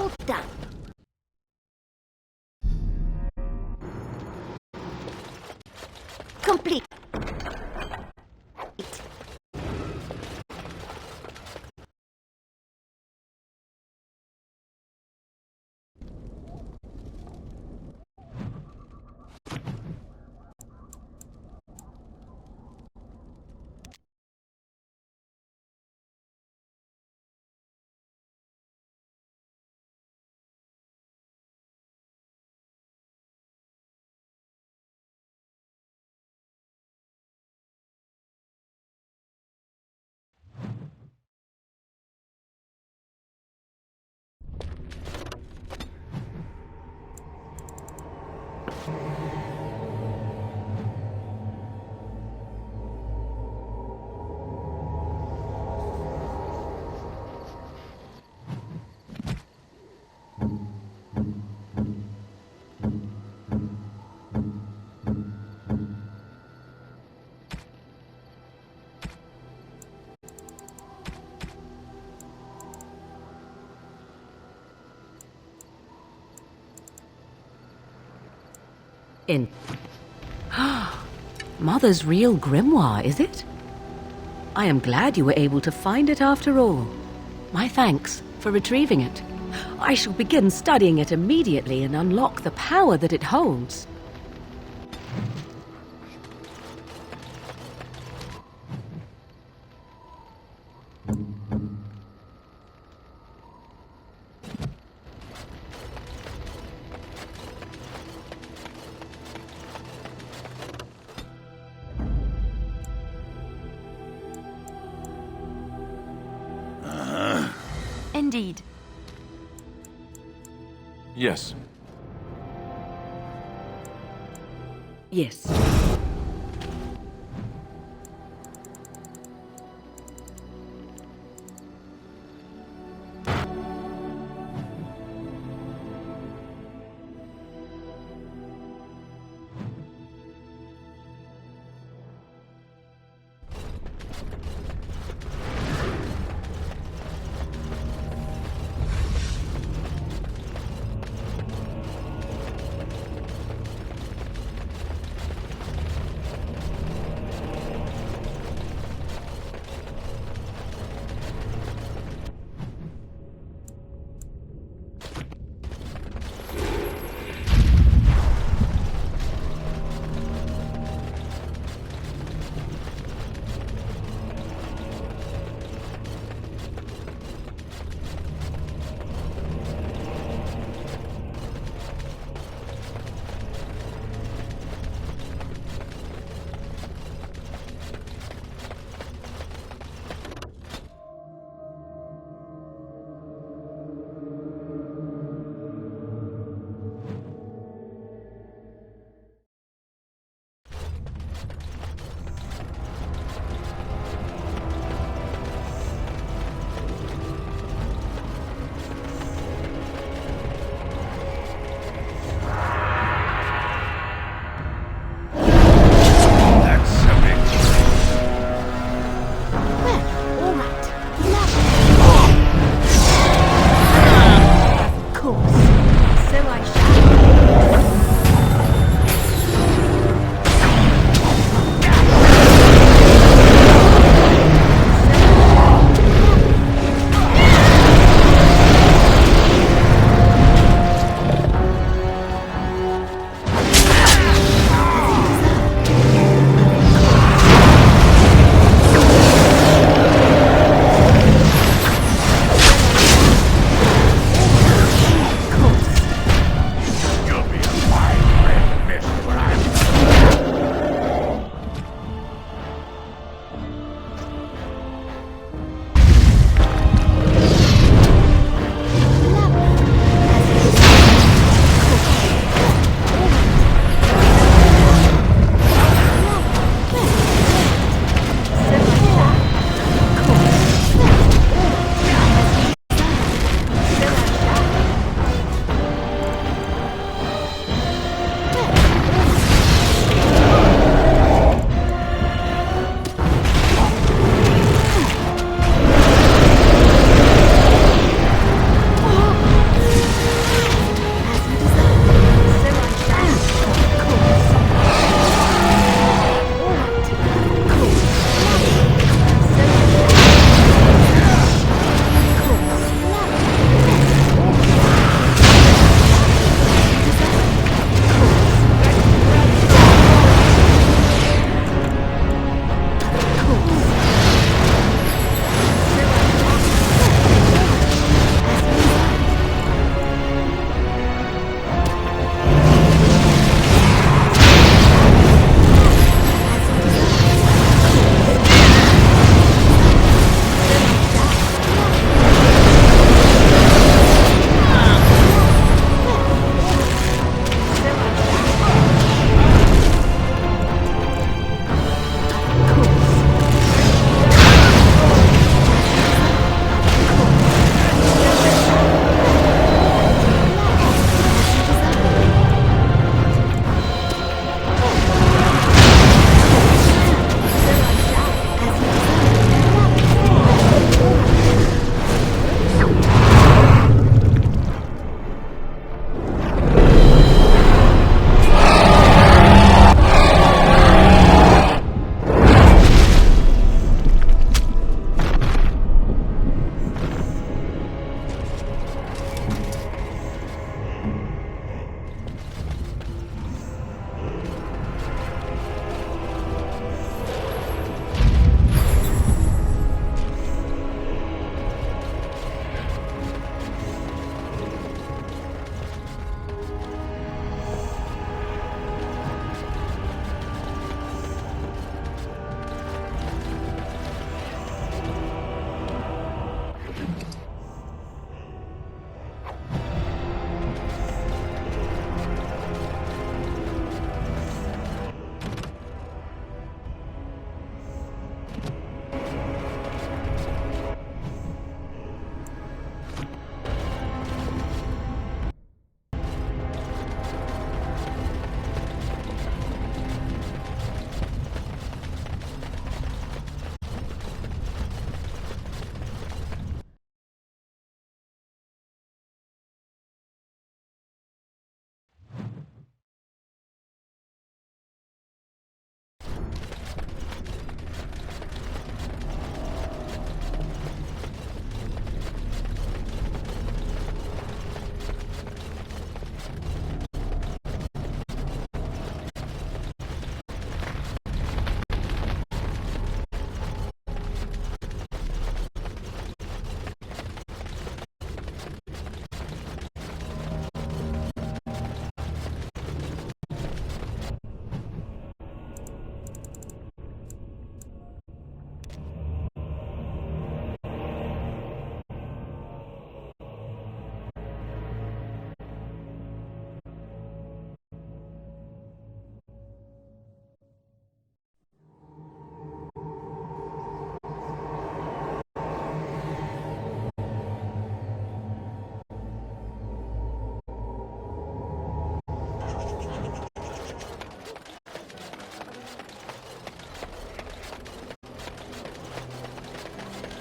Speaker 6: All done. Complete.
Speaker 17: In. Mother's real grimoire, is it? I am glad you were able to find it after all. My thanks for retrieving it. I shall begin studying it immediately and unlock the power that it holds.
Speaker 14: Indeed.
Speaker 4: Yes.
Speaker 7: Yes.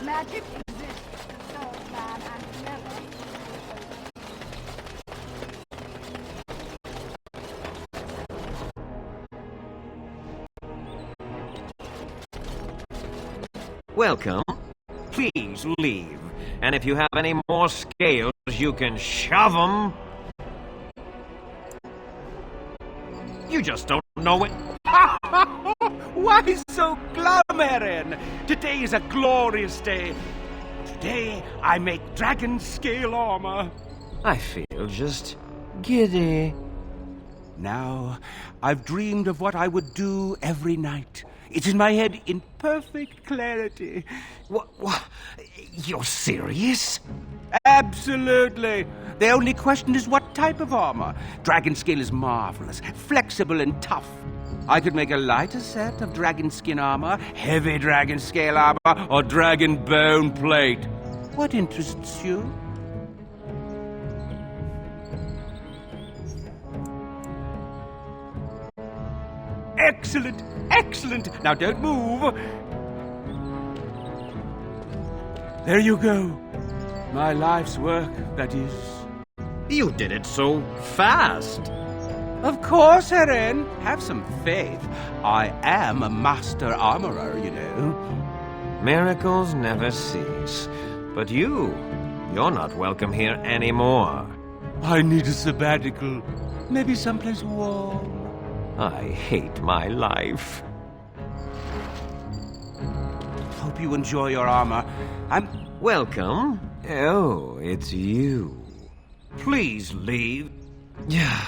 Speaker 15: magic exists to serve man and never.
Speaker 2: Welcome. Please leave. And if you have any more scales, you can shove them. You just don't know it.
Speaker 19: Why so glum, Eren? Today is a glorious day. Today I make dragon scale armor.
Speaker 2: I feel just giddy.
Speaker 19: Now, I've dreamed of what I would do every night. It's in my head in perfect clarity.
Speaker 2: What? You're serious?
Speaker 19: Absolutely. The only question is what type of armor. Dragon scale is marvelous, flexible and tough. I could make a lighter set of dragon skin armor, heavy dragon scale armor, or dragon bone plate. What interests you? Excellent, excellent. Now don't move. There you go. My life's work, that is.
Speaker 2: You did it so fast.
Speaker 19: Of course, Eren. Have some faith. I am a master armorer, you know.
Speaker 2: Miracles never cease. But you're not welcome here anymore.
Speaker 19: I need a sabbatical. Maybe someplace warm.
Speaker 2: I hate my life.
Speaker 19: Hope you enjoy your armor.
Speaker 2: Welcome. Oh, it's you.
Speaker 19: Please leave.
Speaker 2: Yeah.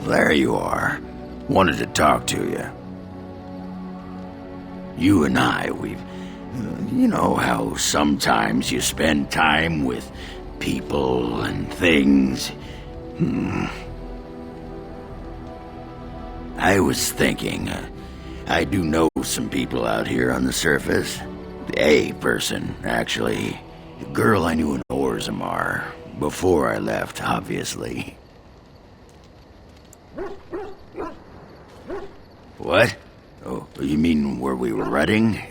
Speaker 5: there you are. Wanted to talk to you. You and I, we've... you know how sometimes you spend time with people and things? I was thinking, I do know some people out here on the surface. A person, actually. A girl I knew in Orzammar. Before I left, obviously. What? Oh, you mean where we were running?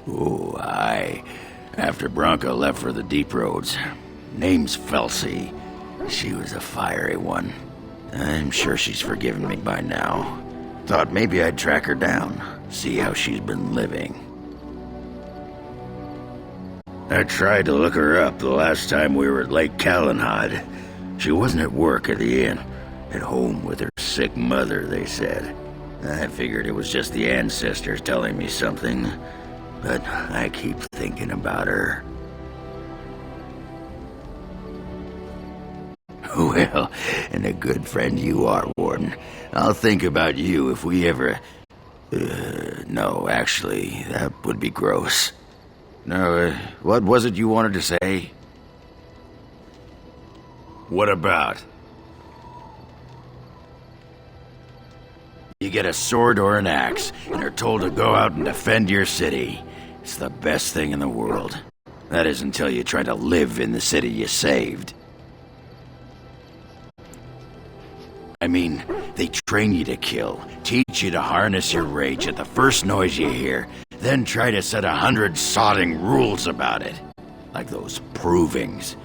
Speaker 5: Oh, aye. After Bronco left for the deep roads. Name's Felsi. She was a fiery one. I'm sure she's forgiven me by now. Thought maybe I'd track her down, see how she's been living. I tried to look her up the last time we were at Lake Calenhad. She wasn't at work at the inn. At home with her sick mother, they said. I figured it was just the ancestors telling me something. But I keep thinking about her. Well, and a good friend you are, Warden. I'll think about you if we ever... no, actually, that would be gross. No, what was it you wanted to say? What about? You get a sword or an axe, and are told to go out and defend your city. It's the best thing in the world. That is until you try to live in the city you saved. I mean, they train you to kill, teach you to harness your rage at the first noise you hear, then try to set 100 sodding rules about it. Like those provings.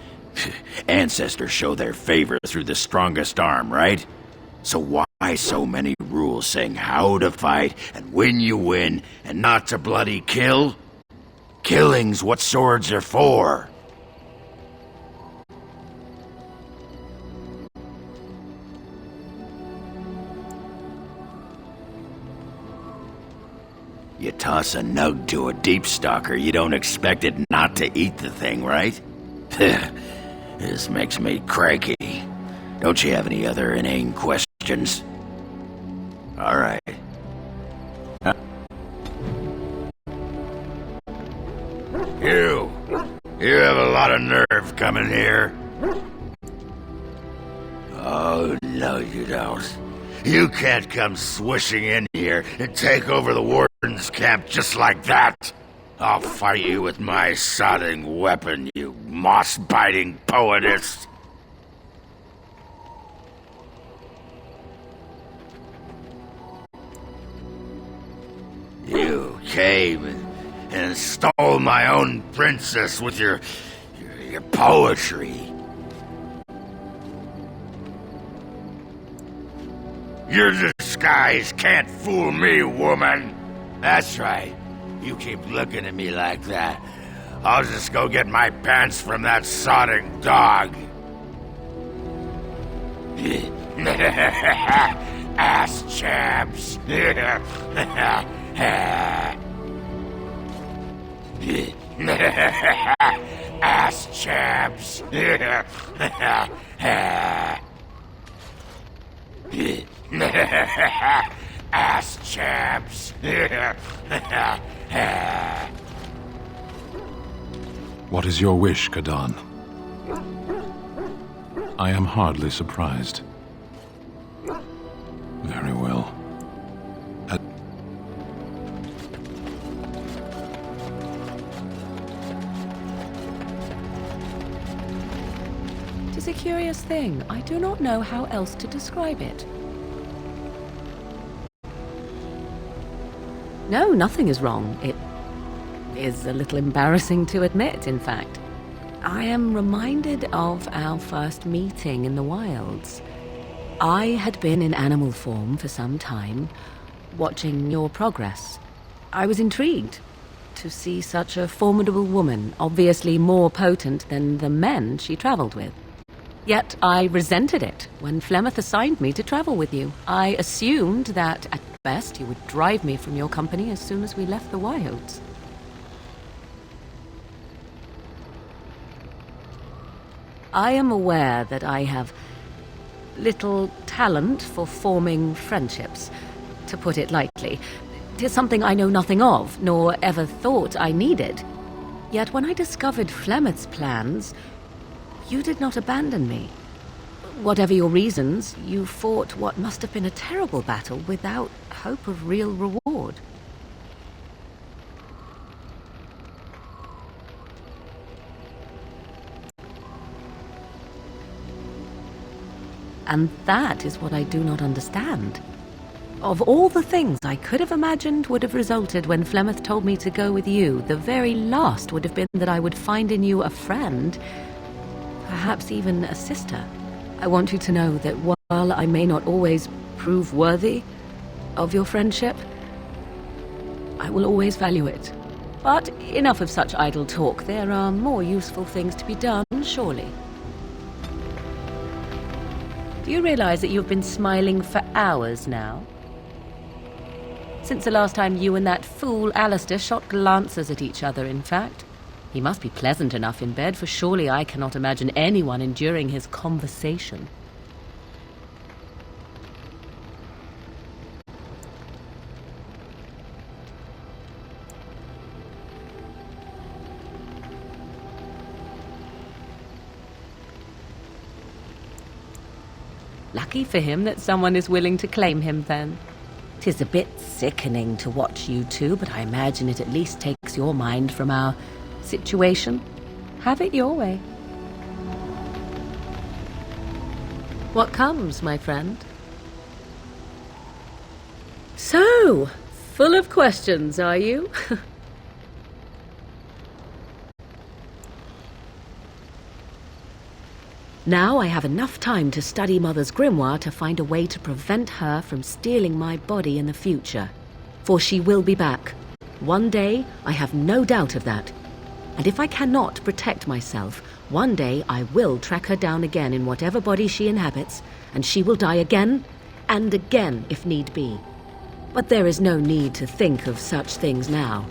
Speaker 5: Ancestors show their favor through the strongest arm, right? So why so many rules saying how to fight and when you win and not to bloody kill? Killing's what swords are for. You toss a nug to a deep stalker, you don't expect it not to eat the thing, right? This makes me cranky. Don't you have any other inane questions? All right. You have a lot of nerve coming here. Oh, no you don't. You can't come swishing in here and take over the warden's camp just like that. I'll fight you with my sodding weapon, you moss-biting poetess. You came and stole my own princess with your poetry. Your disguise can't fool me, woman. That's right. You keep looking at me like that, I'll just go get my pants from that sodding dog. Ass chaps. Ass chaps. Ass chaps.
Speaker 21: What is your wish, Kadan? I am hardly surprised. Very well.
Speaker 17: It is a curious thing. I do not know how else to describe it. No, nothing is wrong. It is a little embarrassing to admit, in fact. I am reminded of our first meeting in the wilds. I had been in animal form for some time, watching your progress. I was intrigued to see such a formidable woman, obviously more potent than the men she traveled with. Yet I resented it when Flemeth assigned me to travel with you. I assumed that, at best, you would drive me from your company as soon as we left the wilds. I am aware that I have little talent for forming friendships, to put it lightly. 'Tis something I know nothing of, nor ever thought I needed. Yet when I discovered Flemeth's plans, you did not abandon me. Whatever your reasons, you fought what must have been a terrible battle without hope of real reward. And that is what I do not understand. Of all the things I could have imagined would have resulted when Flemeth told me to go with you, the very last would have been that I would find in you a friend, perhaps even a sister. I want you to know that while I may not always prove worthy of your friendship, I will always value it. But enough of such idle talk. There are more useful things to be done, surely. Do you realize that you've been smiling for hours now? Since the last time you and that fool Alistair shot glances at each other, in fact. He must be pleasant enough in bed, for surely I cannot imagine anyone enduring his conversation. Lucky for him that someone is willing to claim him, then. 'Tis a bit sickening to watch you two, but I imagine it at least takes your mind from our situation. Have it your way. What comes, my friend? So, full of questions, are you? Now I have enough time to study Mother's grimoire to find a way to prevent her from stealing my body in the future. For she will be back. One day, I have no doubt of that. And if I cannot protect myself, one day I will track her down again in whatever body she inhabits, and she will die again and again if need be. But there is no need to think of such things now.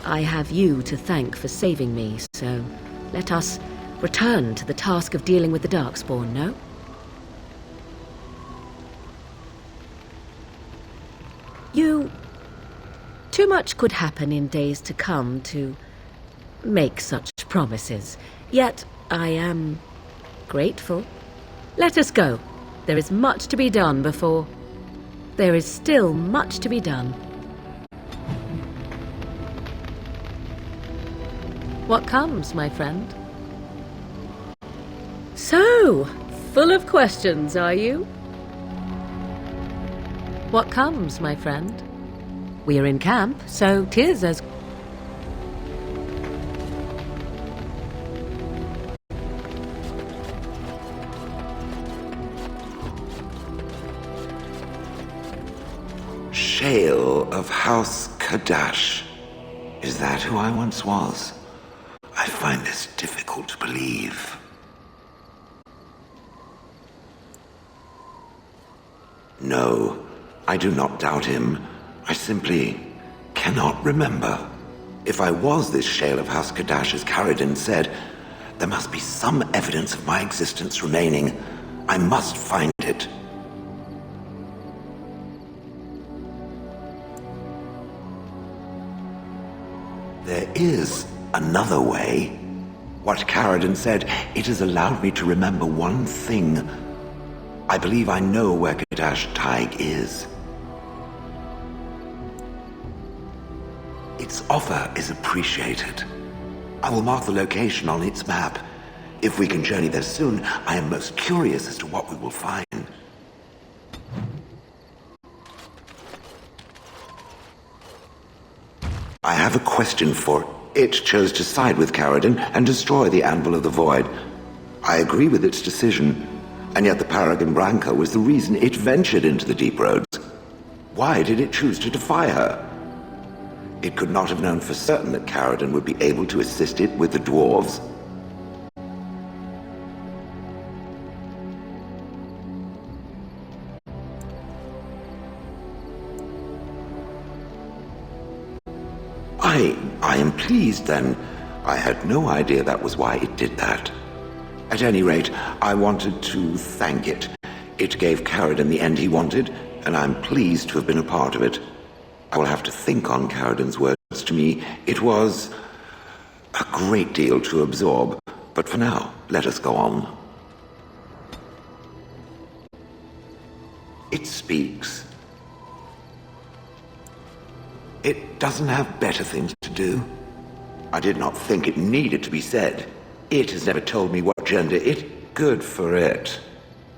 Speaker 17: I have you to thank for saving me, so let us return to the task of dealing with the Darkspawn, no? Too much could happen in days to come to make such promises. Yet I am grateful. Let us go. There is much to be done before... There is still much to be done. What comes, my friend? So, full of questions, are you? What comes, my friend? We are in camp, so 'tis as...
Speaker 3: Shale of House Kadash. Is that who I once was? I find this difficult to believe. No, I do not doubt him. I simply cannot remember. If I was this Shale of House Kadash, as Caradin said, there must be some evidence of my existence remaining. I must find it. There is another way. What Caradin said, it has allowed me to remember one thing. I believe I know where Kadash Taig is. Its offer is appreciated. I will mark the location on its map. If we can journey there soon, I am most curious as to what we will find. I have a question for it. Chose to side with Caradin and destroy the Anvil of the Void. I agree with its decision, and yet the Paragon Branca was the reason it ventured into the deep roads. Why did it choose to defy her? It could not have known for certain that Caradin would be able to assist it with the dwarves. I am pleased, then. I had no idea that was why it did that. At any rate, I wanted to thank it. It gave Caradon the end he wanted, and I'm pleased to have been a part of it. I will have to think on Caradon's words to me. It was a great deal to absorb, but for now, let us go on. It speaks. It doesn't have better things to do. I did not think it needed to be said. It has never told me what gender it... Good for it.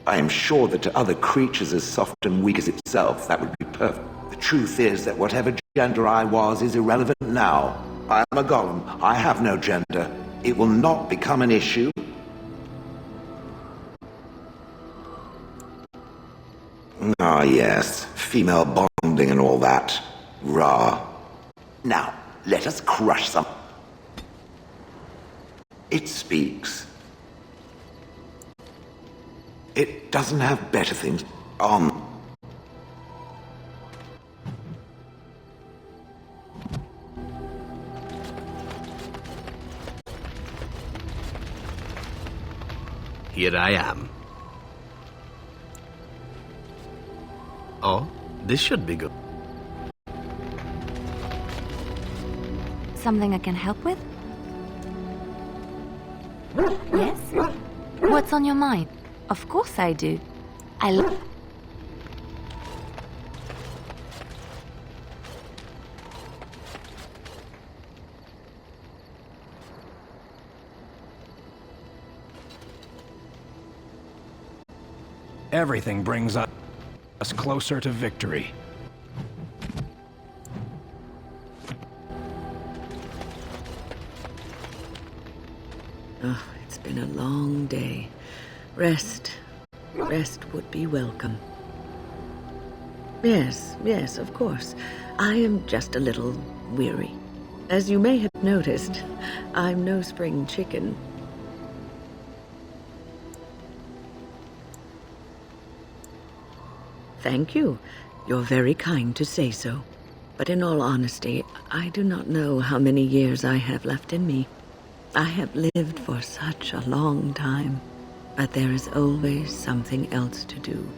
Speaker 3: I am sure that to other creatures as soft and weak as itself, that would be perfect. The truth is that whatever gender I was is irrelevant now. I am a golem. I have no gender. It will not become an issue. Ah, yes. Female bonding and all that. Rah. Now, let us crush some. It speaks. It doesn't have better things on.
Speaker 14: Here I am. Oh, this should be good.
Speaker 6: Something I can help with? Yes? What's on your mind? Of course I do.
Speaker 16: Everything brings us closer to victory.
Speaker 7: Oh, it's been a long day. Rest would be welcome. Yes, of course. I am just a little weary. As you may have noticed, I'm no spring chicken. Thank you. You're very kind to say so. But in all honesty, I do not know how many years I have left in me. I have lived for such a long time, but there is always something else to do.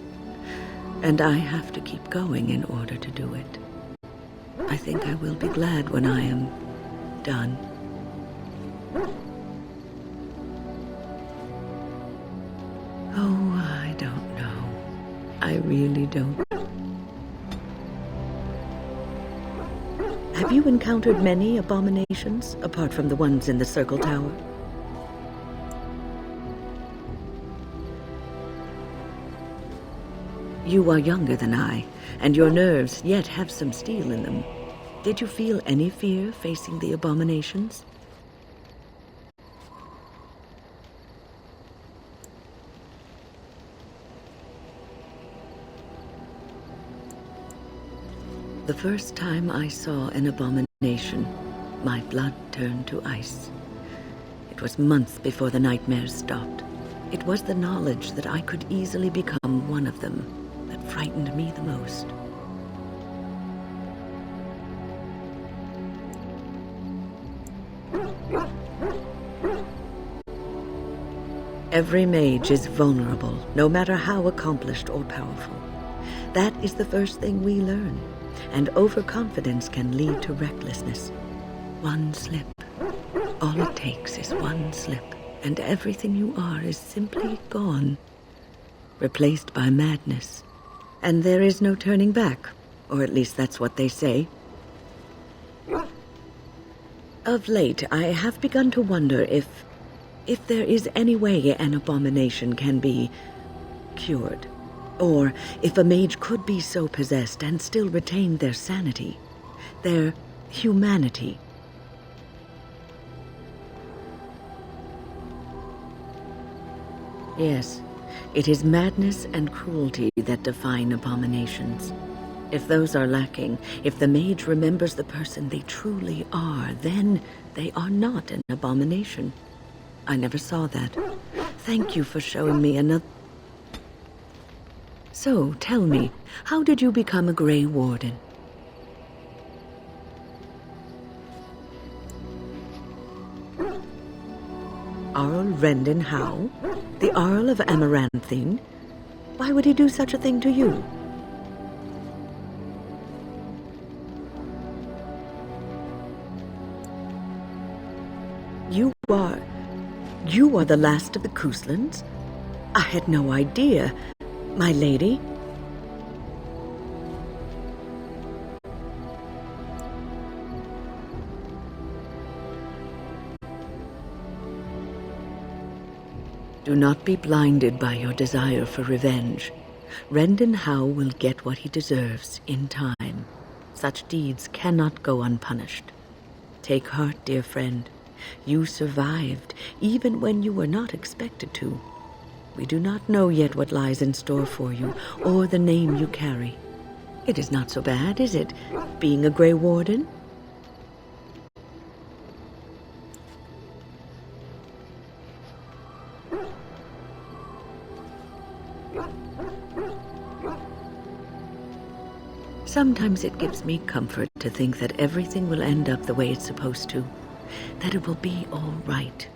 Speaker 7: And I have to keep going in order to do it. I think I will be glad when I am done. Oh, I don't know. I really don't. Have you encountered many abominations, apart from the ones in the Circle Tower? You are younger than I, and your nerves yet have some steel in them. Did you feel any fear facing the abominations? The first time I saw an abomination, my blood turned to ice. It was months before the nightmares stopped. It was the knowledge that I could easily become one of them that frightened me the most. Every mage is vulnerable, no matter how accomplished or powerful. That is the first thing we learn. And overconfidence can lead to recklessness. One slip. All it takes is one slip, and everything you are is simply gone. Replaced by madness. And there is no turning back, or at least that's what they say. Of late, I have begun to wonder if there is any way an abomination can be cured. Or if a mage could be so possessed and still retain their sanity, their humanity. Yes, it is madness and cruelty that define abominations. If those are lacking, if the mage remembers the person they truly are, then they are not an abomination. I never saw that. Thank you for showing me another... So, tell me, how did you become a Grey Warden? Arl Rendon Howe? The Arl of Amaranthine? Why would he do such a thing to you? You are the last of the Couslands? I had no idea. My lady? Do not be blinded by your desire for revenge. Rendon Howe will get what he deserves in time. Such deeds cannot go unpunished. Take heart, dear friend. You survived, even when you were not expected to. We do not know yet what lies in store for you, or the name you carry. It is not so bad, is it, being a Grey Warden? Sometimes it gives me comfort to think that everything will end up the way it's supposed to. That it will be all right.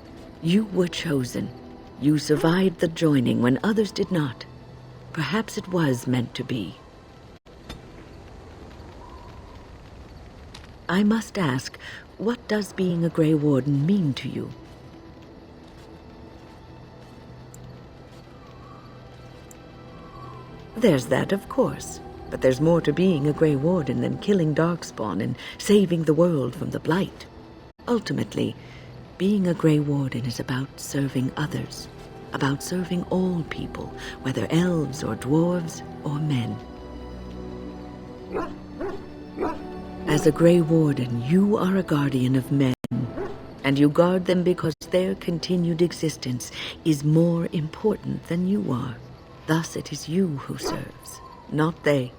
Speaker 7: You were chosen. You survived the joining when others did not. Perhaps it was meant to be. I must ask, what does being a Grey Warden mean to you? There's that, of course. But there's more to being a Grey Warden than killing Darkspawn and saving the world from the Blight. Ultimately, being a Grey Warden is about serving others, about serving all people, whether elves or dwarves or men. As a Grey Warden, you are a guardian of men, and you guard them because their continued existence is more important than you are. Thus it is you who serves, not they.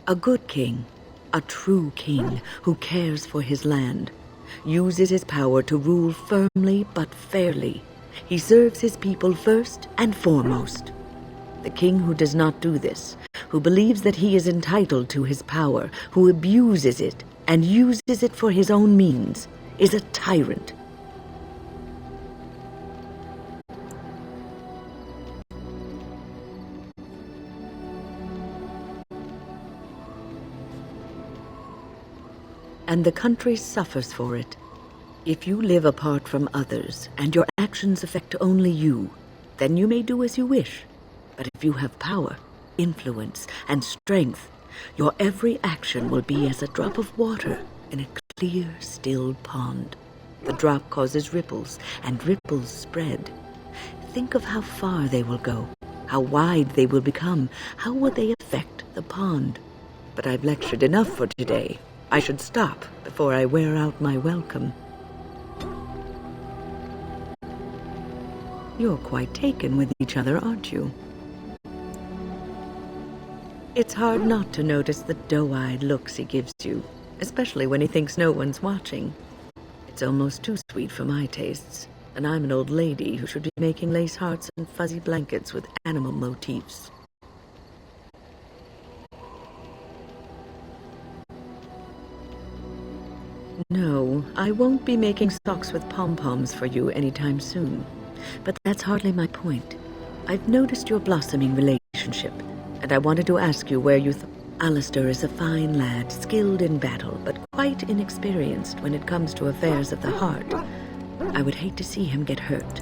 Speaker 7: A good king, a true king who cares for his land, uses his power to rule firmly but fairly. He serves his people first and foremost. The king who does not do this, who believes that he is entitled to his power, who abuses it and uses it for his own means, is a tyrant. And the country suffers for it. If you live apart from others, and your actions affect only you, then you may do as you wish. But if you have power, influence, and strength, your every action will be as a drop of water in a clear, still pond. The drop causes ripples, and ripples spread. Think of how far they will go, how wide they will become, how will they affect the pond. But I've lectured enough for today. I should stop before I wear out my welcome. You're quite taken with each other, aren't you? It's hard not to notice the doe-eyed looks he gives you, especially when he thinks no one's watching. It's almost too sweet for my tastes, and I'm an old lady who should be making lace hearts and fuzzy blankets with animal motifs. No, I won't be making socks with pom-poms for you anytime soon. But that's hardly my point. I've noticed your blossoming relationship, and I wanted to ask you where you Alistair is a fine lad, skilled in battle, but quite inexperienced when it comes to affairs of the heart. I would hate to see him get hurt.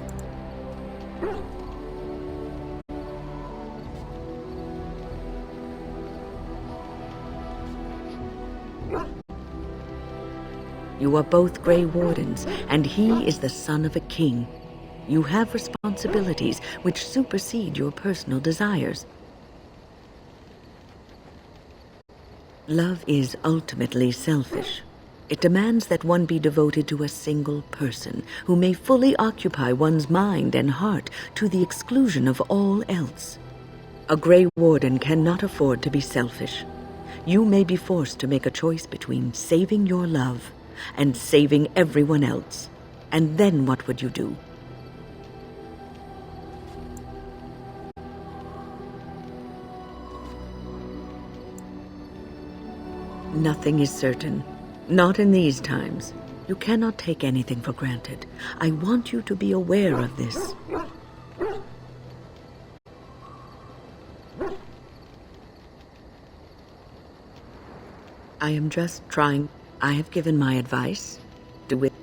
Speaker 7: You are both Grey Wardens, and he is the son of a king. You have responsibilities which supersede your personal desires. Love is ultimately selfish. It demands that one be devoted to a single person who may fully occupy one's mind and heart to the exclusion of all else. A Grey Warden cannot afford to be selfish. You may be forced to make a choice between saving your love and saving everyone else. And then what would you do? Nothing is certain. Not in these times. You cannot take anything for granted. I want you to be aware of this. I am just trying. I have given my advice. Do it.